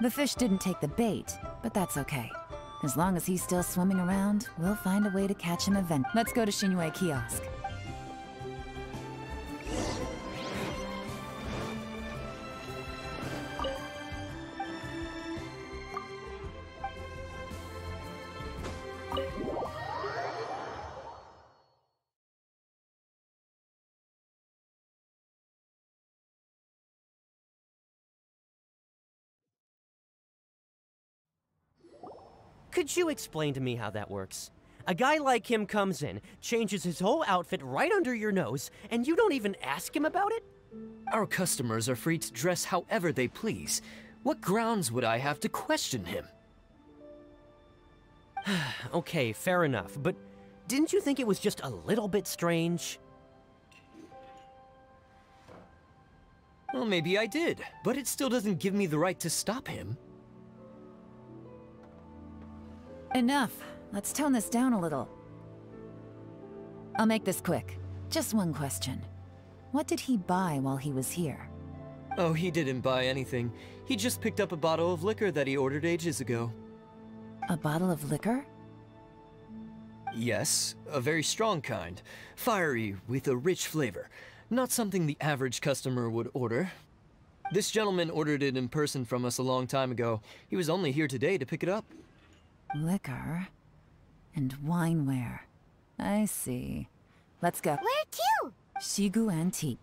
The fish didn't take the bait, but that's okay. As long as he's still swimming around, we'll find a way to catch him eventually. Let's go to Xinyue Kiosk. Could you explain to me how that works? A guy like him comes in, changes his whole outfit right under your nose, and you don't even ask him about it? Our customers are free to dress however they please. What grounds would I have to question him? Okay, fair enough, but didn't you think it was just a little bit strange? Well, maybe I did, but it still doesn't give me the right to stop him. Enough. Let's tone this down a little. I'll make this quick. Just one question. What did he buy while he was here? Oh, he didn't buy anything. He just picked up a bottle of liquor that he ordered ages ago. A bottle of liquor? Yes, a very strong kind. Fiery, with a rich flavor. Not something the average customer would order. This gentleman ordered it in person from us a long time ago. He was only here today to pick it up. Liquor and wineware. I see. Let's go. Where to? Shigu Antique.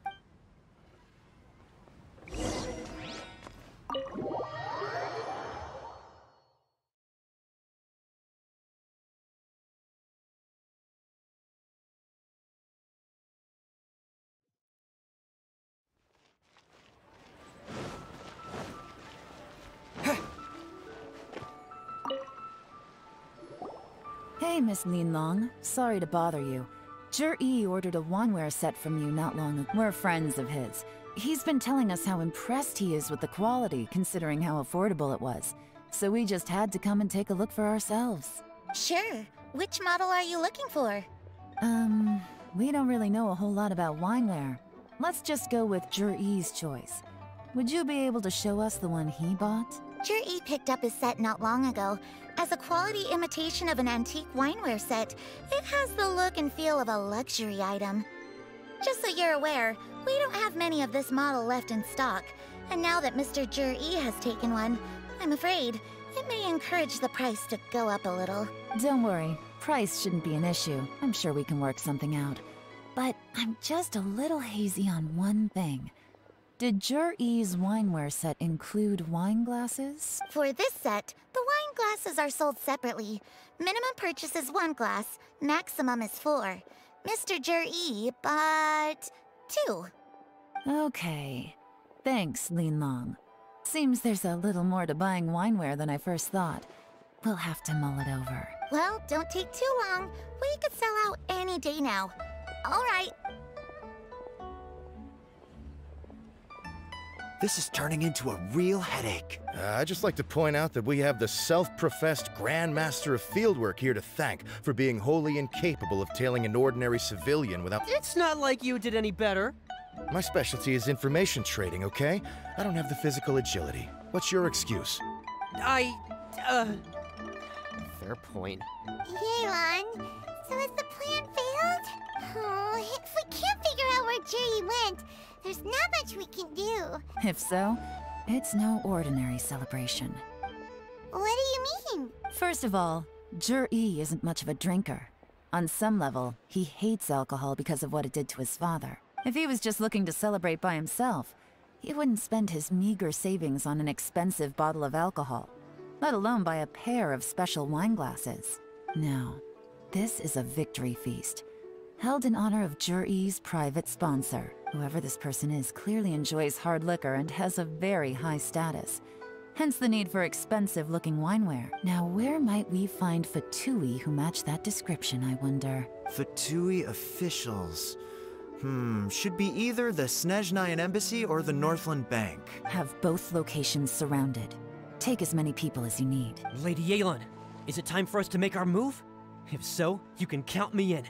Hey, Miss Linlong. Sorry to bother you. Zhi ordered a wineware set from you not long ago. We're friends of his. He's been telling us how impressed he is with the quality, considering how affordable it was. So we just had to come and take a look for ourselves. Sure. Which model are you looking for? We don't really know a whole lot about wineware. Let's just go with Zhi's choice. Would you be able to show us the one he bought? Zhi picked up his set not long ago. As a quality imitation of an antique wineware set, it has the look and feel of a luxury item. Just so you're aware, we don't have many of this model left in stock. And now that Mr. Zhi has taken one, I'm afraid it may encourage the price to go up a little. Don't worry. Price shouldn't be an issue. I'm sure we can work something out. But I'm just a little hazy on one thing. Did Zhi's wineware set include wine glasses? For this set, the wine glasses are sold separately. Minimum purchase is 1 glass, maximum is 4. Mr. Zhi bought 2. Okay. Thanks, Linlong. Seems there's a little more to buying wineware than I first thought. We'll have to mull it over. Well, don't take too long. We could sell out any day now. All right. This is turning into a real headache. I'd just like to point out that we have the self-professed Grand Master of Fieldwork here to thank for being wholly incapable of tailing an ordinary civilian without— It's not like you did any better. My specialty is information trading, okay? I don't have the physical agility. What's your excuse? Fair point. Yelan, so has the plan failed? Oh, if we can't figure out where Zhi went, there's not much we can do. If so, it's no ordinary celebration. What do you mean? First of all, Zhi isn't much of a drinker. On some level, he hates alcohol because of what it did to his father. If he was just looking to celebrate by himself, he wouldn't spend his meager savings on an expensive bottle of alcohol, let alone buy a pair of special wine glasses. No, this is a victory feast, held in honor of Zhi's private sponsor. Whoever this person is clearly enjoys hard liquor and has a very high status. Hence the need for expensive-looking wineware. Now, where might we find Fatui who match that description, I wonder? Fatui officials. Should be either the Snezhnayan Embassy or the Northland Bank. Have both locations surrounded. Take as many people as you need. Lady Yelan, is it time for us to make our move? If so, you can count me in.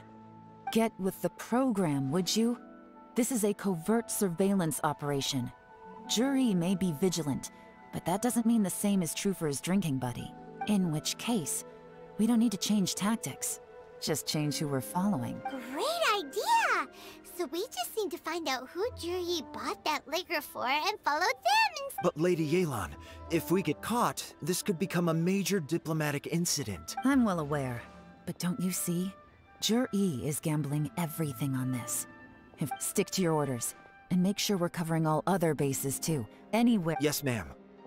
Get with the program, would you? This is a covert surveillance operation. Zhi may be vigilant, but that doesn't mean the same is true for his drinking buddy. In which case, we don't need to change tactics. Just change who we're following. Great idea! So we just need to find out who Zhi bought that liquor for and follow them. But Lady Yelan, if we get caught, this could become a major diplomatic incident. I'm well aware, but don't you see? Zhi is gambling everything on this. Stick to your orders, and make sure we're covering all other bases too. Anywhere— Yes, ma'am.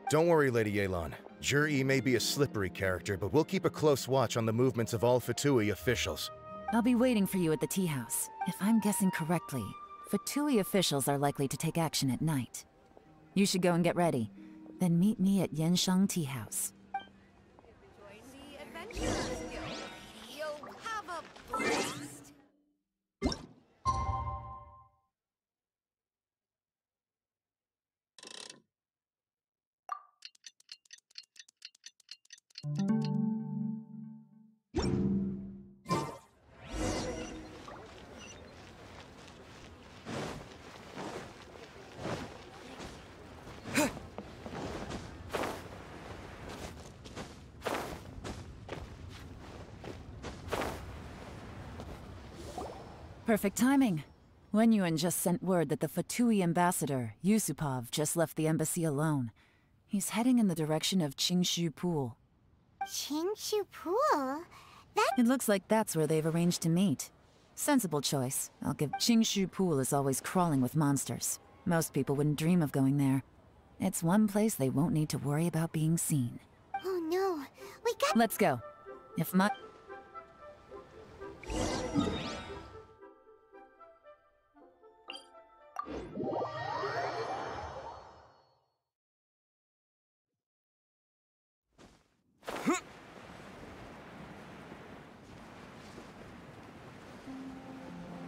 Don't worry, Lady Yelan. Zhi may be a slippery character, but we'll keep a close watch on the movements of all Fatui officials. I'll be waiting for you at the tea house. If I'm guessing correctly, Fatui officials are likely to take action at night. You should go and get ready. Then meet me at Yansheng Tea House. You'll have a blast. Perfect timing. Wenyuan just sent word that the Fatui ambassador, Yusupov, just left the embassy alone. He's heading in the direction of Qingshu Pool. Qingshu Pool? It looks like that's where they've arranged to meet. Sensible choice. I'll give— Qingshu Pool is always crawling with monsters. Most people wouldn't dream of going there. It's one place they won't need to worry about being seen. Oh no, we got— Let's go. If my—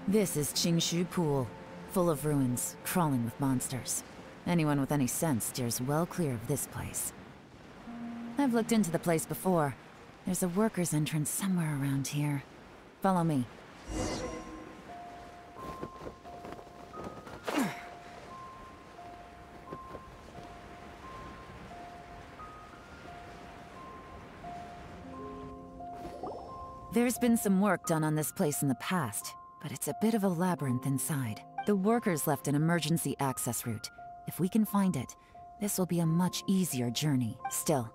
This is Qingshu Pool, full of ruins, crawling with monsters. Anyone with any sense steers well clear of this place. I've looked into the place before. There's a worker's entrance somewhere around here. Follow me. There's been some work done on this place in the past, but it's a bit of a labyrinth inside. The workers left an emergency access route. If we can find it, this will be a much easier journey. Still,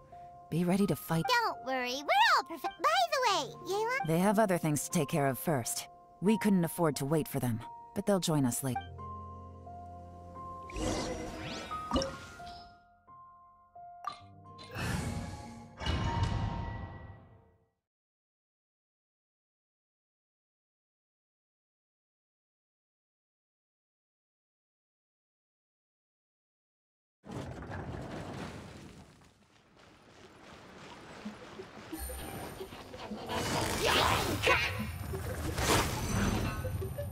be ready to fight. Don't worry, we're all perfect. By the way, Yayla... They have other things to take care of first. We couldn't afford to wait for them, but they'll join us later.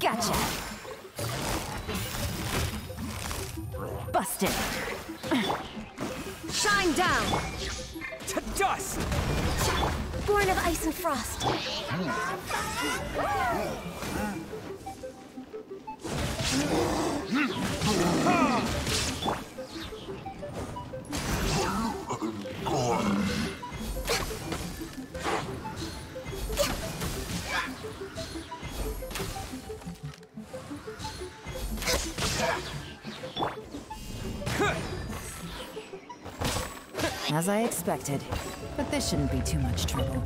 Gotcha! Busted! Shine down! To dust! Born of ice and frost. As I expected, but this shouldn't be too much trouble.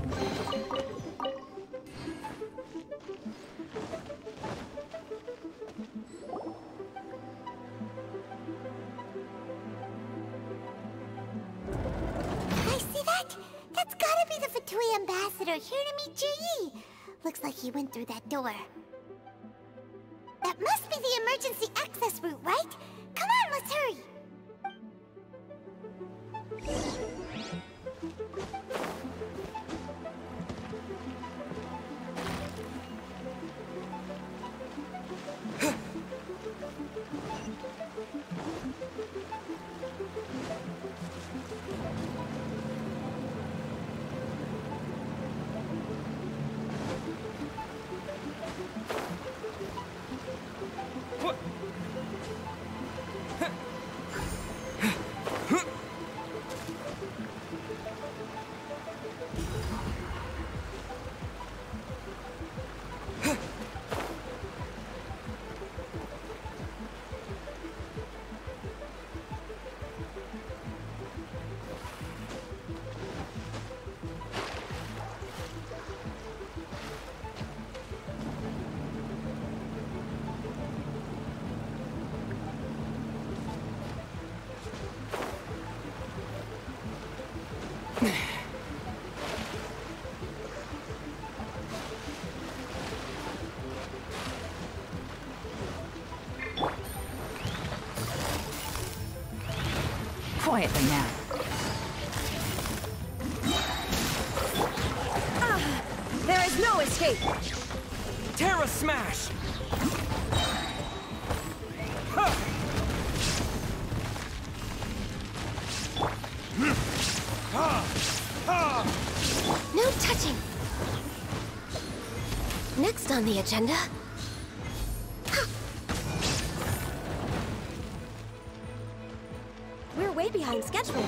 I see that? That's gotta be the Fatui ambassador here to meet Ji. Looks like he went through that door. That must be the emergency access route, right? Come on, let's hurry. Quietly now. There is no escape! Terra Smash! No touching! Next on the agenda... We're way behind schedule.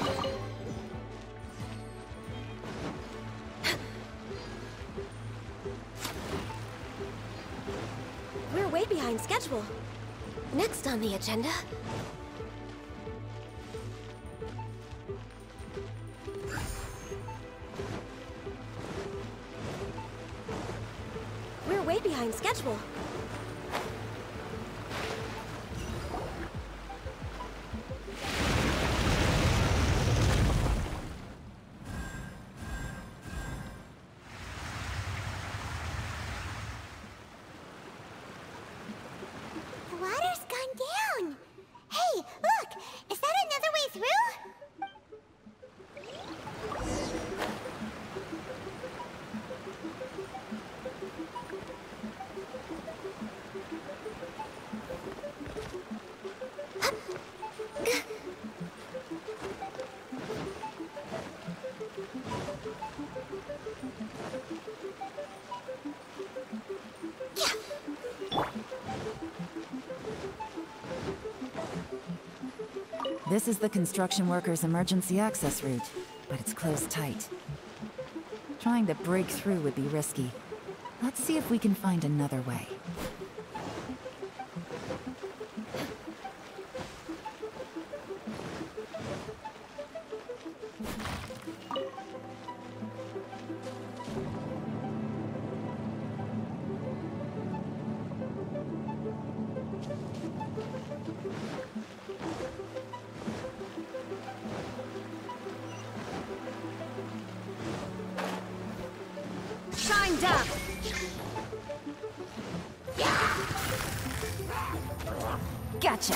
We're way behind schedule. Next on the agenda... We're way behind schedule. The water's gone down. Hey, look! Is that another way through? This is the construction workers' emergency access route, but it's closed tight. Trying to break through would be risky. Let's see if we can find another way. Shine down! Gotcha!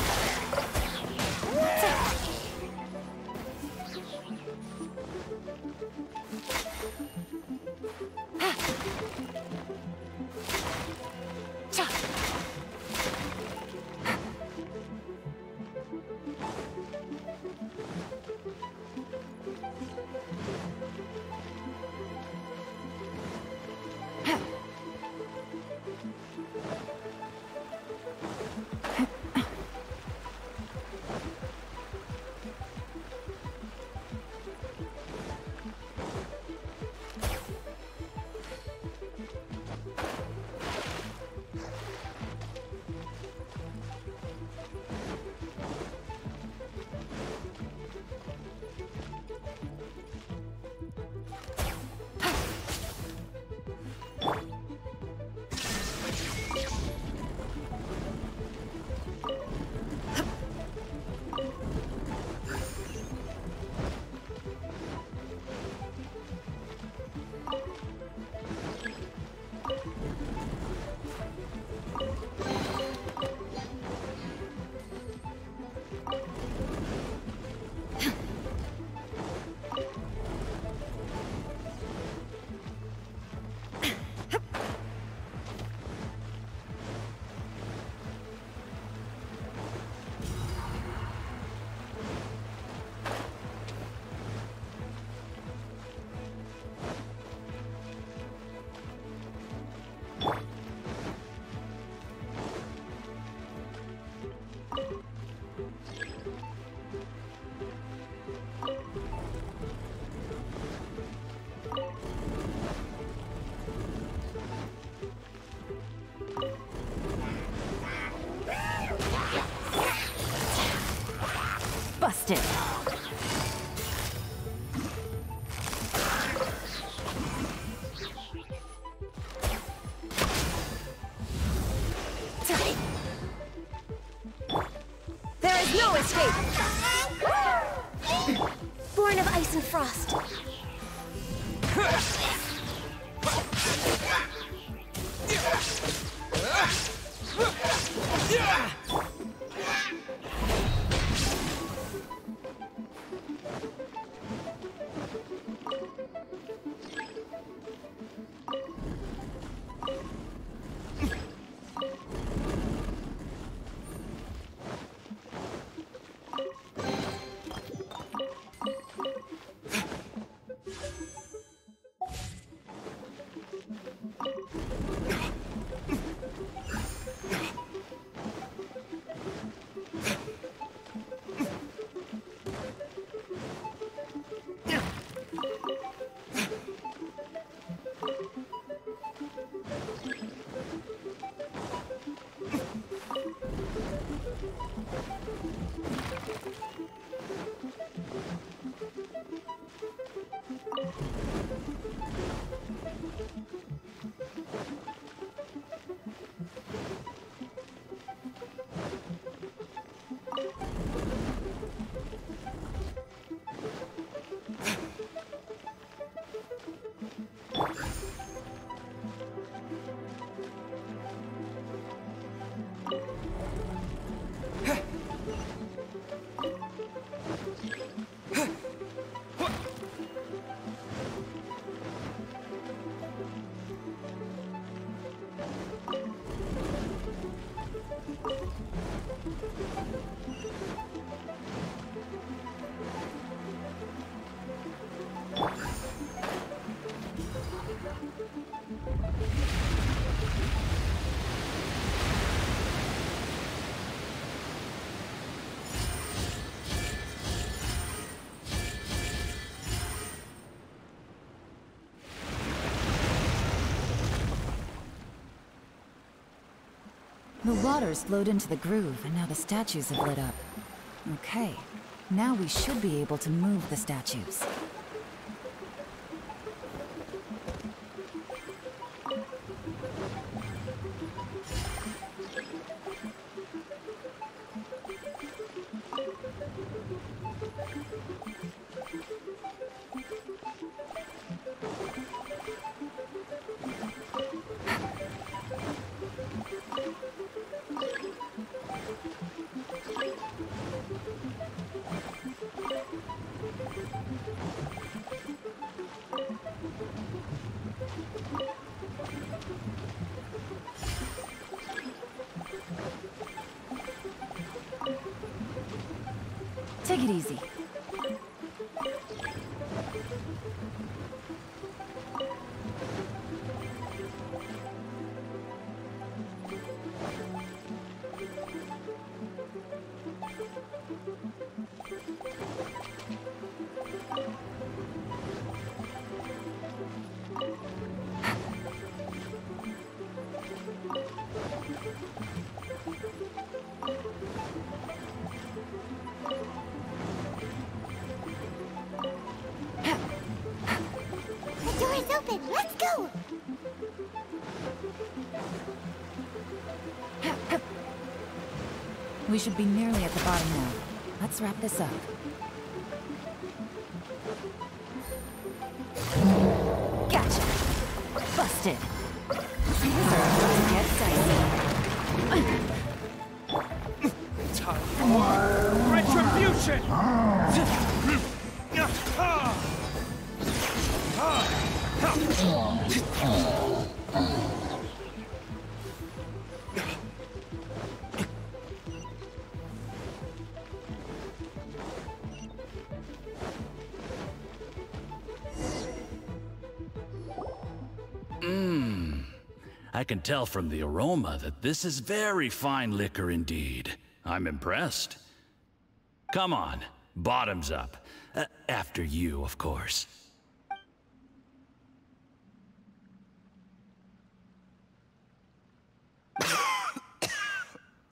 Busted! There is no escape! Born of ice and frost. The water's flowed into the groove, and now the statues have lit up. Okay, now we should be able to move the statues. Take it easy. Let's go! We should be nearly at the bottom now. Let's wrap this up. Gotcha! Busted! These are about to get dicey. Time for retribution! I can tell from the aroma that this is very fine liquor indeed. I'm impressed. Come on, bottoms up. After you, of course.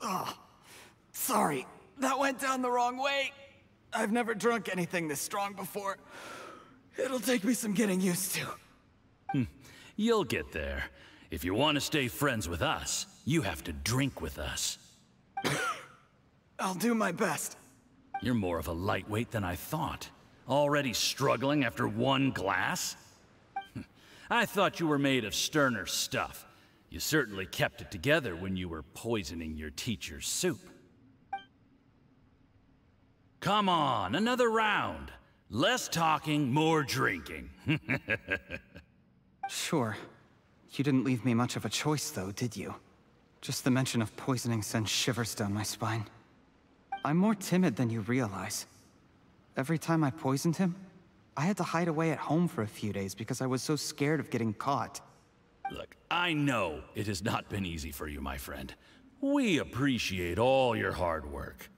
Oh, sorry, that went down the wrong way. I've never drunk anything this strong before. It'll take me some getting used to. You'll get there. If you want to stay friends with us, you have to drink with us. I'll do my best. You're more of a lightweight than I thought. Already struggling after one glass? I thought you were made of sterner stuff. You certainly kept it together when you were poisoning your teacher's soup. Come on, another round. Less talking, more drinking. Sure. You didn't leave me much of a choice, though, did you? Just the mention of poisoning sends shivers down my spine. I'm more timid than you realize. Every time I poisoned him, I had to hide away at home for a few days because I was so scared of getting caught. Look, I know it has not been easy for you, my friend. We appreciate all your hard work.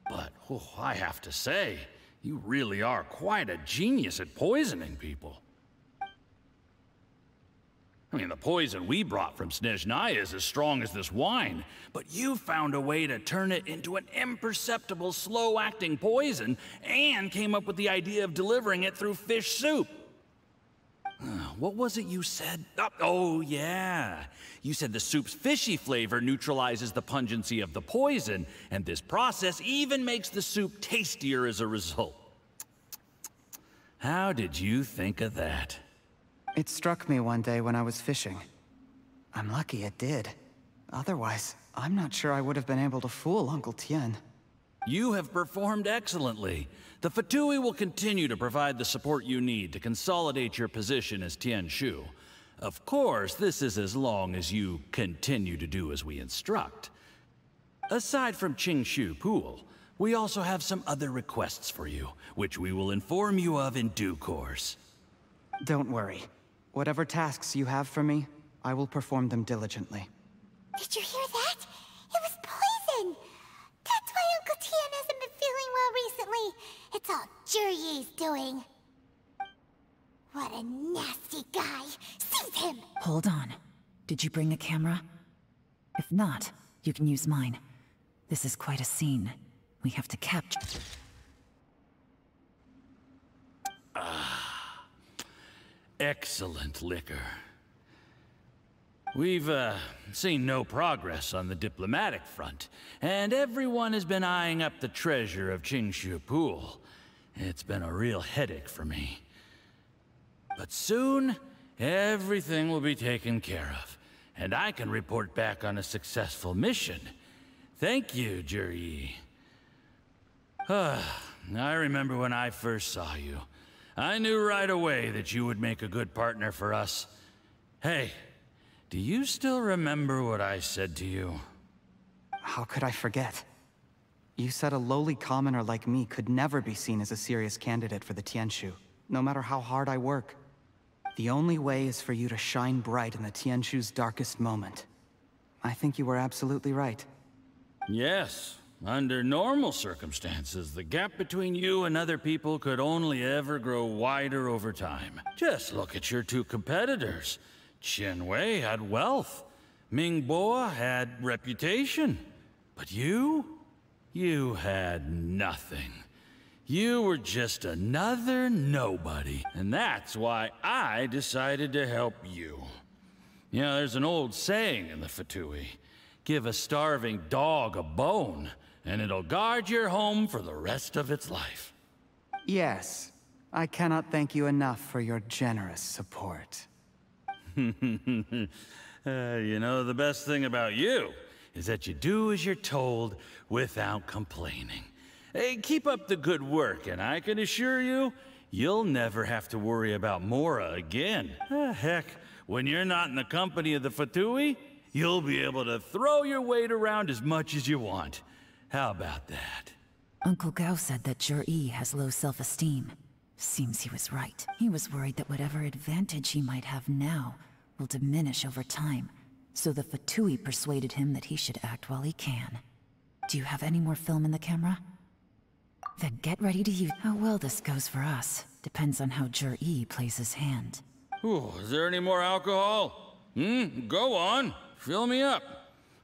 But, I have to say, you really are quite a genius at poisoning people. I mean, the poison we brought from Snezhnaya is as strong as this wine, but you found a way to turn it into an imperceptible, slow-acting poison, and came up with the idea of delivering it through fish soup. What was it you said? Oh, yeah. You said the soup's fishy flavor neutralizes the pungency of the poison, and this process even makes the soup tastier as a result. How did you think of that? It struck me one day when I was fishing. I'm lucky it did. Otherwise, I'm not sure I would have been able to fool Uncle Tien. You have performed excellently. The Fatui will continue to provide the support you need to consolidate your position as Tien Shu. Of course, this is as long as you continue to do as we instruct. Aside from Qingshu Pool, we also have some other requests for you, which we will inform you of in due course. Don't worry. Whatever tasks you have for me, I will perform them diligently. Did you hear that? It was poison! That's why Uncle Tien hasn't been feeling well recently. It's all Jurye's doing. What a nasty guy. Seize him! Hold on. Did you bring the camera? If not, You can use mine. This is quite a scene. We have to capture... Excellent liquor. We've, seen no progress on the diplomatic front, and everyone has been eyeing up the treasure of Qingshu Pool. It's been a real headache for me. But soon, everything will be taken care of, and I can report back on a successful mission. Thank you, Juri. I remember when I first saw you. I knew right away that you would make a good partner for us. Hey, do you still remember what I said to you? How could I forget? You said a lowly commoner like me could never be seen as a serious candidate for the Tianshu, no matter how hard I work. The only way is for you to shine bright in the Tianshu's darkest moment. I think you were absolutely right. Yes. Under normal circumstances, the gap between you and other people could only ever grow wider over time. Just look at your two competitors. Qianwei had wealth. Mingbo had reputation. But you had nothing. You were just another nobody. And that's why I decided to help you. You know, there's an old saying in the Fatui. Give a starving dog a bone, and it'll guard your home for the rest of its life. Yes. I cannot thank you enough for your generous support. You know, the best thing about you is that you do as you're told without complaining. Hey, keep up the good work, and I can assure you, you'll never have to worry about Mora again. Heck, when you're not in the company of the Fatui, you'll be able to throw your weight around as much as you want. How about that? Uncle Gao said that Jur-E has low self-esteem. Seems he was right. He was worried that whatever advantage he might have now will diminish over time, so the Fatui persuaded him that he should act while he can. Do you have any more film in the camera? Then get ready to use... How well this goes for us depends on how Jur-E plays his hand. Ooh, is there any more alcohol? Go on. Fill me up.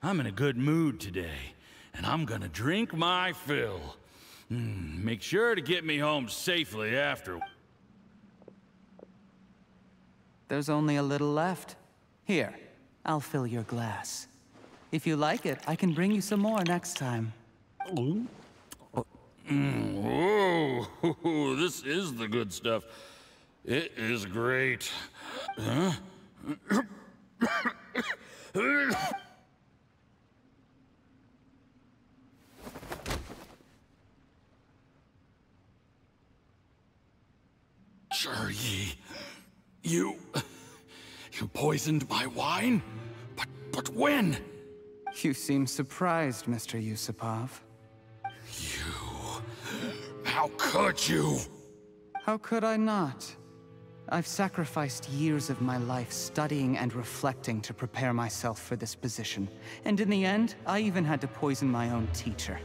I'm in a good mood today, and I'm gonna drink my fill. Make sure to get me home safely after. There's only a little left. Here, I'll fill your glass. If you like it, I can bring you some more next time. Whoa, this is the good stuff. It is great. Huh? Jur-E, you poisoned my wine? But when? You seem surprised, Mr. Yusupov. How could you? How could I not? I've sacrificed years of my life studying and reflecting to prepare myself for this position. And in the end, I even had to poison my own teacher.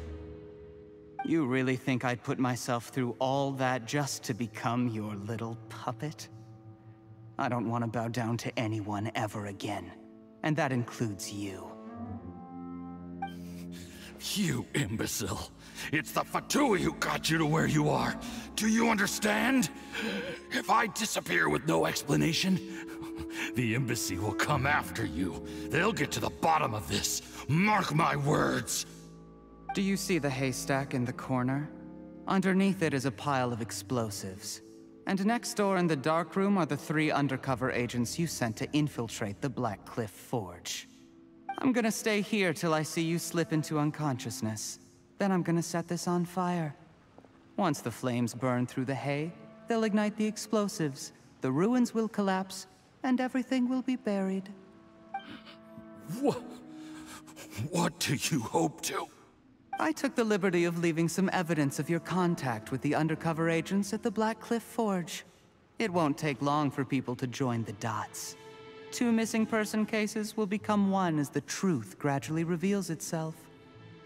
You really think I'd put myself through all that just to become your little puppet? I don't want to bow down to anyone ever again. And that includes you. You imbecile. It's the Fatui who got you to where you are. Do you understand? If I disappear with no explanation, the embassy will come after you. They'll get to the bottom of this. Mark my words. Do you see the haystack in the corner? Underneath it is a pile of explosives. And next door in the dark room are the 3 undercover agents you sent to infiltrate the Black Cliff Forge. I'm gonna stay here till I see you slip into unconsciousness. Then I'm gonna set this on fire. Once the flames burn through the hay, they'll ignite the explosives, the ruins will collapse, and everything will be buried. What do you hope to? I took the liberty of leaving some evidence of your contact with the undercover agents at the Black Cliff Forge. It won't take long for people to join the dots. 2 missing person cases will become one as the truth gradually reveals itself.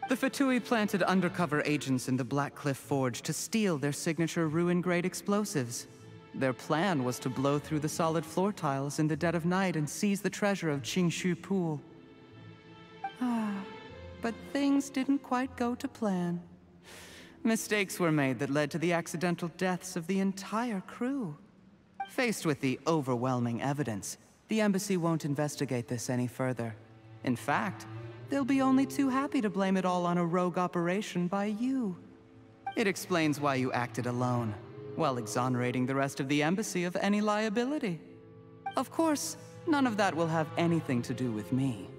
The Fatui planted undercover agents in the Black Cliff Forge to steal their signature ruin-grade explosives. Their plan was to blow through the solid floor tiles in the dead of night and seize the treasure of Qingshu Pool. but things didn't quite go to plan. Mistakes were made that led to the accidental deaths of the entire crew. Faced with the overwhelming evidence, the embassy won't investigate this any further. In fact, they'll be only too happy to blame it all on a rogue operation by you. It explains why you acted alone, while exonerating the rest of the embassy of any liability. Of course, none of that will have anything to do with me.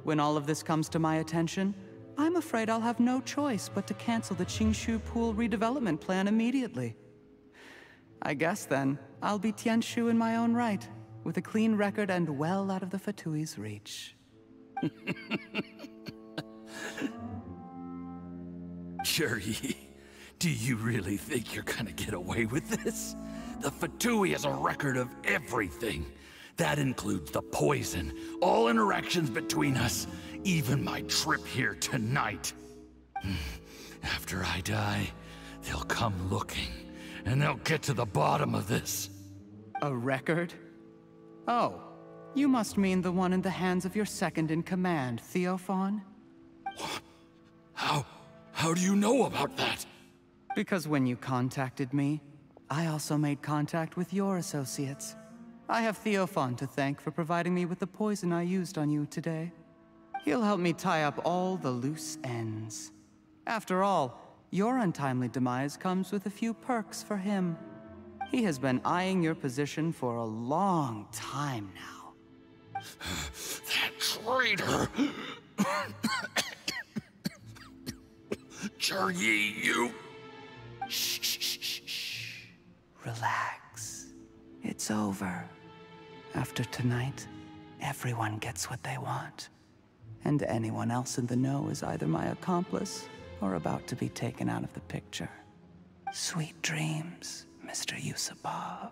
When all of this comes to my attention, I'm afraid I'll have no choice but to cancel the Qingshu Pool redevelopment plan immediately. I guess then, I'll be Tianshu in my own right, with a clean record and well out of the Fatui's reach. Shuri, do you really think you're gonna get away with this? The Fatui has a record of everything. That includes the poison, all interactions between us, even my trip here tonight. After I die, they'll come looking, and they'll get to the bottom of this. A record? Oh, you must mean the one in the hands of your second-in-command, Theophan? How do you know about that? Because when you contacted me, I also made contact with your associates. I have Theophan to thank for providing me with the poison I used on you today. He'll help me tie up all the loose ends. After all, your untimely demise comes with a few perks for him. He has been eyeing your position for a long time now. That traitor! Shuri, you... Shh. Relax. It's over. After tonight, everyone gets what they want. And anyone else in the know is either my accomplice or about to be taken out of the picture. Sweet dreams, Mr. Yusupov.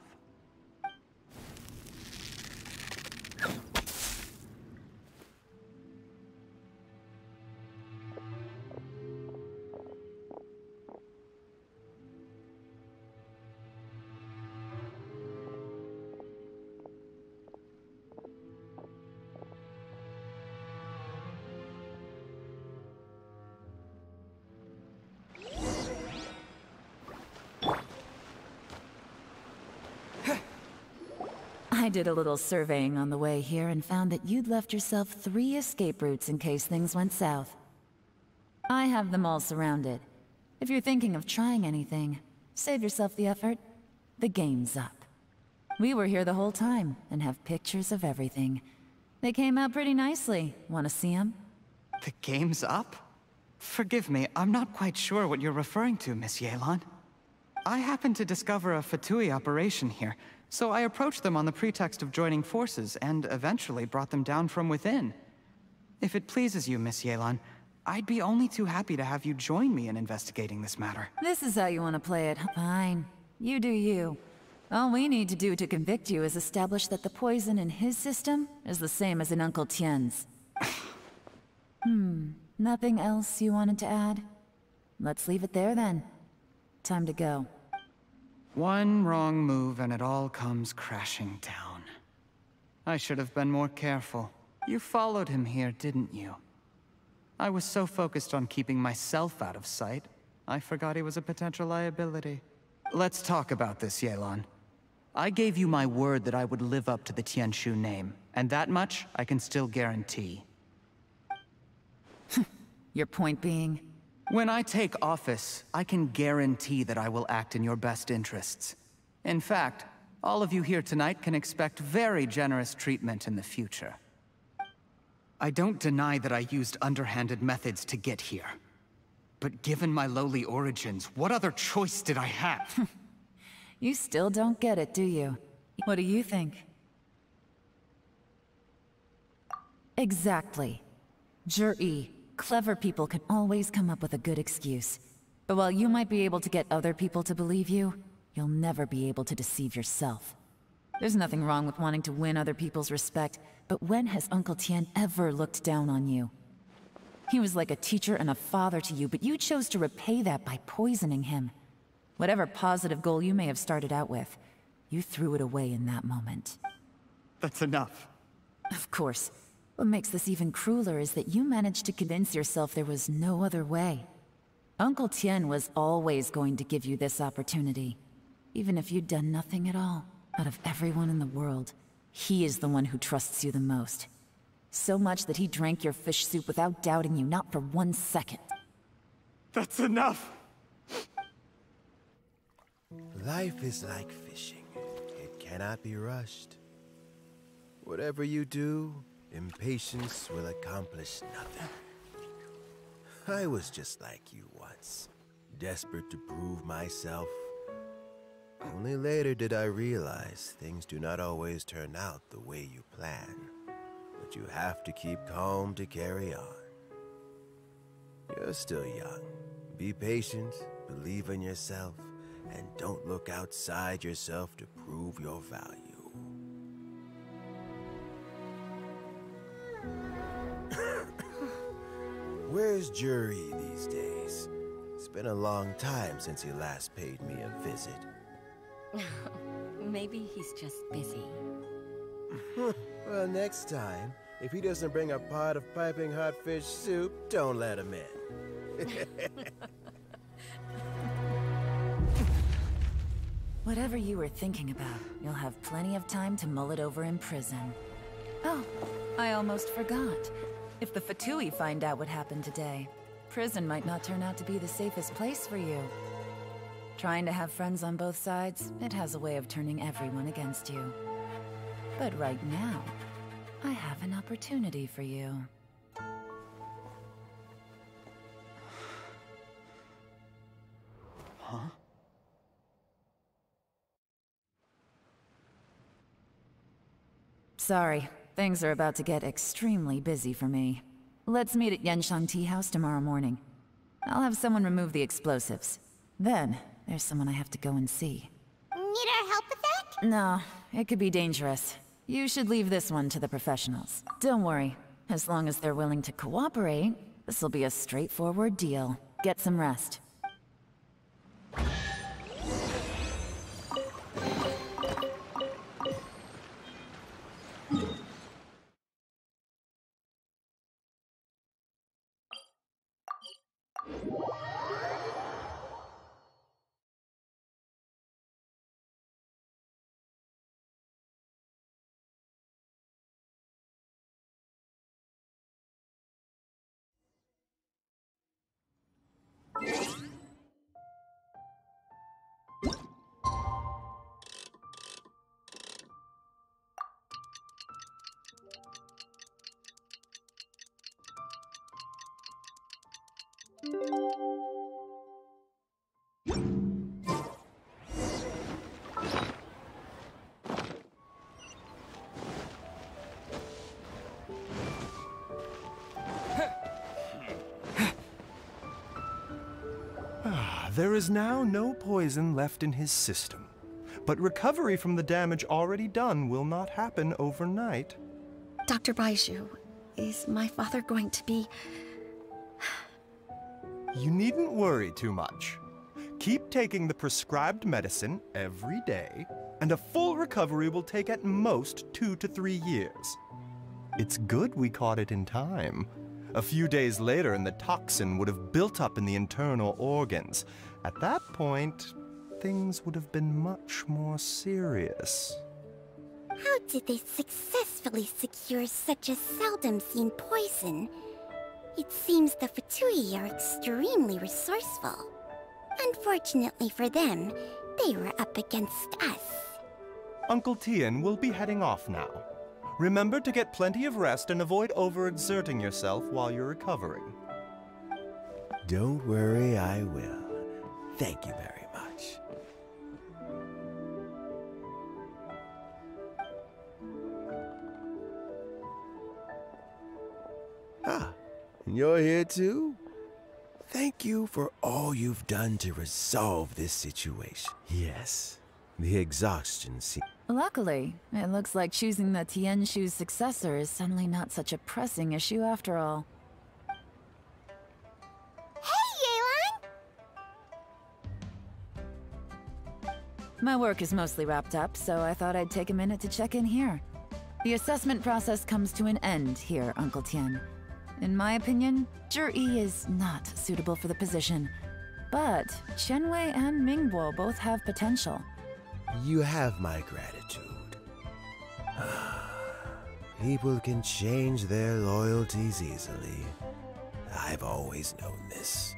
I did a little surveying on the way here and found that you'd left yourself 3 escape routes in case things went south. I have them all surrounded. If you're thinking of trying anything, save yourself the effort. The game's up. We were here the whole time and have pictures of everything. They came out pretty nicely. Want to see them? The game's up? Forgive me, I'm not quite sure what you're referring to, Miss Yelan. I happened to discover a Fatui operation here, so I approached them on the pretext of joining forces and eventually brought them down from within. If it pleases you, Miss Yelan, I'd be only too happy to have you join me in investigating this matter. This is how you want to play it. Fine. You do you. All we need to do to convict you is establish that the poison in his system is the same as in Uncle Tien's. Nothing else you wanted to add? Let's leave it there then. Time to go. One wrong move and it all comes crashing down. I should have been more careful. You followed him here, didn't you? I was so focused on keeping myself out of sight, I forgot he was a potential liability. Let's talk about this, Yelan. I gave you my word that I would live up to the Tianshu name, and that much I can still guarantee. Your point being? When I take office, I can guarantee that I will act in your best interests. In fact, all of you here tonight can expect very generous treatment in the future. I don't deny that I used underhanded methods to get here. But given my lowly origins, what other choice did I have? You still don't get it, do you? What do you think? Exactly. Jur-E. Clever people can always come up with a good excuse. But while you might be able to get other people to believe you, you'll never be able to deceive yourself. There's nothing wrong with wanting to win other people's respect, but when has Uncle Tien ever looked down on you? He was like a teacher and a father to you, but you chose to repay that by poisoning him. Whatever positive goal you may have started out with, you threw it away in that moment. That's enough. Of course. What makes this even crueler is that you managed to convince yourself there was no other way. Uncle Tien was always going to give you this opportunity. Even if you'd done nothing at all. Out of everyone in the world, he is the one who trusts you the most. So much that he drank your fish soup without doubting you, not for 1 second. That's enough! Life is like fishing. It cannot be rushed. Whatever you do, impatience will accomplish nothing. I was just like you once, desperate to prove myself. Only later did I realize things do not always turn out the way you plan. But you have to keep calm to carry on. You're still young. Be patient, believe in yourself, and don't look outside yourself to prove your value. Where's Jury these days? It's been a long time since he last paid me a visit. Maybe he's just busy. Well, next time, if he doesn't bring a pot of piping hot fish soup, don't let him in. Whatever you were thinking about, you'll have plenty of time to mull it over in prison. Oh, I almost forgot. If the Fatui find out what happened today, prison might not turn out to be the safest place for you. Trying to have friends on both sides, it has a way of turning everyone against you. But right now, I have an opportunity for you. Huh? Sorry, things are about to get extremely busy for me. Let's meet at Genshin Tea House tomorrow morning. I'll have someone remove the explosives. Then, there's someone I have to go and see. Need our help with that? No, it could be dangerous. You should leave this one to the professionals. Don't worry, as long as they're willing to cooperate, this'll be a straightforward deal. Get some rest. There is now no poison left in his system, but recovery from the damage already done will not happen overnight. Dr. Baizhu, is my father going to be... You needn't worry too much. Keep taking the prescribed medicine every day, and a full recovery will take at most 2 to 3 years. It's good we caught it in time. A few days later, and the toxin would have built up in the internal organs. At that point, things would have been much more serious. How did they successfully secure such a seldom-seen poison? It seems the Fatui are extremely resourceful. Unfortunately for them, they were up against us. Uncle Tien will be heading off now. Remember to get plenty of rest and avoid overexerting yourself while you're recovering. Don't worry, I will. Thank you very much. Ah, and you're here too? Thank you for all you've done to resolve this situation. Yes, the exhaustion seems... Luckily, it looks like choosing the Tianshu's successor is suddenly not such a pressing issue after all. My work is mostly wrapped up, so I thought I'd take a minute to check in here. The assessment process comes to an end here, Uncle Tian. In my opinion, Zhi is not suitable for the position. But Qianwei and Mingbo both have potential. You have my gratitude. People can change their loyalties easily. I've always known this.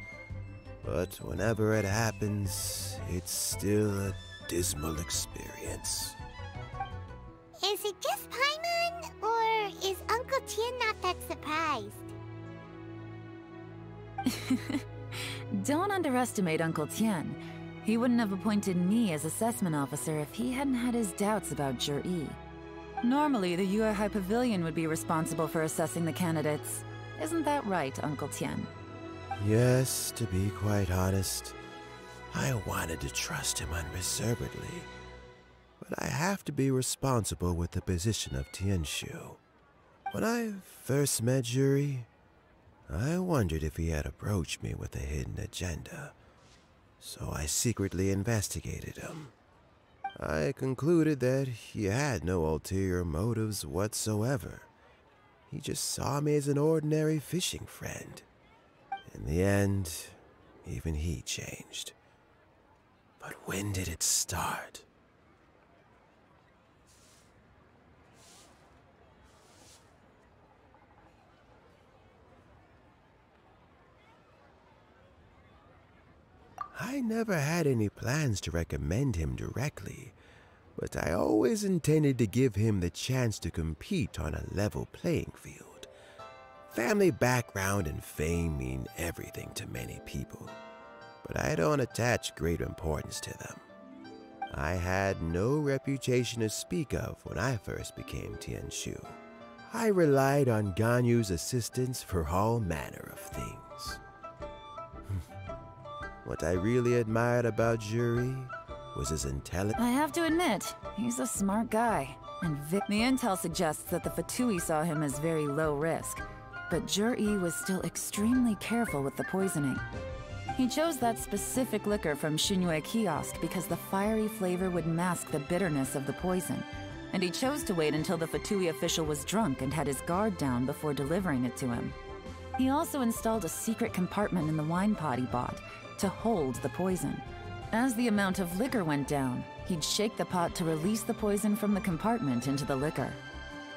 But whenever it happens, it's still a dismal experience. Is it just Paimon, or is Uncle Tian not that surprised? Don't underestimate Uncle Tian. He wouldn't have appointed me as assessment officer if he hadn't had his doubts about Zhi. Normally, the Yuehai Pavilion would be responsible for assessing the candidates. Isn't that right, Uncle Tian? Yes, to be quite honest, I wanted to trust him unreservedly. But I have to be responsible with the position of Tianshu. When I first met Zhi, I wondered if he had approached me with a hidden agenda. So I secretly investigated him. I concluded that he had no ulterior motives whatsoever. He just saw me as an ordinary fishing friend. In the end, even he changed. But when did it start? I never had any plans to recommend him directly, but I always intended to give him the chance to compete on a level playing field. Family background and fame mean everything to many people, but I don't attach great importance to them. I had no reputation to speak of when I first became Tianshu. I relied on Ganyu's assistance for all manner of things. What I really admired about Zhi was his intelligence. I have to admit, he's a smart guy. And the intel suggests that the Fatui saw him as very low risk. But Zhi was still extremely careful with the poisoning. He chose that specific liquor from Xinyue Kiosk because the fiery flavor would mask the bitterness of the poison. And he chose to wait until the Fatui official was drunk and had his guard down before delivering it to him. He also installed a secret compartment in the wine pot he bought to hold the poison. As the amount of liquor went down, he'd shake the pot to release the poison from the compartment into the liquor.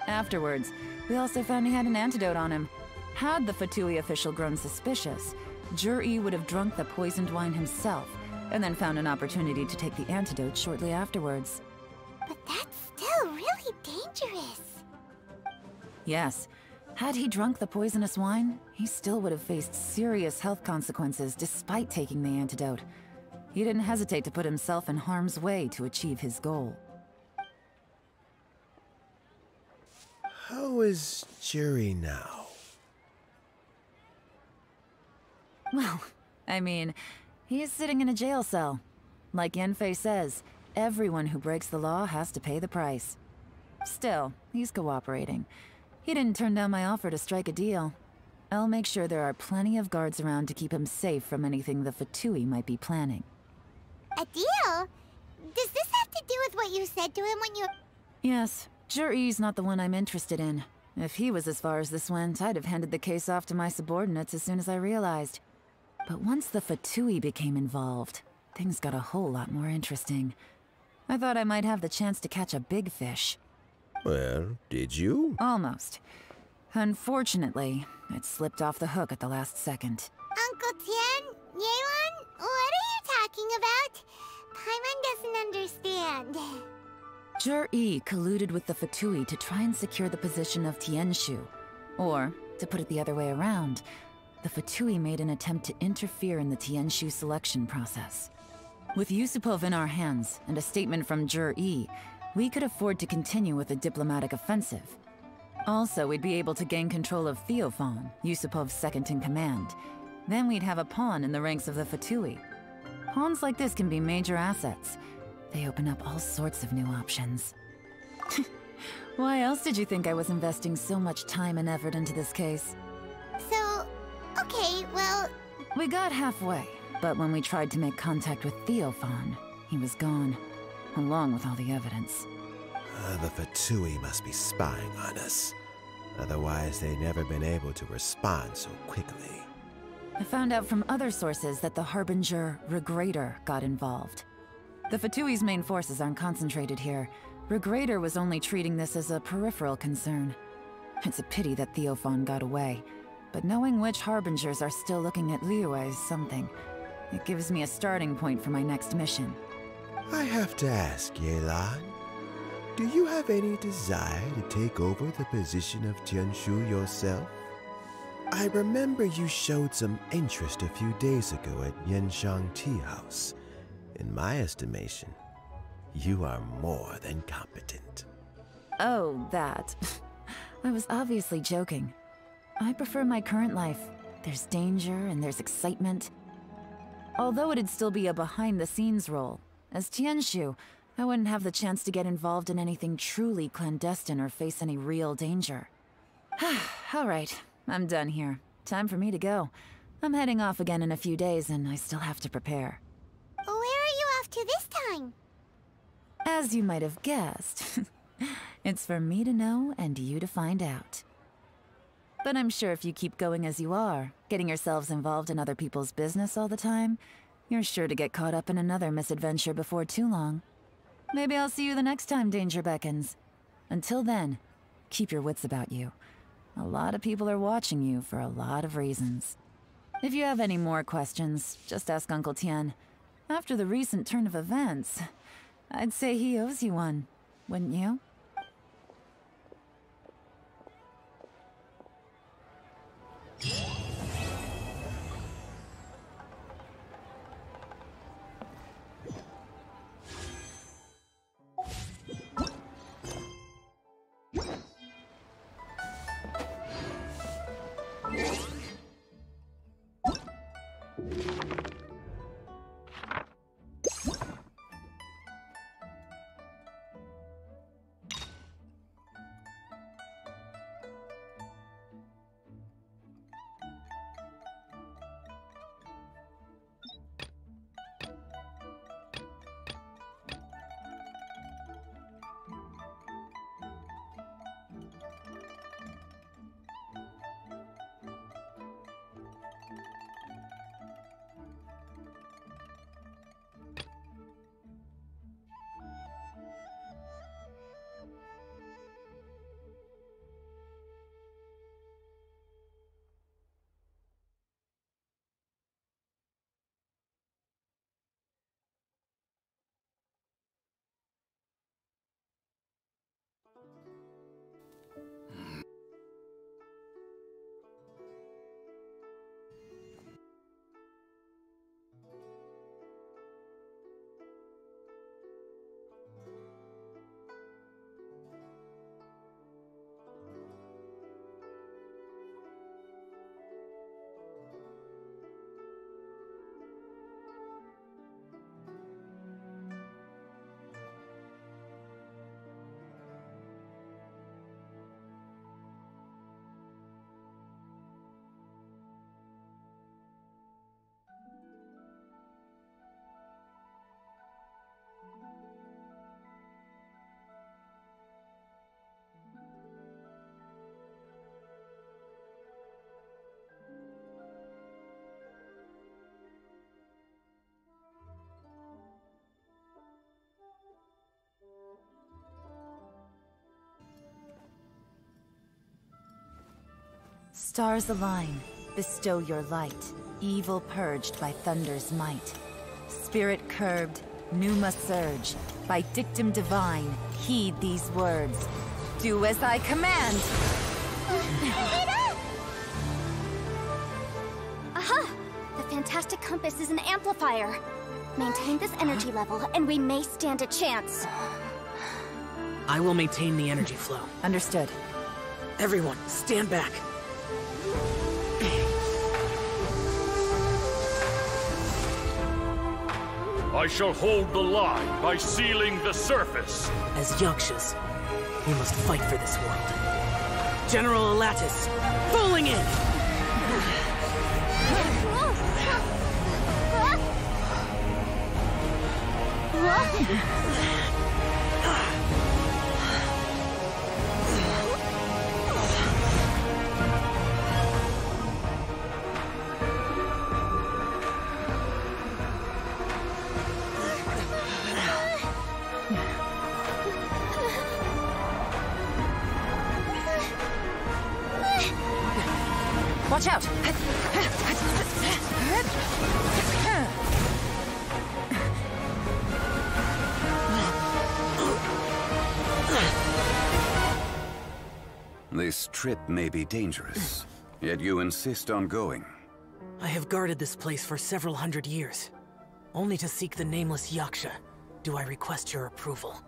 Afterwards, we also found he had an antidote on him. Had the Fatui official grown suspicious, Zhi would have drunk the poisoned wine himself, and then found an opportunity to take the antidote shortly afterwards. But that's still really dangerous. Yes. Had he drunk the poisonous wine, he still would have faced serious health consequences despite taking the antidote. He didn't hesitate to put himself in harm's way to achieve his goal. How is Zhi now? Well, I mean, he is sitting in a jail cell. Like Yanfei says, everyone who breaks the law has to pay the price. Still, he's cooperating. He didn't turn down my offer to strike a deal. I'll make sure there are plenty of guards around to keep him safe from anything the Fatui might be planning. A deal? Does this have to do with what you said to him when you... Yes, Zhi's not the one I'm interested in. If he was as far as this went, I'd have handed the case off to my subordinates as soon as I realized. But once the Fatui became involved, things got a whole lot more interesting. I thought I might have the chance to catch a big fish. Well, did you? Almost. Unfortunately, it slipped off the hook at the last second. Uncle Tian? Yeon? What are you talking about? Paimon doesn't understand. Zhi colluded with the Fatui to try and secure the position of Tianshu. Or, to put it the other way around, the Fatui made an attempt to interfere in the Tianshu selection process. With Yusupov in our hands, and a statement from Zhi, we could afford to continue with a diplomatic offensive. Also, we'd be able to gain control of Theophan, Yusupov's second-in-command. Then we'd have a pawn in the ranks of the Fatui. Pawns like this can be major assets. They open up all sorts of new options. Why else did you think I was investing so much time and effort into this case? So, okay, well... We got halfway, but when we tried to make contact with Theophan, he was gone. Along with all the evidence. The Fatui must be spying on us. Otherwise, they'd never been able to respond so quickly. I found out from other sources that the Harbinger Regrator got involved. The Fatui's main forces aren't concentrated here. Regrator was only treating this as a peripheral concern. It's a pity that Theophan got away, but knowing which Harbingers are still looking at Liyue is something. It gives me a starting point for my next mission. I have to ask, Yelan, do you have any desire to take over the position of Tianshu yourself? I remember you showed some interest a few days ago at Yenshang Tea House. In my estimation, you are more than competent. Oh, that. I was obviously joking. I prefer my current life. There's danger and there's excitement. Although it'd still be a behind-the-scenes role, as Tianshu, I wouldn't have the chance to get involved in anything truly clandestine or face any real danger. All right, I'm done here. Time for me to go. I'm heading off again in a few days, and I still have to prepare. Where are you off to this time? As you might have guessed, it's for me to know and you to find out. But I'm sure if you keep going as you are, getting yourselves involved in other people's business all the time, you're sure to get caught up in another misadventure before too long. Maybe I'll see you the next time danger beckons. Until then, keep your wits about you. A lot of people are watching you for a lot of reasons. If you have any more questions, just ask Uncle Tian. After the recent turn of events, I'd say he owes you one, wouldn't you? Stars align, bestow your light, evil purged by thunder's might. Spirit curbed, pneuma surge, by dictum divine, heed these words. Do as I command! Aha! The fantastic compass is an amplifier. Maintain this energy level, and we may stand a chance. I will maintain the energy flow. Understood. Everyone, stand back. I shall hold the line by sealing the surface. As Yakshas, we must fight for this world. General Elatus, falling in! Watch out! This trip may be dangerous, yet you insist on going. I have guarded this place for several hundred years, only to seek the nameless Yaksha. Do I request your approval?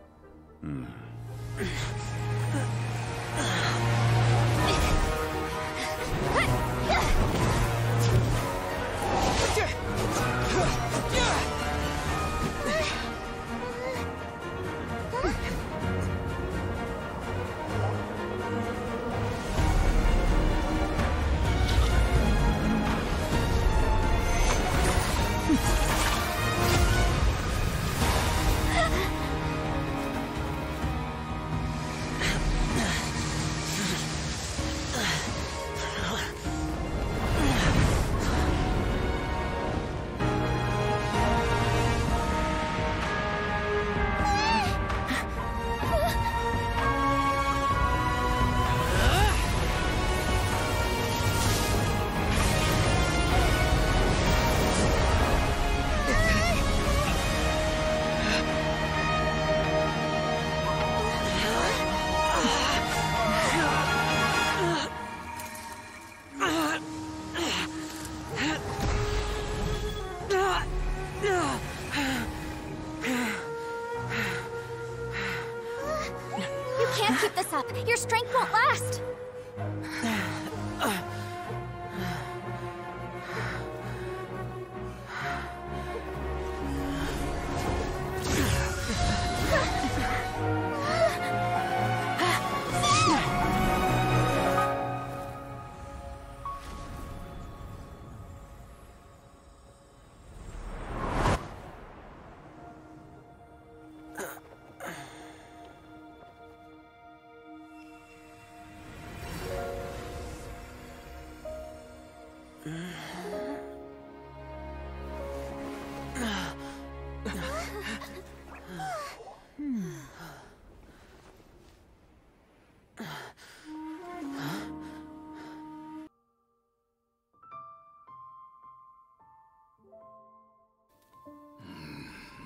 Your strength won't last!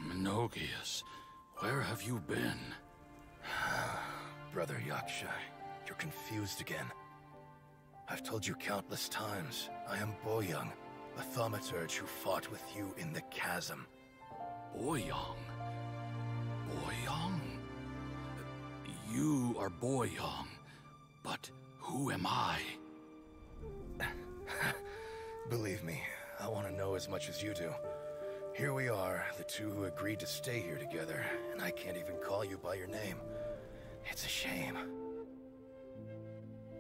Menogias, where have you been? Brother Yaksha, you're confused again. I've told you countless times, I am Boyoung, a thaumaturge who fought with you in the chasm. Boyoung? Boyoung? You are Boyoung, but who am I? Believe me, I want to know as much as you do. Here we are, the two who agreed to stay here together, and I can't even call you by your name. It's a shame.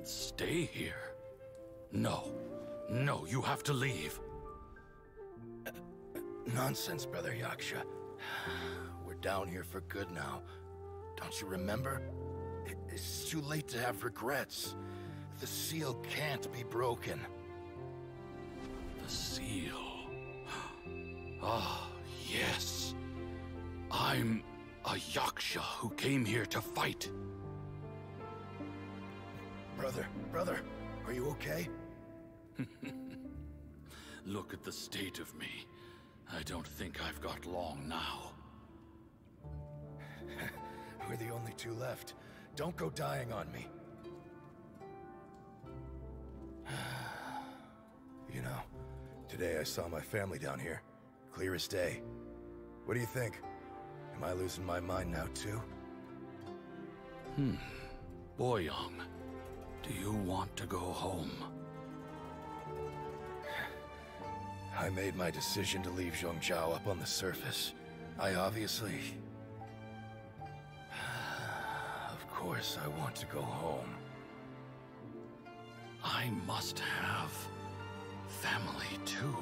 Stay here? No. No, you have to leave. Nonsense, Brother Yaksha. We're down here for good now. Don't you remember? It's too late to have regrets. The seal can't be broken. The seal... Ah, yes. I'm a Yaksha who came here to fight. Brother, are you okay? Look at the state of me. I don't think I've got long now. We're the only two left. Don't go dying on me. You know, today I saw my family down here. Clear as day. What do you think? Am I losing my mind now, too? Boyoung, do you want to go home? I made my decision to leave Zhongzhou up on the surface. I obviously... Of course I want to go home. I must have family, too.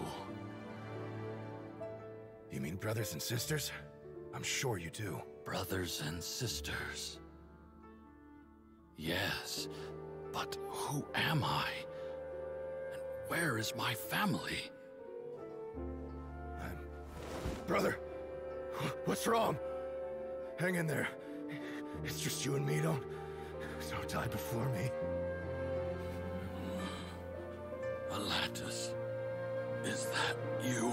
You mean brothers and sisters? I'm sure you do. Brothers and sisters. Yes, but who am I? And where is my family? Brother! What's wrong? Hang in there. It's just you and me, don't die before me. Atlantis, is that you?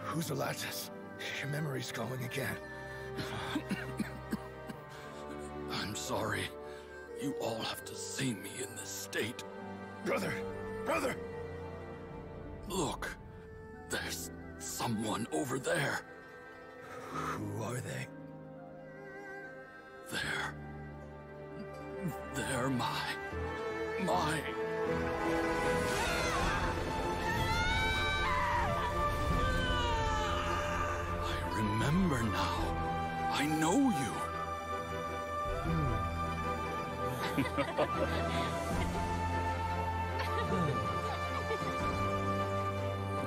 Who's Atlantis? Your memory's going again. I'm sorry. You all have to see me in this state. Brother! Brother! Look, there's someone over there. Who are they? They're my... I remember now. I know you.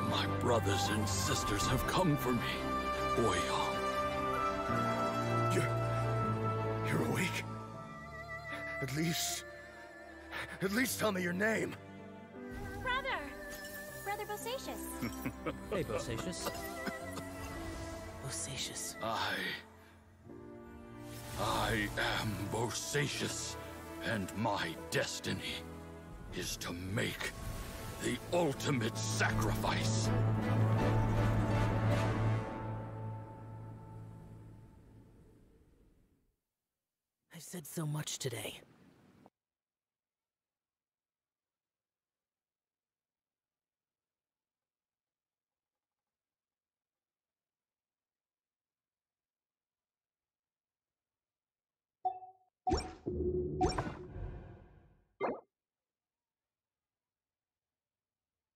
My brothers and sisters have come for me, Ouyang. You're awake? At least tell me your name. Brother Bosacius. Hey, Bosacius. Bosacius. I am Bosacius, and my destiny is to make the ultimate sacrifice. I've said so much today.